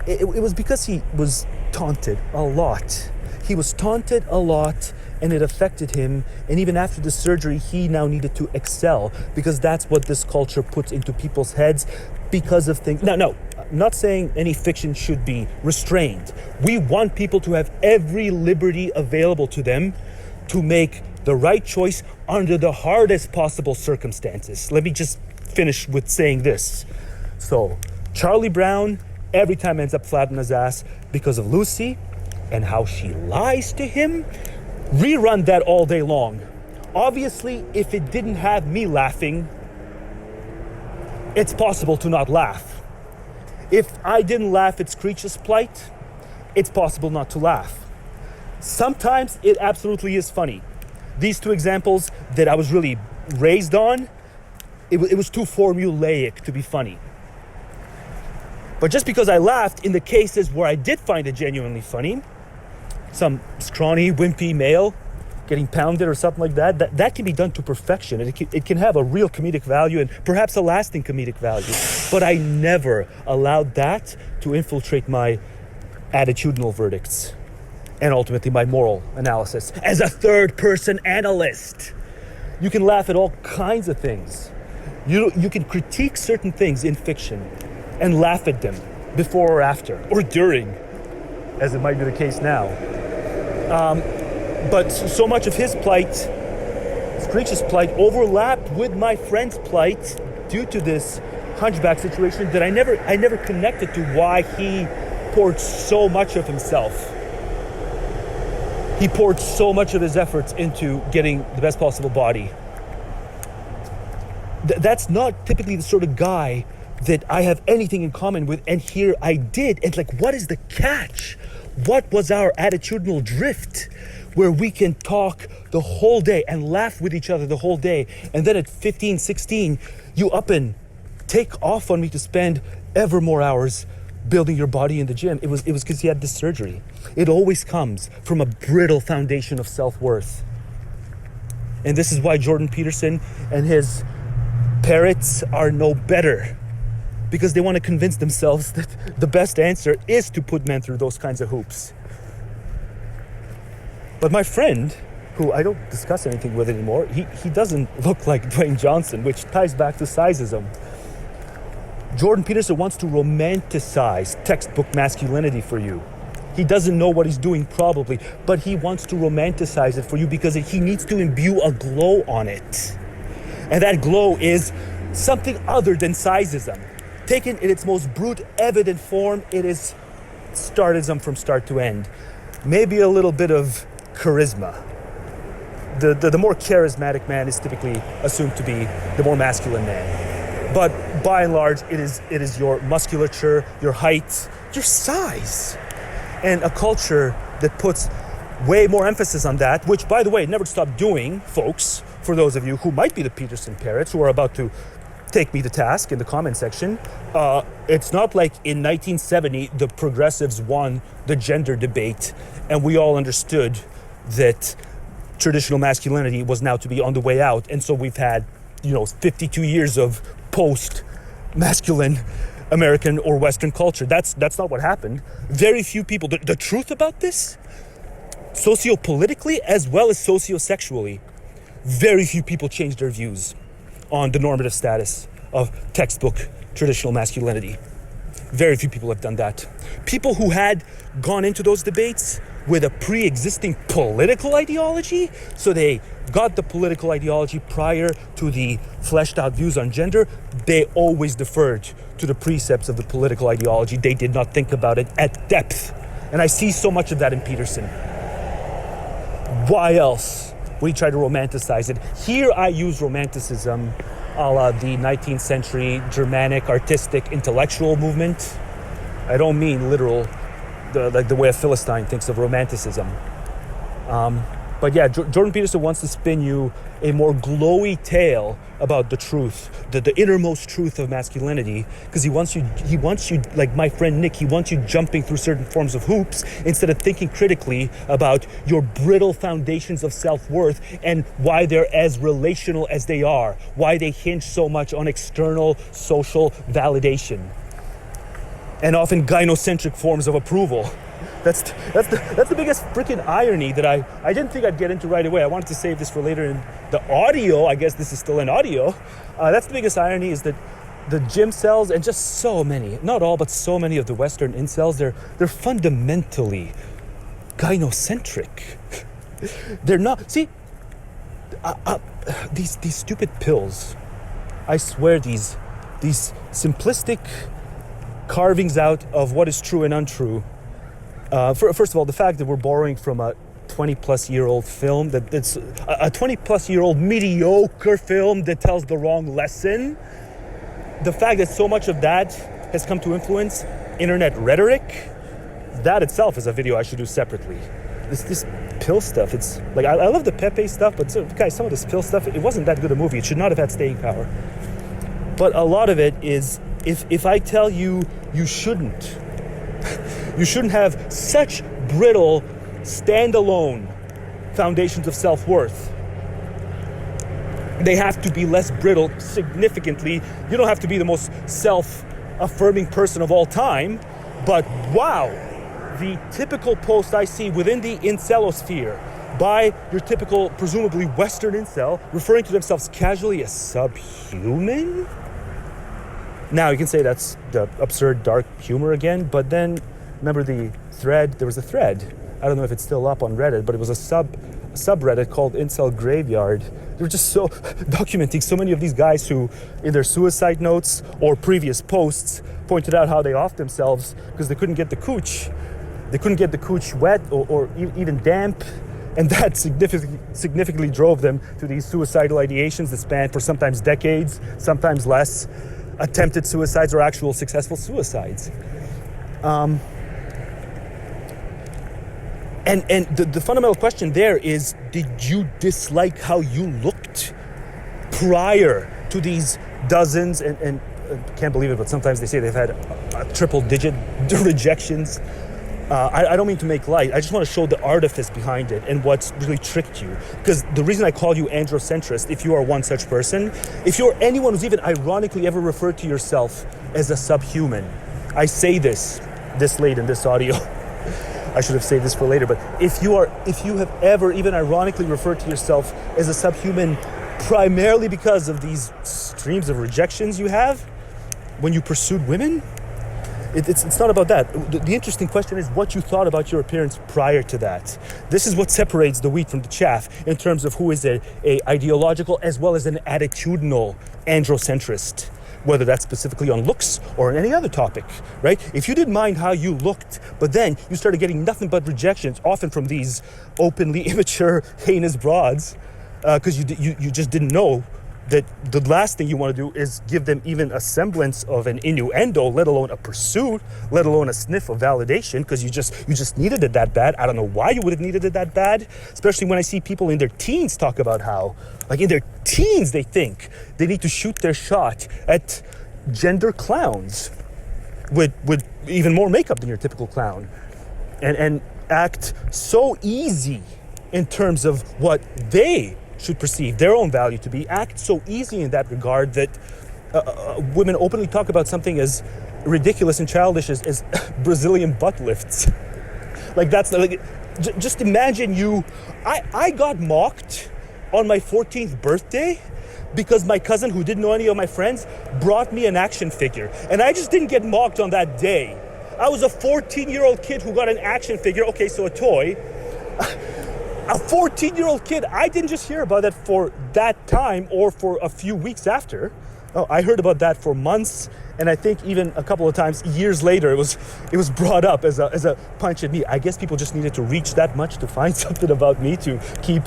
It was because he was taunted a lot. He was taunted a lot and it affected him. And even after the surgery, he now needed to excel because that's what this culture puts into people's heads because of things. No, not saying any fiction should be restrained. We want people to have every liberty available to them to make the right choice under the hardest possible circumstances. Let me just finish with saying this. So, Charlie Brown every time ends up flat on his ass because of Lucy and how she lies to him. Rerun that all day long. Obviously, if it didn't have me laughing, it's possible to not laugh. If I didn't laugh at Screech's plight, it's possible not to laugh. Sometimes it absolutely is funny. These two examples that I was really raised on, it was too formulaic to be funny. But just because I laughed in the cases where I did find it genuinely funny, some scrawny, wimpy male getting pounded or something like that can be done to perfection. It can have a real comedic value and perhaps a lasting comedic value. But I never allowed that to infiltrate my attitudinal verdicts and ultimately my moral analysis. As a third-person analyst, you can laugh at all kinds of things. You can critique certain things in fiction and laugh at them before or after, or during, as it might be the case now. But so much of his plight, Screech's plight, overlapped with my friend's plight due to this hunchback situation that I never connected to why he poured so much of himself. He poured so much of his efforts into getting the best possible body. That's not typically the sort of guy that I have anything in common with, and here I did. And what is the catch? What was our attitudinal drift where we can talk the whole day and laugh with each other the whole day, and then at 15, 16, you up and take off on me to spend ever more hours building your body in the gym? It was because you had this surgery. It always comes from a brittle foundation of self-worth. And this is why Jordan Peterson and his parrots are no better, because they want to convince themselves that the best answer is to put men through those kinds of hoops. But my friend, who I don't discuss anything with anymore, he doesn't look like Dwayne Johnson, which ties back to sizeism. Jordan Peterson wants to romanticize textbook masculinity for you. He doesn't know what he's doing probably, but he wants to romanticize it for you because he needs to imbue a glow on it. And that glow is something other than sizeism. Taken in its most brute, evident form, it is startism from start to end. Maybe a little bit of charisma. The more charismatic man is typically assumed to be the more masculine man. But by and large, it is your musculature, your height, your size. And a culture that puts way more emphasis on that, which, by the way, never stopped doing, folks, for those of you who might be the Peterson parrots who are about to take me to task in the comment section. It's not like in 1970 the progressives won the gender debate and we all understood that traditional masculinity was now to be on the way out, and so we've had 52 years of post-masculine American or Western culture. That's not what happened. Very few people, the truth about this, sociopolitically as well as sociosexually, very few people changed their views on the normative status of textbook traditional masculinity. Very few people have done that. People who had gone into those debates with a pre-existing political ideology, so they got the political ideology prior to the fleshed out views on gender, they always deferred to the precepts of the political ideology. They did not think about it at depth. And I see so much of that in Peterson. Why else would he try to romanticize it? Here I use romanticism a la the 19th century Germanic artistic intellectual movement. I don't mean literal, the way a Philistine thinks of romanticism. But yeah, Jordan Peterson wants to spin you a more glowy tale about the truth, the innermost truth of masculinity, because he wants you, like my friend Nick, he wants you jumping through certain forms of hoops instead of thinking critically about your brittle foundations of self-worth and why they're as relational as they are, why they hinge so much on external social validation and often gynocentric forms of approval That's the biggest freaking irony that I didn't think I'd get into right away. I wanted to save this for later in the audio. I guess this is still in audio. That's the biggest irony, is that the gym cells, and just so many, not all, but so many of the Western incels, they're fundamentally gynocentric. They're not. See, these stupid pills. I swear, these simplistic carvings out of what is true and untrue. First of all, the fact that we're borrowing from a 20-plus-year-old film, that it's a 20-plus-year-old mediocre film that tells the wrong lesson. The fact that so much of that has come to influence internet rhetoric, that itself is a video I should do separately. This pill stuff, it's like, I love the Pepe stuff, but guys, some of this pill stuff, it wasn't that good a movie. It should not have had staying power. But a lot of it is, if I tell you, you shouldn't have such brittle, standalone foundations of self-worth. They have to be less brittle significantly. You don't have to be the most self-affirming person of all time, but wow, the typical post I see within the incelosphere by your typical, presumably Western incel, referring to themselves casually as subhuman? Now, you can say that's the absurd dark humor again, but then remember the thread? There was a thread. I don't know if it's still up on Reddit, but it was a subreddit called Incel Graveyard. They were just so documenting so many of these guys who, in their suicide notes or previous posts, pointed out how they offed themselves because they couldn't get the cooch. They couldn't get the cooch wet or even damp, and that significantly drove them to these suicidal ideations that spanned for sometimes decades, sometimes less, attempted suicides or actual successful suicides. And the fundamental question there is, did you dislike how you looked prior to these dozens and can't believe it, but sometimes they say they've had triple-digit rejections. I don't mean to make light. I just want to show the artifice behind it and what's really tricked you. Because the reason I call you androcentrist, if you are one such person, if you're anyone who's even ironically ever referred to yourself as a subhuman, I say this late in this audio. I should have saved this for later, but if you have ever even ironically referred to yourself as a subhuman primarily because of these streams of rejections you have when you pursued women, it's not about that. The interesting question is what you thought about your appearance prior to that. This is what separates the wheat from the chaff in terms of who is a ideological as well as an attitudinal androcentrist, whether that's specifically on looks or on any other topic, right? If you didn't mind how you looked, but then you started getting nothing but rejections, often from these openly immature, heinous broads, because you just didn't know that the last thing you want to do is give them even a semblance of an innuendo, let alone a pursuit, let alone a sniff of validation, because you just needed it that bad. I don't know why you would have needed it that bad, especially when I see people in their teens talk about how, like in their teens, they think they need to shoot their shot at gender clowns with even more makeup than your typical clown, and act so easy in terms of what they should perceive their own value to be, act so easy in that regard that women openly talk about something as ridiculous and childish as Brazilian butt lifts. Like that's like, just imagine I got mocked on my 14th birthday because my cousin, who didn't know any of my friends, brought me an action figure. And I just didn't get mocked on that day. I was a 14-year-old kid who got an action figure, okay, so a toy. A 14-year-old kid, I didn't just hear about that for that time or for a few weeks after. Oh, I heard about that for months, and I think even a couple of times, years later, it was brought up as a punch at me. I guess people just needed to reach that much to find something about me to keep,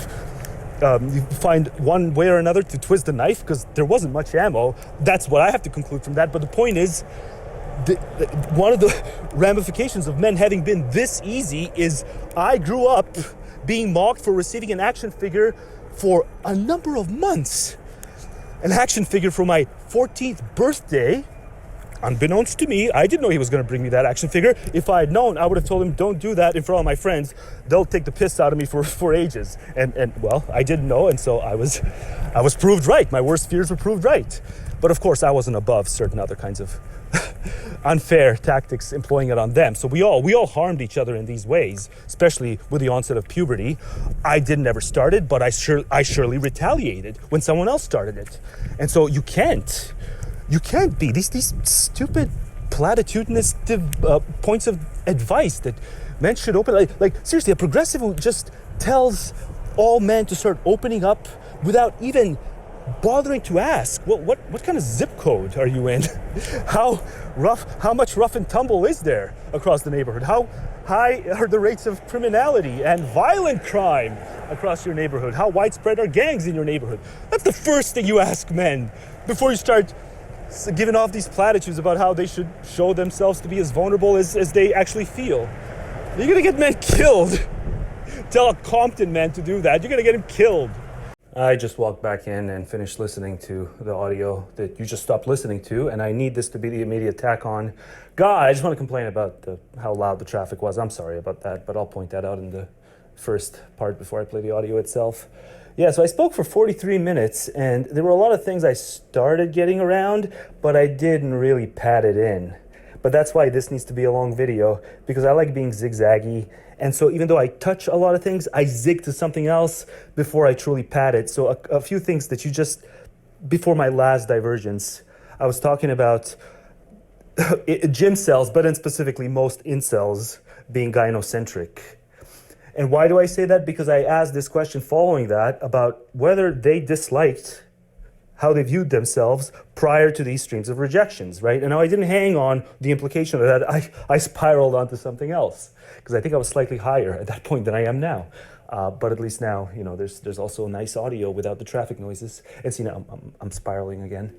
find one way or another to twist the knife, because there wasn't much ammo. That's what I have to conclude from that. But the point is, one of the ramifications of men having been this easy is I grew up being mocked for receiving an action figure for a number of months. An action figure for my 14th birthday, unbeknownst to me. I didn't know he was going to bring me that action figure. If I had known, I would have told him, don't do that in front of my friends. They'll take the piss out of me for ages. And well, I didn't know, and so I was proved right. My worst fears were proved right. But of course, I wasn't above certain other kinds of unfair tactics, employing it on them. So we all harmed each other in these ways, especially with the onset of puberty. I didn't ever start it, but I surely retaliated when someone else started it. And so you can't be these stupid platitudinous points of advice that men should open. Like seriously, a progressive who just tells all men to start opening up without even bothering to ask, what kind of zip code are you in? How much rough and tumble is there across the neighborhood? How high are the rates of criminality and violent crime across your neighborhood? How widespread are gangs in your neighborhood? That's the first thing you ask men before you start giving off these platitudes about how they should show themselves to be as vulnerable as they actually feel. You're gonna get men killed. Tell a Compton man to do that, you're gonna get him killed. I just walked back in and finished listening to the audio that you just stopped listening to, and I need this to be the immediate tack on. God, I just want to complain about how loud the traffic was. I'm sorry about that, but I'll point that out in the first part before I play the audio itself. Yeah, so I spoke for 43 minutes, and there were a lot of things I started getting around, but I didn't really pad it in. But that's why this needs to be a long video, because I like being zigzaggy. And so even though I touch a lot of things, I zig to something else before I truly pad it. So a few things that you just, before my last divergence, I was talking about gym cells, but then specifically most incels being gynocentric. And why do I say that? Because I asked this question following that about whether they disliked how they viewed themselves prior to these streams of rejections, right? And now I didn't hang on the implication of that. I spiraled onto something else because I think I was slightly higher at that point than I am now. But at least now, there's also nice audio without the traffic noises. And see, now I'm spiraling again.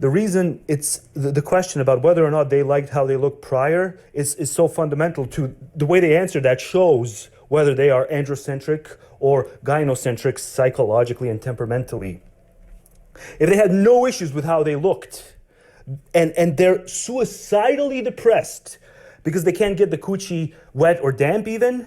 The reason it's the question about whether or not they liked how they looked prior is so fundamental to the way they answer that shows whether they are androcentric or gynocentric psychologically and temperamentally. If they had no issues with how they looked and they're suicidally depressed because they can't get the coochie wet or damp even,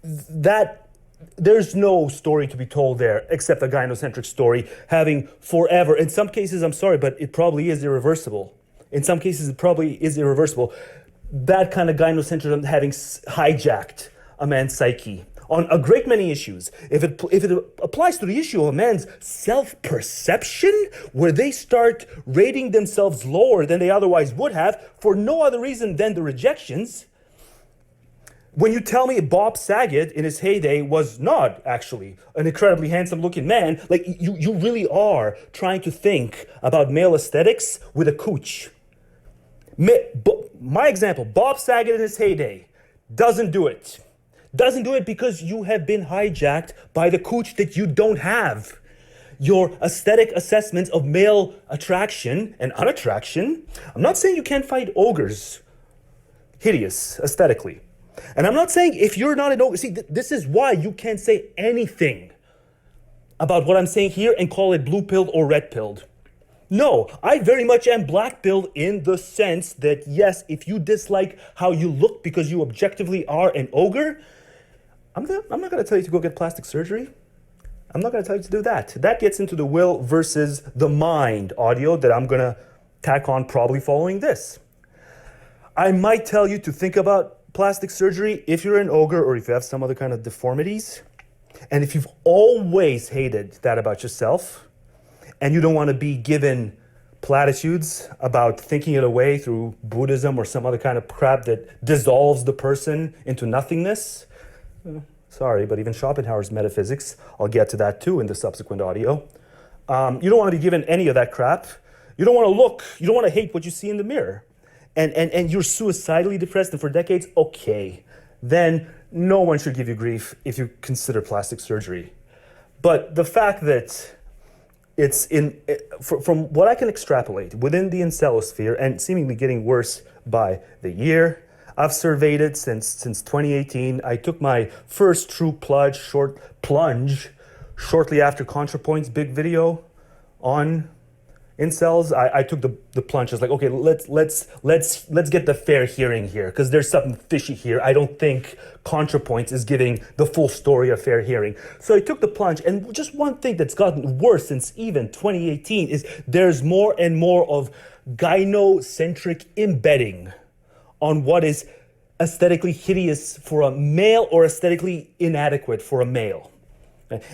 that there's no story to be told there except a gynocentric story having forever. In some cases, I'm sorry, but it probably is irreversible. In some cases, it probably is irreversible. That kind of gynocentrism having hijacked a man's psyche on a great many issues. If it applies to the issue of a man's self-perception, where they start rating themselves lower than they otherwise would have for no other reason than the rejections. When you tell me Bob Saget in his heyday was not actually an incredibly handsome looking man, like you really are trying to think about male aesthetics with a cooch. My example, Bob Saget in his heyday doesn't do it. Doesn't do it because you have been hijacked by the cooch that you don't have. Your aesthetic assessments of male attraction and unattraction. I'm not saying you can't fight ogres. Hideous, aesthetically. And I'm not saying if you're not an ogre, see, this is why you can't say anything about what I'm saying here and call it blue-pilled or red-pilled. No, I very much am black-pilled in the sense that, yes, if you dislike how you look because you objectively are an ogre, I'm not going to tell you to go get plastic surgery. I'm not going to tell you to do that. That gets into the will versus the mind audio that I'm going to tack on probably following this. I might tell you to think about plastic surgery if you're an ogre or if you have some other kind of deformities. And if you've always hated that about yourself and you don't want to be given platitudes about thinking it away through Buddhism or some other kind of crap that dissolves the person into nothingness, sorry, but even Schopenhauer's metaphysics, I'll get to that too in the subsequent audio. You don't want to be given any of that crap. You don't want to look, you don't want to hate what you see in the mirror. And you're suicidally depressed and for decades, okay. Then no one should give you grief if you consider plastic surgery. But the fact that it's from what I can extrapolate within the incelosphere and seemingly getting worse by the year, I've surveyed it since 2018. I took my first true plunge shortly after ContraPoint's big video on incels. I took the plunge. I was like, okay, let's get the fair hearing here because there's something fishy here. I don't think ContraPoint is giving the full story of fair hearing. So I took the plunge, and just one thing that's gotten worse since even 2018 is there's more and more of gynocentric embedding on what is aesthetically hideous for a male or aesthetically inadequate for a male.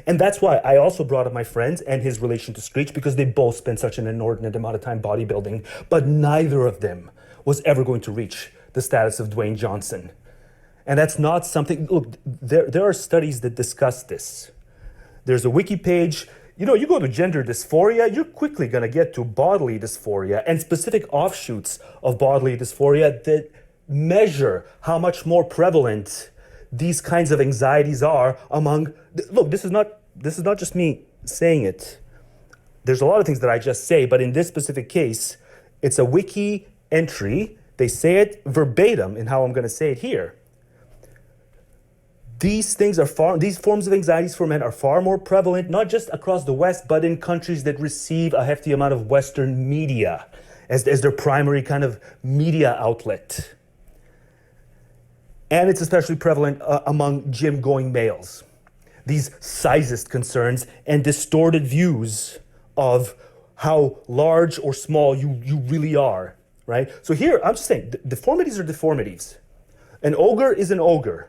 And that's why I also brought up my friends and his relation to Screech, because they both spent such an inordinate amount of time bodybuilding, but neither of them was ever going to reach the status of Dwayne Johnson. And that's not something, look, there are studies that discuss this. There's a wiki page. You know, you go to gender dysphoria, you're quickly going to get to bodily dysphoria and specific offshoots of bodily dysphoria that measure how much more prevalent these kinds of anxieties are among, look, this is not just me saying it. There's a lot of things that I just say, but in this specific case, it's a wiki entry. They say it verbatim in how I'm going to say it here. These forms of anxieties for men are far more prevalent, not just across the West, but in countries that receive a hefty amount of Western media as their primary kind of media outlet. And it's especially prevalent among gym-going males. These sizist concerns and distorted views of how large or small you really are, right? So here, I'm just saying, deformities are deformities. An ogre is an ogre.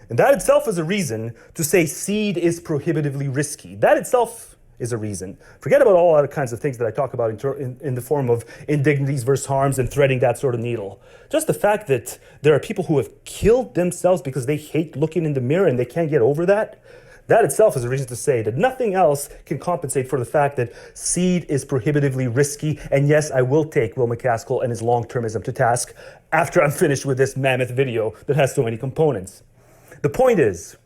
And that itself is a reason to say seed is prohibitively risky. That itself is a reason. Forget about all other kinds of things that I talk about in the form of indignities versus harms and threading that sort of needle. Just the fact that there are people who have killed themselves because they hate looking in the mirror and they can't get over that, that itself is a reason to say that nothing else can compensate for the fact that seed is prohibitively risky. And yes, I will take Will McCaskill and his long-termism to task after I'm finished with this mammoth video that has so many components. The point is,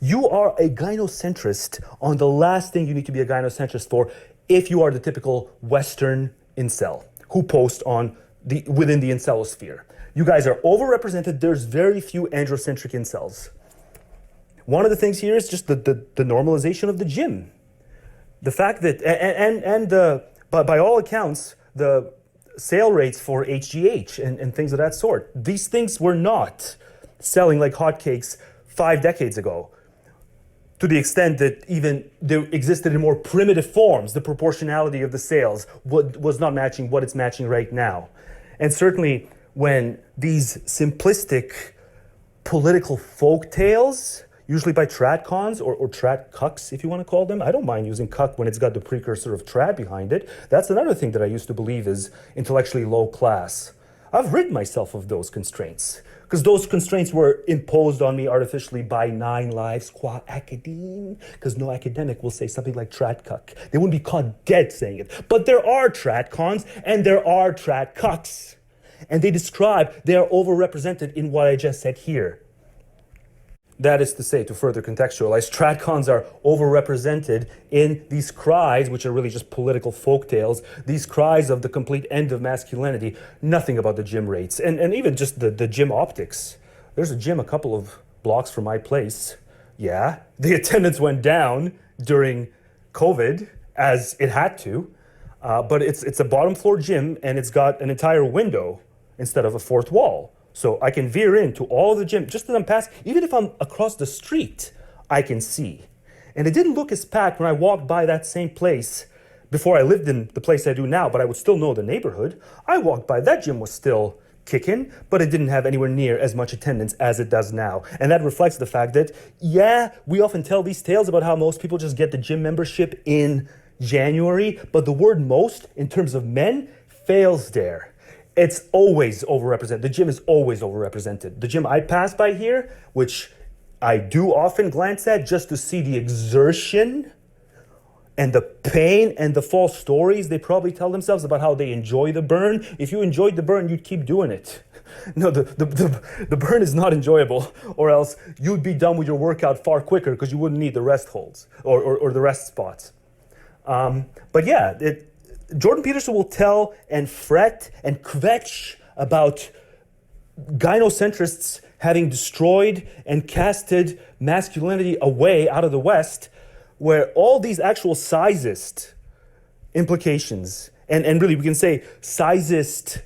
you are a gynocentrist on the last thing you need to be a gynocentrist for if you are the typical Western incel who post within the incelosphere. You guys are overrepresented. There's very few androcentric incels. One of the things here is just the normalization of the gym. The fact that, but by all accounts, the sale rates for HGH and things of that sort, these things were not selling like hotcakes 5 decades ago, to the extent that even there existed in more primitive forms. The proportionality of the sales was not matching what it's matching right now. And certainly when these simplistic political folk tales, usually by trad cons or trad cucks, if you want to call them. I don't mind using cuck when it's got the precursor of trad behind it. That's another thing that I used to believe is intellectually low class. I've rid myself of those constraints, because those constraints were imposed on me artificially by 9 lives qua academe, because no academic will say something like trad cuck. They wouldn't be caught dead saying it. But there are trad cons and there are trad cucks. And they are overrepresented in what I just said here. That is to say, to further contextualize, tradcons are overrepresented in these cries, which are really just political folktales, these cries of the complete end of masculinity, nothing about the gym rates, and even just the gym optics. There's a gym a couple of blocks from my place. Yeah, the attendance went down during COVID, as it had to, but it's a bottom floor gym, and it's got an entire window instead of a fourth wall. So I can veer into all the gym, just as I'm passing, even if I'm across the street, I can see. And it didn't look as packed when I walked by that same place before I lived in the place I do now, but I would still know the neighborhood. I walked by, that gym was still kicking, but it didn't have anywhere near as much attendance as it does now. And that reflects the fact that, yeah, we often tell these tales about how most people just get the gym membership in January, but the word most, in terms of men, fails there. It's always overrepresented. The gym is always overrepresented. The gym I pass by here, which I do often glance at just to see the exertion and the pain and the false stories they probably tell themselves about how they enjoy the burn. If you enjoyed the burn, you'd keep doing it. No, the burn is not enjoyable, or else you'd be done with your workout far quicker because you wouldn't need the rest holds or the rest spots. But yeah, Jordan Peterson will tell and fret and kvetch about gynocentrists having destroyed and casted masculinity away out of the West, where all these actual sizist implications, and really we can say sizist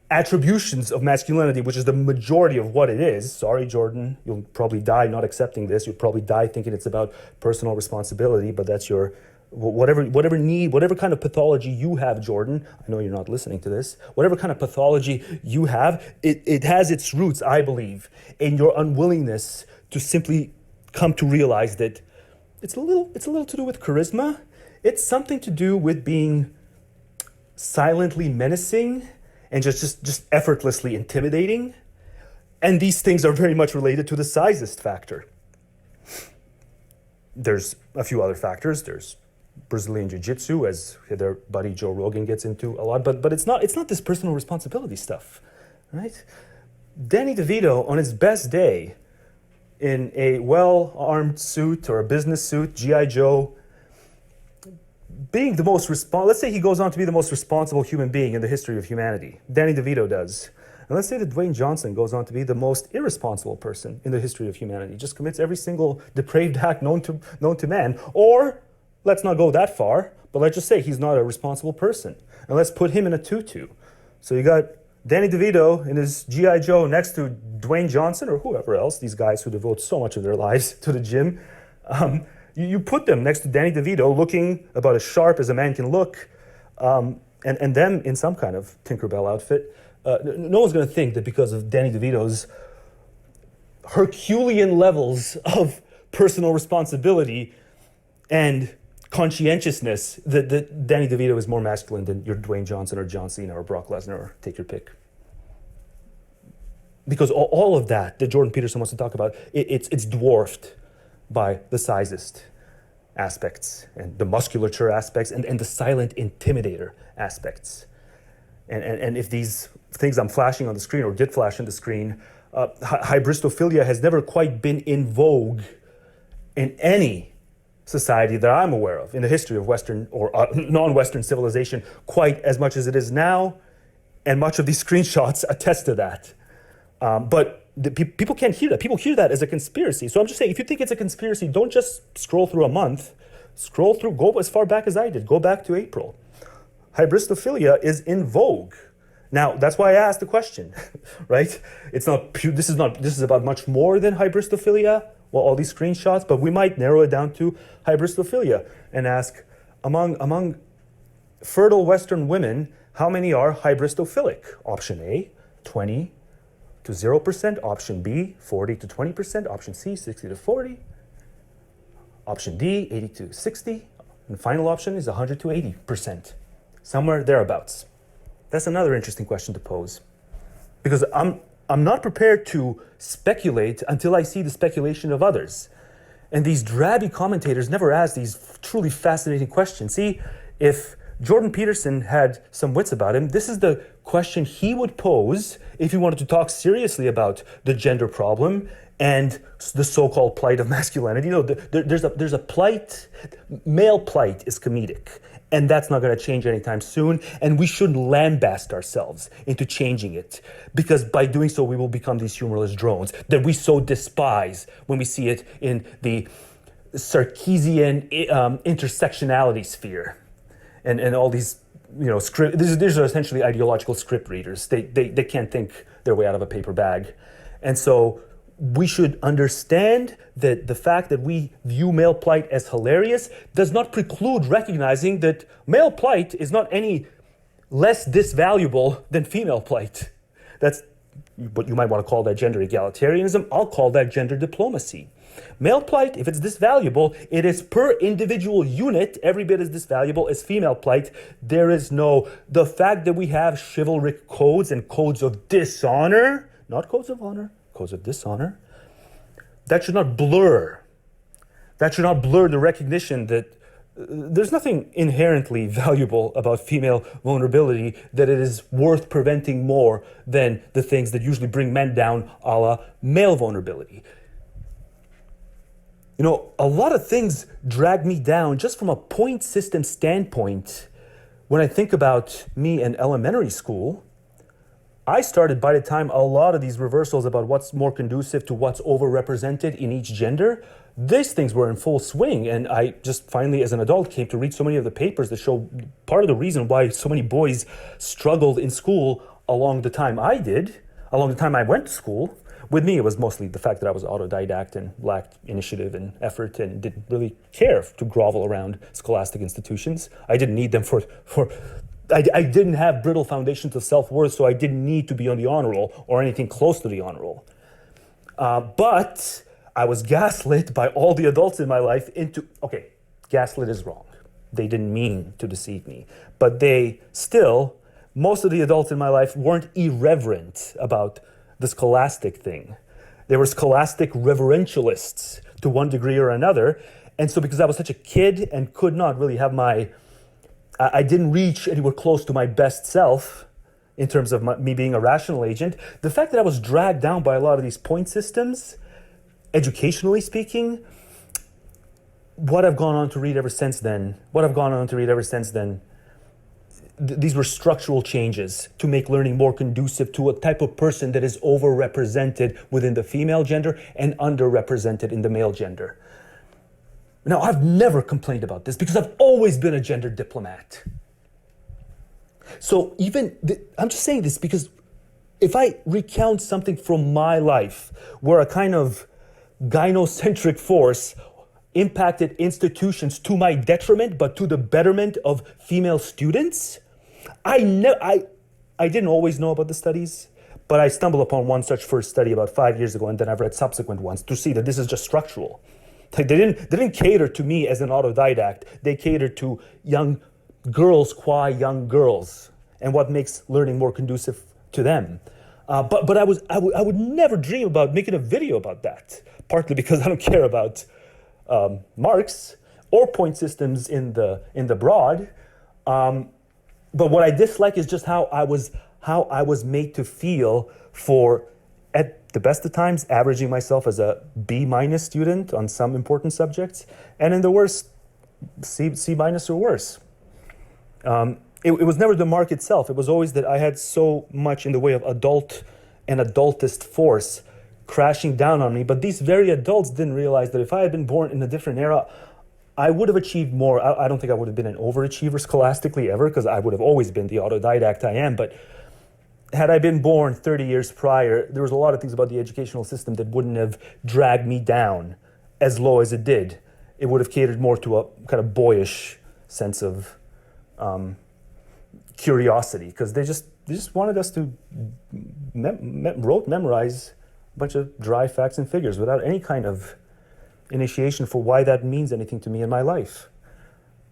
attributions of masculinity, which is the majority of what it is. Sorry, Jordan, you'll probably die not accepting this. You'll probably die thinking it's about personal responsibility, but that's your whatever need, whatever kind of pathology you have, Jordan, I know you're not listening to this, whatever kind of pathology you have, it has its roots, I believe, in your unwillingness to simply come to realize that it's a little to do with charisma. It's something to do with being silently menacing and just effortlessly intimidating. And these things are very much related to the sizist factor. There's a few other factors. There's Brazilian Jiu-Jitsu, as their buddy Joe Rogan gets into a lot, but it's not this personal responsibility stuff, right? Danny DeVito, on his best day, in a well-armed suit or a business suit, G.I. Joe, being the most let's say he goes on to be the most responsible human being in the history of humanity. Danny DeVito does. And let's say that Dwayne Johnson goes on to be the most irresponsible person in the history of humanity, just commits every single depraved act known to man. Or, let's not go that far, but let's just say he's not a responsible person. And let's put him in a tutu. So you got Danny DeVito in his G.I. Joe next to Dwayne Johnson or whoever else, these guys who devote so much of their lives to the gym. You put them next to Danny DeVito looking about as sharp as a man can look, and them in some kind of Tinkerbell outfit. No one's going to think that because of Danny DeVito's Herculean levels of personal responsibility and conscientiousness that Danny DeVito is more masculine than your Dwayne Johnson or John Cena or Brock Lesnar, or take your pick. Because all of that Jordan Peterson wants to talk about, it's dwarfed by the sizist aspects and the musculature aspects and the silent intimidator aspects. And if these things I'm flashing on the screen or did flash on the screen, hybristophilia has never quite been in vogue in any society that I'm aware of in the history of Western or non-Western civilization quite as much as it is now, and much of these screenshots attest to that. But people can't hear that. People hear that as a conspiracy. So I'm just saying, if you think it's a conspiracy, don't just scroll through a month. Go as far back as I did. Go back to April. Hybristophilia is in vogue. Now, that's why I asked the question, right? It's not pure, this is about much more than hybristophilia, well, all these screenshots, but we might narrow it down to hybristophilia and ask, among fertile Western women, how many are hybristophilic? Option A, 20 to 0%. Option B, 40 to 20%. Option C, 60 to 40. Option D, 80 to 60. And the final option is 100 to 80%. Somewhere thereabouts. That's another interesting question to pose. Because I'm not prepared to speculate until I see the speculation of others. And these drabby commentators never ask these truly fascinating questions. See, if Jordan Peterson had some wits about him, this is the question he would pose if he wanted to talk seriously about the gender problem and the so-called plight of masculinity. You know, there's a plight, male plight is comedic, and that's not going to change anytime soon, and we shouldn't lambast ourselves into changing it, because by doing so we will become these humorless drones that we so despise when we see it in the Sarkeesian intersectionality sphere. And all these, you know, these are essentially ideological script readers. They can't think their way out of a paper bag. And so we should understand that the fact that we view male plight as hilarious does not preclude recognizing that male plight is not any less disvaluable than female plight. That's what you might want to call that gender egalitarianism. I'll call that gender diplomacy. Male plight, if it's this valuable, it is per individual unit every bit as this valuable as female plight. There is the fact that we have chivalric codes and codes of dishonor, not codes of honor, codes of dishonor, that should not blur. That should not blur the recognition that there's nothing inherently valuable about female vulnerability, that it is worth preventing more than the things that usually bring men down, a la male vulnerability. You know, a lot of things drag me down just from a point system standpoint. When I think about me in elementary school, I started, by the time a lot of these reversals about what's more conducive to what's overrepresented in each gender, these things were in full swing. And I just finally, as an adult, came to read so many of the papers that show part of the reason why so many boys struggled in school along the time I did, along the time I went to school, With me, it was mostly the fact that I was autodidact and lacked initiative and effort and didn't really care to grovel around scholastic institutions. I didn't need them I didn't have brittle foundations of self-worth, so I didn't need to be on the honor roll or anything close to the honor roll. But I was gaslit by all the adults in my life into, okay, gaslit is wrong. They didn't mean to deceive me, but most of the adults in my life weren't irreverent about the scholastic thing. They were scholastic reverentialists to one degree or another. And so because I was such a kid and could not really have I didn't reach anywhere close to my best self in terms of me being a rational agent, the fact that I was dragged down by a lot of these point systems, educationally speaking, what I've gone on to read ever since then, these were structural changes to make learning more conducive to a type of person that is overrepresented within the female gender and underrepresented in the male gender. Now, I've never complained about this because I've always been a gender diplomat. So I'm just saying this because if I recount something from my life where a kind of gynocentric force impacted institutions to my detriment, but to the betterment of female students, I didn't always know about the studies, but I stumbled upon one such first study about 5 years ago, and then I've read subsequent ones to see that this is just structural. Like they didn't cater to me as an autodidact. They catered to young girls qua young girls and what makes learning more conducive to them. But I would never dream about making a video about that, partly because I don't care about marks or point systems in the broad. But what I dislike is just how I was made to feel for, at the best of times, averaging myself as a B- student on some important subjects, and in the worst, C- or worse. It was never the mark itself. It was always that I had so much in the way of adult and adultist force crashing down on me. But these very adults didn't realize that if I had been born in a different era, I would have achieved more. I don't think I would have been an overachiever scholastically ever, because I would have always been the autodidact I am. But had I been born 30 years prior, there was a lot of things about the educational system that wouldn't have dragged me down as low as it did. It would have catered more to a kind of boyish sense of curiosity, because they just wanted us to memorize a bunch of dry facts and figures without any kind of initiation for why that means anything to me in my life.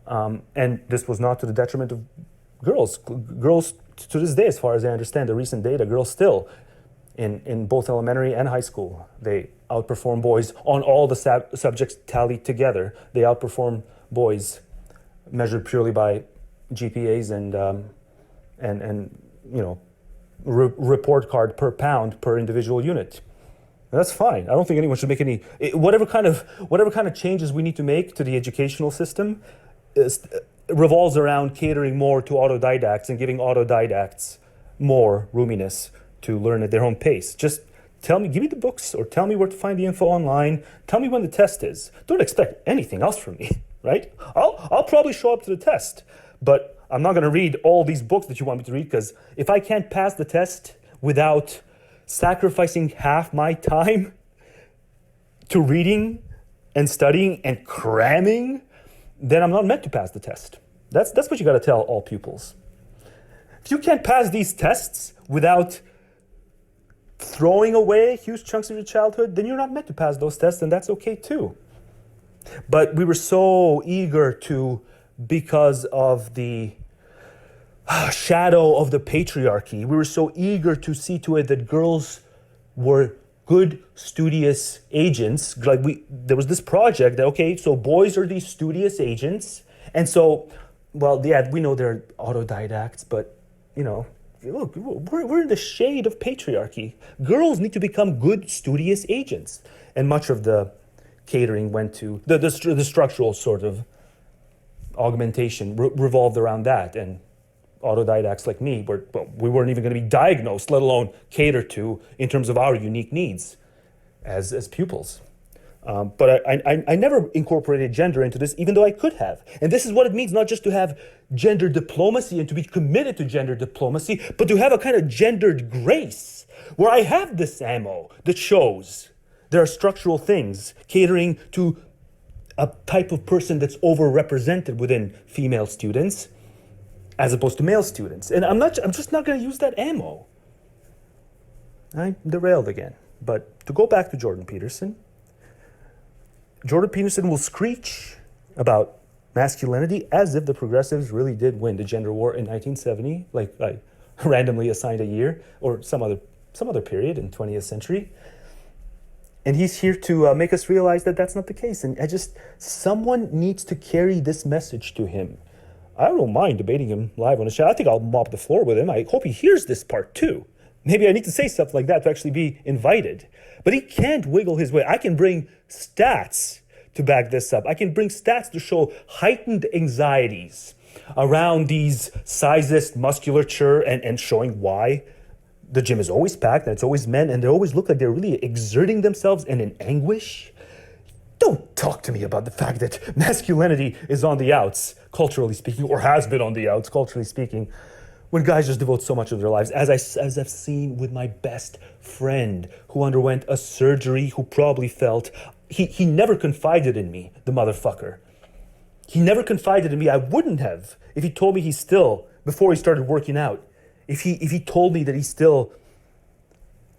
And this was not to the detriment of girls. Girls, to this day, as far as I understand the recent data, girls still, in both elementary and high school, they outperform boys on all the subjects tallied together. They outperform boys measured purely by GPAs and report card per pound per individual unit. And that's fine. I don't think anyone should make any whatever kind of changes we need to make to the educational system revolves around catering more to autodidacts and giving autodidacts more roominess to learn at their own pace. Just give me the books, or tell me where to find the info online. Tell me when the test is. Don't expect anything else from me, right? I'll probably show up to the test, but I'm not going to read all these books that you want me to read, because if I can't pass the test without sacrificing half my time to reading and studying and cramming, then I'm not meant to pass the test. That's what you got to tell all pupils. If you can't pass these tests without throwing away huge chunks of your childhood, then you're not meant to pass those tests, and that's okay too. But we were so eager to, because of the shadow of the patriarchy, we were so eager to see to it that girls were good, studious agents. There was this project that, okay, so boys are these studious agents, and so, well, yeah, we know they're autodidacts, but, look, we're in the shade of patriarchy. Girls need to become good, studious agents. And much of the catering went to, the structural sort of augmentation revolved around that. And autodidacts like me, we weren't even going to be diagnosed, let alone catered to in terms of our unique needs as pupils. But I never incorporated gender into this, even though I could have. And this is what it means, not just to have gender diplomacy and to be committed to gender diplomacy, but to have a kind of gendered grace, where I have this ammo that shows there are structural things catering to a type of person that's overrepresented within female students as opposed to male students. And I'm just not going to use that ammo. I derailed again. But to go back to Jordan Peterson will screech about masculinity as if the progressives really did win the gender war in 1970, like I randomly assigned a year or some other period in 20th century. And he's here to make us realize that that's not the case. And someone needs to carry this message to him. I don't mind debating him live on the show. I think I'll mop the floor with him. I hope he hears this part too. Maybe I need to say stuff like that to actually be invited. But he can't wiggle his way. I can bring stats to back this up. I can bring stats to show heightened anxieties around these sizist musculature and showing why the gym is always packed and it's always men and they always look like they're really exerting themselves and in anguish. Don't talk to me about the fact that masculinity is on the outs, culturally speaking, or has been on the outs, culturally speaking, when guys just devote so much of their lives, as I've seen with my best friend who underwent a surgery, who probably felt, he never confided in me, the motherfucker. He never confided in me. I wouldn't have if he told me he's still, before he started working out, if he told me that he still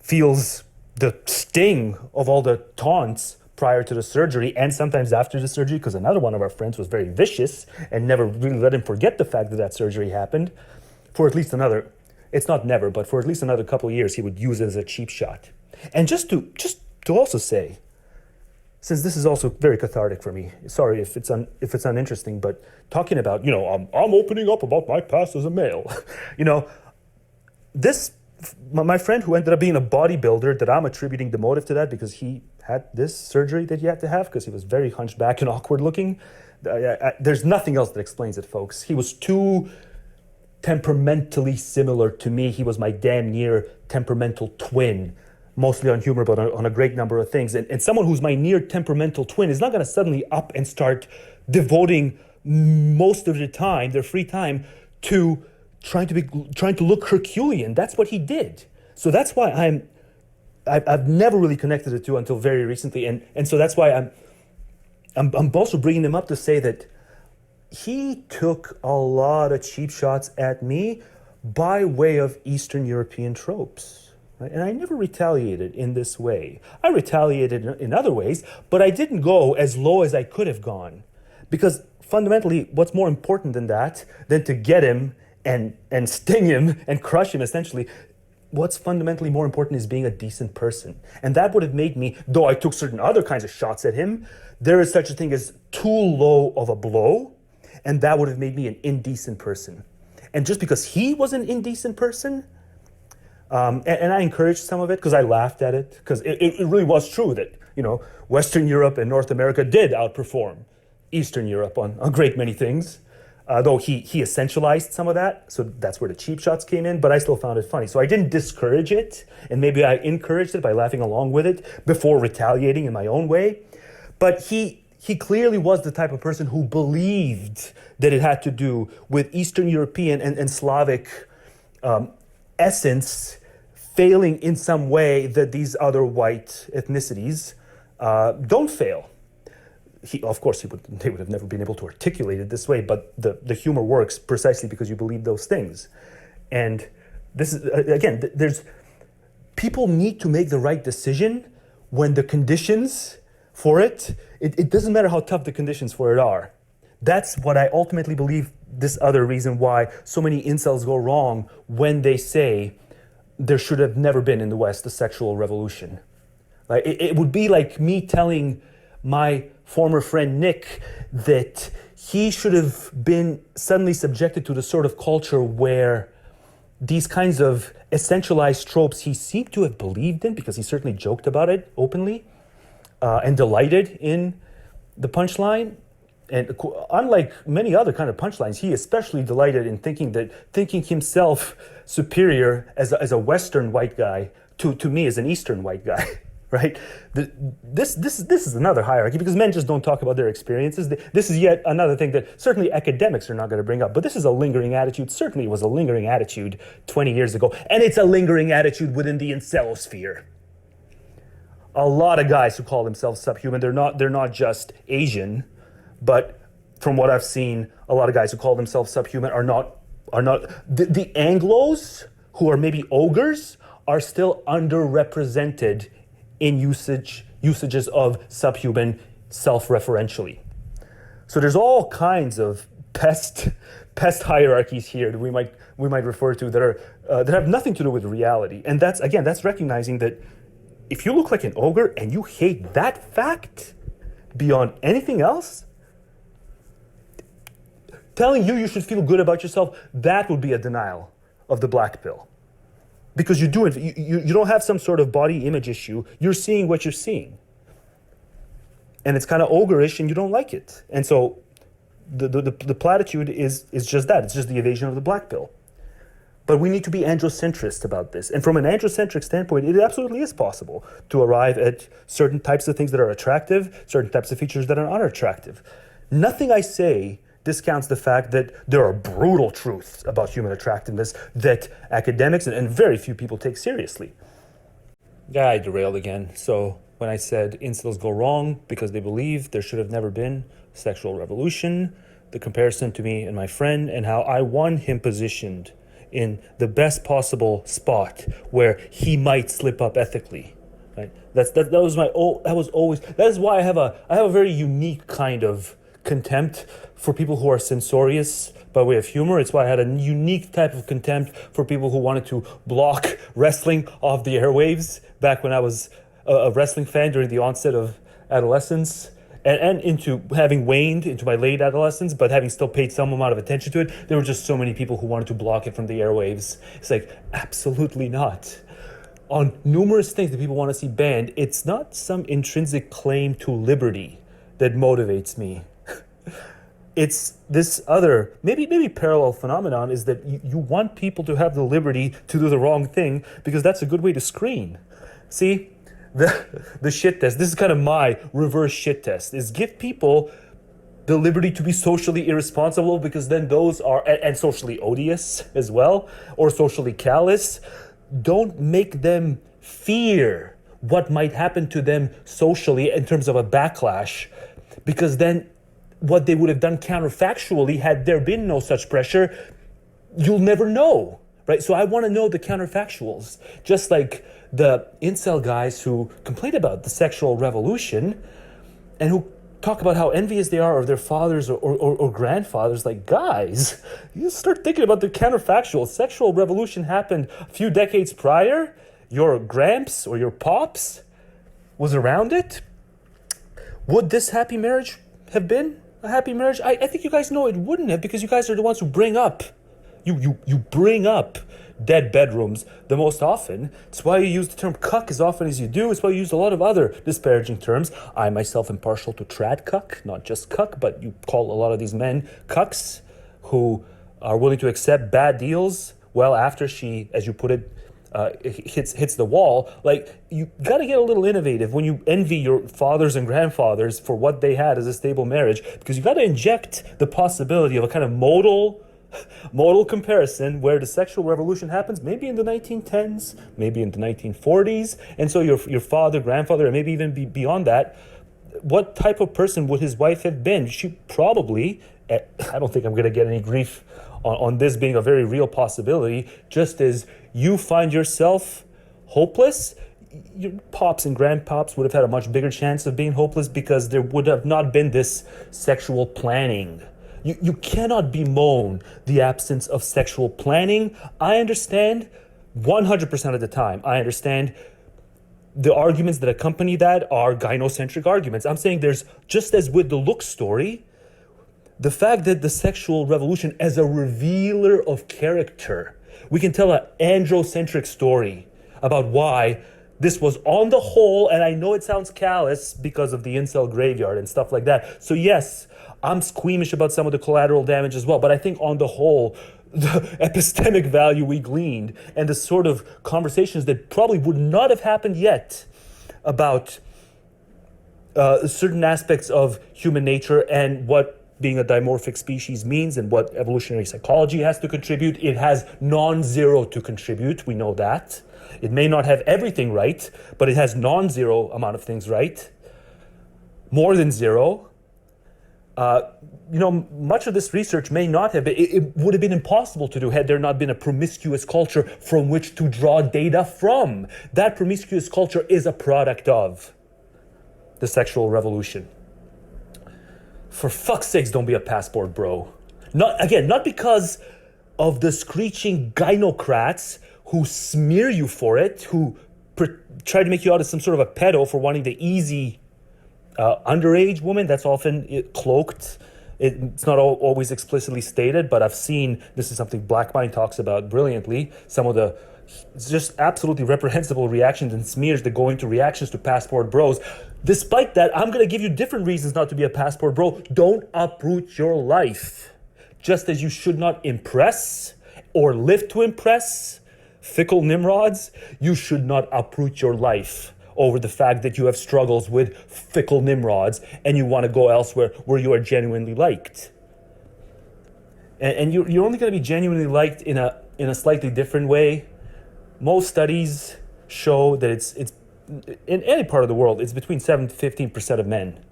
feels the sting of all the taunts prior to the surgery and sometimes after the surgery, because another one of our friends was very vicious and never really let him forget the fact that surgery happened. For at least another, it's not never, but for at least another couple of years, he would use it as a cheap shot. And just to also say, since this is also very cathartic for me, sorry if it's uninteresting, but talking about, I'm opening up about my past as a male, my friend who ended up being a bodybuilder, that I'm attributing the motive to that because he had this surgery that he had to have because he was very hunchback and awkward looking. There's nothing else that explains it, folks. He was too temperamentally similar to me. He was my damn near temperamental twin, mostly on humor, but on a great number of things. And someone who's my near temperamental twin is not going to suddenly up and start devoting most of their free time to trying to look Herculean. That's what he did. So that's why I've never really connected the two until very recently, and so that's why I'm also bringing him up to say that he took a lot of cheap shots at me by way of Eastern European tropes. Right? And I never retaliated in this way. I retaliated in other ways, but I didn't go as low as I could have gone. Because fundamentally, what's more important than that, than to get him and sting him and crush him essentially, what's fundamentally more important is being a decent person. And that would have made me, though I took certain other kinds of shots at him, there is such a thing as too low of a blow, and that would have made me an indecent person. And just because he was an indecent person, and I encouraged some of it because I laughed at it, because it really was true that, Western Europe and North America did outperform Eastern Europe on a great many things, though he essentialized some of that, so that's where the cheap shots came in, but I still found it funny. So I didn't discourage it, and maybe I encouraged it by laughing along with it before retaliating in my own way. But he clearly was the type of person who believed that it had to do with Eastern European and Slavic essence failing in some way that these other white ethnicities don't fail. Of course, they would have never been able to articulate it this way, but the humor works precisely because you believe those things. And this is, again, people need to make the right decision when the conditions for it doesn't matter how tough the conditions for it are. That's what I ultimately believe, this other reason why so many incels go wrong when they say there should have never been in the West a sexual revolution. Like it would be like me telling my former friend Nick that he should have been suddenly subjected to the sort of culture where these kinds of essentialized tropes he seemed to have believed in, because he certainly joked about it openly and delighted in the punchline. And unlike many other kind of punchlines, he especially delighted in thinking himself superior as a Western white guy to me as an Eastern white guy. right? This is another hierarchy because men just don't talk about their experiences. This is yet another thing that certainly academics are not going to bring up. But this is a lingering attitude. Certainly, it was a lingering attitude 20 years ago, and it's a lingering attitude within the incelosphere. A lot of guys who call themselves subhuman, they're not just Asian, but from what I've seen, a lot of guys who call themselves subhuman are not the Anglos who are maybe ogres are still underrepresented in usages of subhuman self-referentially. So there's all kinds of pest hierarchies here that we might refer to that are that have nothing to do with reality. And that's recognizing that if you look like an ogre and you hate that fact beyond anything else, telling you should feel good about yourself, that would be a denial of the black pill. Because you don't have some sort of body image issue. You're seeing what you're seeing. And it's kind of ogreish and you don't like it. And so the platitude is just that. It's just the evasion of the black pill. But we need to be androcentrist about this. And from an androcentric standpoint, it absolutely is possible to arrive at certain types of things that are attractive, certain types of features that are unattractive. Nothing I say discounts the fact that there are brutal truths about human attractiveness that academics and very few people take seriously. Yeah, I derailed again. So when I said incels go wrong because they believe there should have never been sexual revolution, the comparison to me and my friend and how I want him positioned in the best possible spot where he might slip up ethically. Right? That is why I have a very unique kind of contempt for people who are censorious by way of humor. It's why I had a unique type of contempt for people who wanted to block wrestling off the airwaves back when I was a wrestling fan during the onset of adolescence and into having waned into my late adolescence, but having still paid some amount of attention to it. There were just so many people who wanted to block it from the airwaves. It's like, absolutely not. On numerous things that people want to see banned, it's not some intrinsic claim to liberty that motivates me. It's this other, maybe parallel phenomenon is that you want people to have the liberty to do the wrong thing because that's a good way to screen. See, the shit test, this is kind of my reverse shit test, is give people the liberty to be socially irresponsible because then those are, and socially odious as well, or socially callous. Don't make them fear what might happen to them socially in terms of a backlash, because then what they would have done counterfactually had there been no such pressure, you'll never know, right? So I want to know the counterfactuals, just like the incel guys who complain about the sexual revolution and who talk about how envious they are of their fathers or grandfathers. Like, guys, you start thinking about the counterfactuals. Sexual revolution happened a few decades prior. Your gramps or your pops was around it. Would this happy marriage have been a happy marriage? I think you guys know it wouldn't have, because you guys are the ones who bring up, you bring up dead bedrooms the most often. It's why you use the term cuck as often as you do. It's why you use a lot of other disparaging terms. I myself am partial to trad cuck, not just cuck, but you call a lot of these men cucks who are willing to accept bad deals well after she, as you put it, hits the wall. Like, you got to get a little innovative when you envy your fathers and grandfathers for what they had as a stable marriage, because you got to inject the possibility of a kind of modal comparison where the sexual revolution happens maybe in the 1910s, maybe in the 1940s, and so your father, grandfather, and maybe even beyond that, what type of person would his wife have been? She probably, I don't think I'm going to get any grief on this being a very real possibility, just as you find yourself hopeless, your pops and grandpops would have had a much bigger chance of being hopeless because there would have not been this sexual planning. You cannot bemoan the absence of sexual planning. I understand 100% of the time. I understand the arguments that accompany that are gynocentric arguments. I'm saying there's, just as with the look story, the fact that the sexual revolution as a revealer of character, we can tell an androcentric story about why this was on the whole, and I know it sounds callous because of the incel graveyard and stuff like that. So yes, I'm squeamish about some of the collateral damage as well, but I think on the whole, the epistemic value we gleaned and the sort of conversations that probably would not have happened yet about certain aspects of human nature and what being a dimorphic species means and what evolutionary psychology has to contribute. It has non-zero to contribute, we know that. It may not have everything right, but it has non-zero amount of things right. More than zero. Much of this research may not have been, it would have been impossible to do had there not been a promiscuous culture from which to draw data from. That promiscuous culture is a product of the sexual revolution. For fuck's sakes, don't be a passport bro. Not because of the screeching gynocrats who smear you for it, who try to make you out as some sort of a pedo for wanting the easy underage woman. That's often cloaked. It's not always explicitly stated, but I've seen, this is something Black Mind talks about brilliantly, some of the just absolutely reprehensible reactions and smears that go into reactions to passport bros. Despite that, I'm going to give you different reasons not to be a passport bro. Don't uproot your life. Just as you should not impress or live to impress fickle Nimrods, you should not uproot your life over the fact that you have struggles with fickle Nimrods and you want to go elsewhere where you are genuinely liked. And you're only going to be genuinely liked in a slightly different way. Most studies show that it's in any part of the world, it's between 7 to 15% of men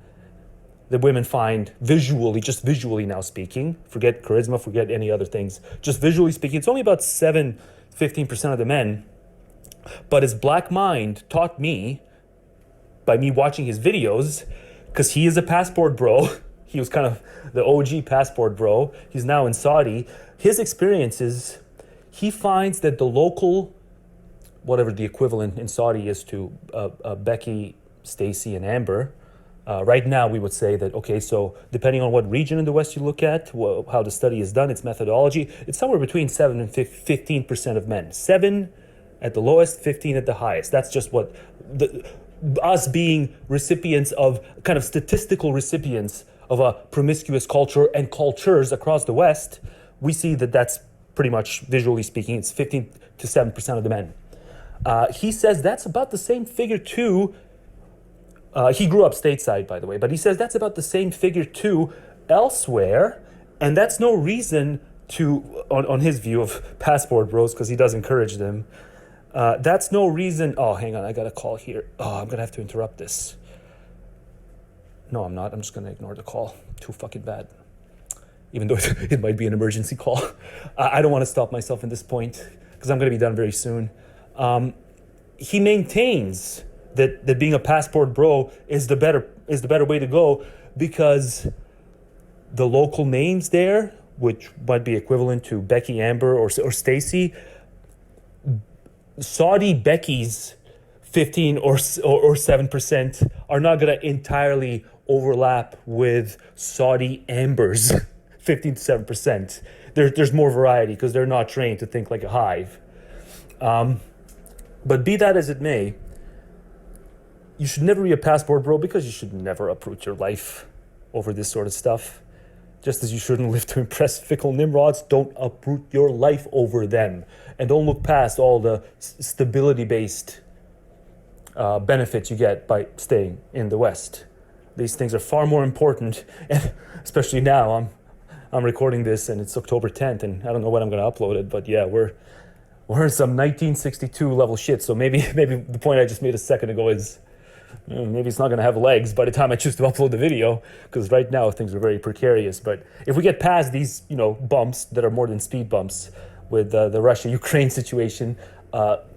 that women find just visually now speaking, forget charisma, forget any other things, just visually speaking, it's only about 15% of the men. But as Black Mind taught me, by me watching his videos, because he is a passport bro, he was kind of the OG passport bro, he's now in Saudi, his experiences, he finds that the local, whatever the equivalent in Saudi is to Becky, Stacy, and Amber, right now we would say that, okay, so depending on what region in the West you look at, how the study is done, its methodology, it's somewhere between 7 and 15% of men. 7 at the lowest, 15 at the highest. That's just what, us being recipients of, kind of statistical recipients of a promiscuous culture and cultures across the West, we see that that's pretty much, visually speaking, it's 15 to 7% of the men. He says that's about the same figure too. He grew up stateside, by the way, but he says that's about the same figure too elsewhere, and that's no reason to, on his view of passport bros, because he does encourage them, that's no reason. Oh, hang on, I got a call here. Oh, I'm going to have to interrupt this. No, I'm not. I'm just going to ignore the call. Too fucking bad. Even though it might be an emergency call. I don't want to stop myself at this point because I'm going to be done very soon. He maintains that being a passport bro is the better way to go because the local names there, which might be equivalent to Becky, Amber, or Stacy, Saudi Becky's 15 or 7% are not going to entirely overlap with Saudi Amber's 15 to 7%. There's more variety because they're not trained to think like a hive. But be that as it may, you should never be a passport bro because you should never uproot your life over this sort of stuff. Just as you shouldn't live to impress fickle Nimrods, don't uproot your life over them. And don't look past all the stability-based benefits you get by staying in the West. These things are far more important, and especially now, I'm recording this and it's October 10th, and I don't know when I'm going to upload it, but yeah, we're in some 1962 level shit, so maybe the point I just made a second ago is maybe it's not going to have legs by the time I choose to upload the video, because right now things are very precarious. But if we get past these, bumps that are more than speed bumps with the Russia-Ukraine situation,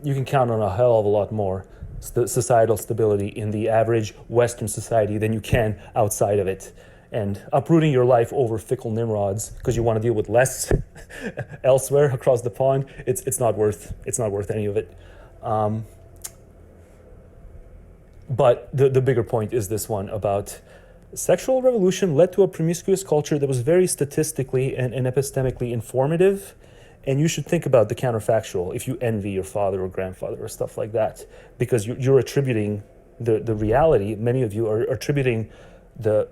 you can count on a hell of a lot more societal stability in the average Western society than you can outside of it. And uprooting your life over fickle Nimrods because you want to deal with less elsewhere across the pond, it's not worth any of it. But the bigger point is this one about sexual revolution led to a promiscuous culture that was very statistically and epistemically informative. And you should think about the counterfactual if you envy your father or grandfather or stuff like that, because you're attributing the reality. Many of you are attributing the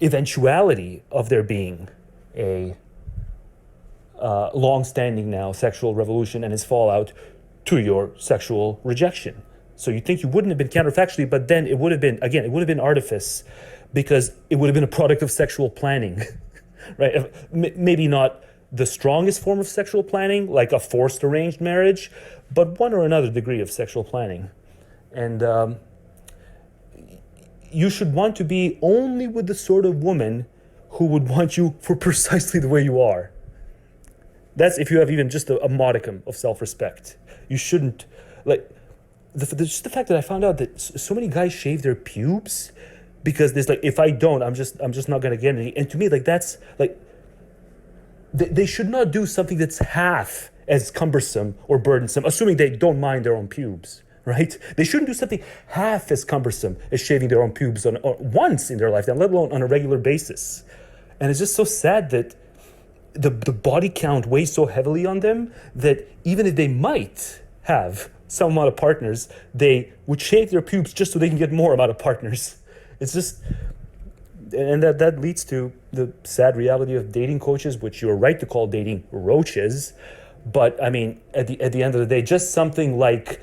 eventuality of there being a long-standing now sexual revolution and its fallout to your sexual rejection. So you think you wouldn't have been counterfactually, but then it would have been, again, it would have been artifice because it would have been a product of sexual planning, right? Maybe not the strongest form of sexual planning, like a forced arranged marriage, but one or another degree of sexual planning. And you should want to be only with the sort of woman who would want you for precisely the way you are. That's if you have even just a modicum of self-respect. You shouldn't, like, just the fact that I found out that so many guys shave their pubes because there's like, if I don't, I'm just not gonna get any. And to me, like, that's like, they should not do something that's half as cumbersome or burdensome, assuming they don't mind their own pubes, right? They shouldn't do something half as cumbersome as shaving their own pubes once in their lifetime, let alone on a regular basis. And it's just so sad that the body count weighs so heavily on them that even if they might have some amount of partners, they would shave their pubes just so they can get more amount of partners. It's just, and that leads to the sad reality of dating coaches, which you're right to call dating roaches. But I mean, at the end of the day, just something like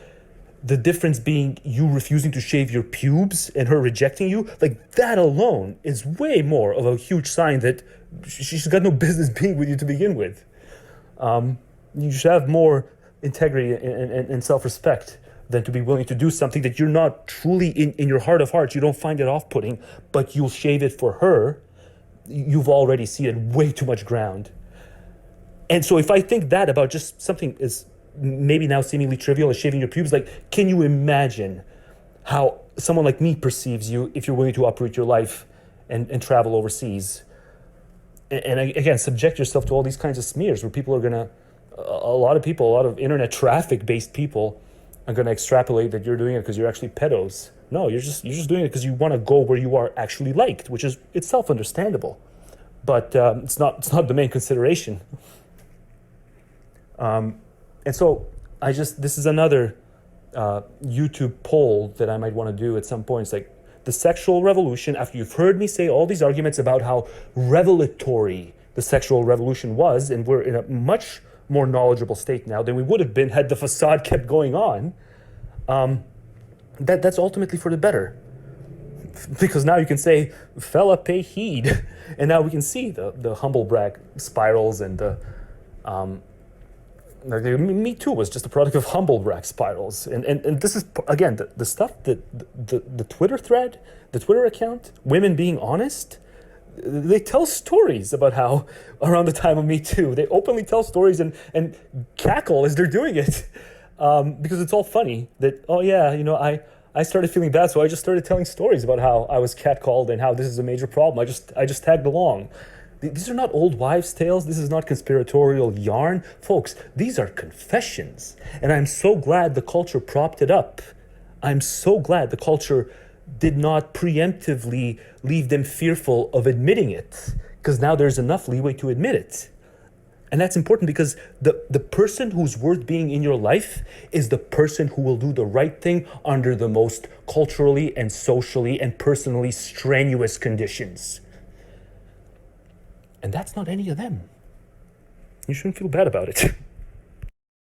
the difference being you refusing to shave your pubes and her rejecting you, like that alone is way more of a huge sign that she's got no business being with you to begin with. You should have more integrity and self-respect than to be willing to do something that you're not truly in your heart of hearts. You don't find it off-putting, but you'll shave it for her. You've already ceded way too much ground. And so if I think that about just something is maybe now seemingly trivial as shaving your pubes, like, can you imagine how someone like me perceives you if you're willing to uproot your life and travel overseas? And again, subject yourself to all these kinds of smears where people are gonna, a lot of internet traffic-based people are gonna extrapolate that you're doing it because you're actually pedos. No, you're just doing it because you want to go where you are actually liked, which is itself understandable, but it's not the main consideration. And so this is another YouTube poll that I might want to do at some point. It's like the sexual revolution, after you've heard me say all these arguments about how revelatory the sexual revolution was, and we're in a much more knowledgeable state now than we would have been had the facade kept going on, that's ultimately for the better. Because now you can say, fella, pay heed. And now we can see the humble brag spirals and the Me Too was just a product of humble brag spirals. And this is, again, the stuff that the Twitter thread, the Twitter account, women being honest, they tell stories about how around the time of Me Too, they openly tell stories and cackle as they're doing it. Because it's all funny that, oh yeah, I started feeling bad, so I just started telling stories about how I was catcalled and how this is a major problem. I just tagged along. These are not old wives' tales. This is not conspiratorial yarn. Folks, these are confessions. And I'm so glad the culture propped it up. I'm so glad the culture did not preemptively leave them fearful of admitting it, because now there's enough leeway to admit it. And that's important because the person who's worth being in your life is the person who will do the right thing under the most culturally and socially and personally strenuous conditions. And that's not any of them. You shouldn't feel bad about it.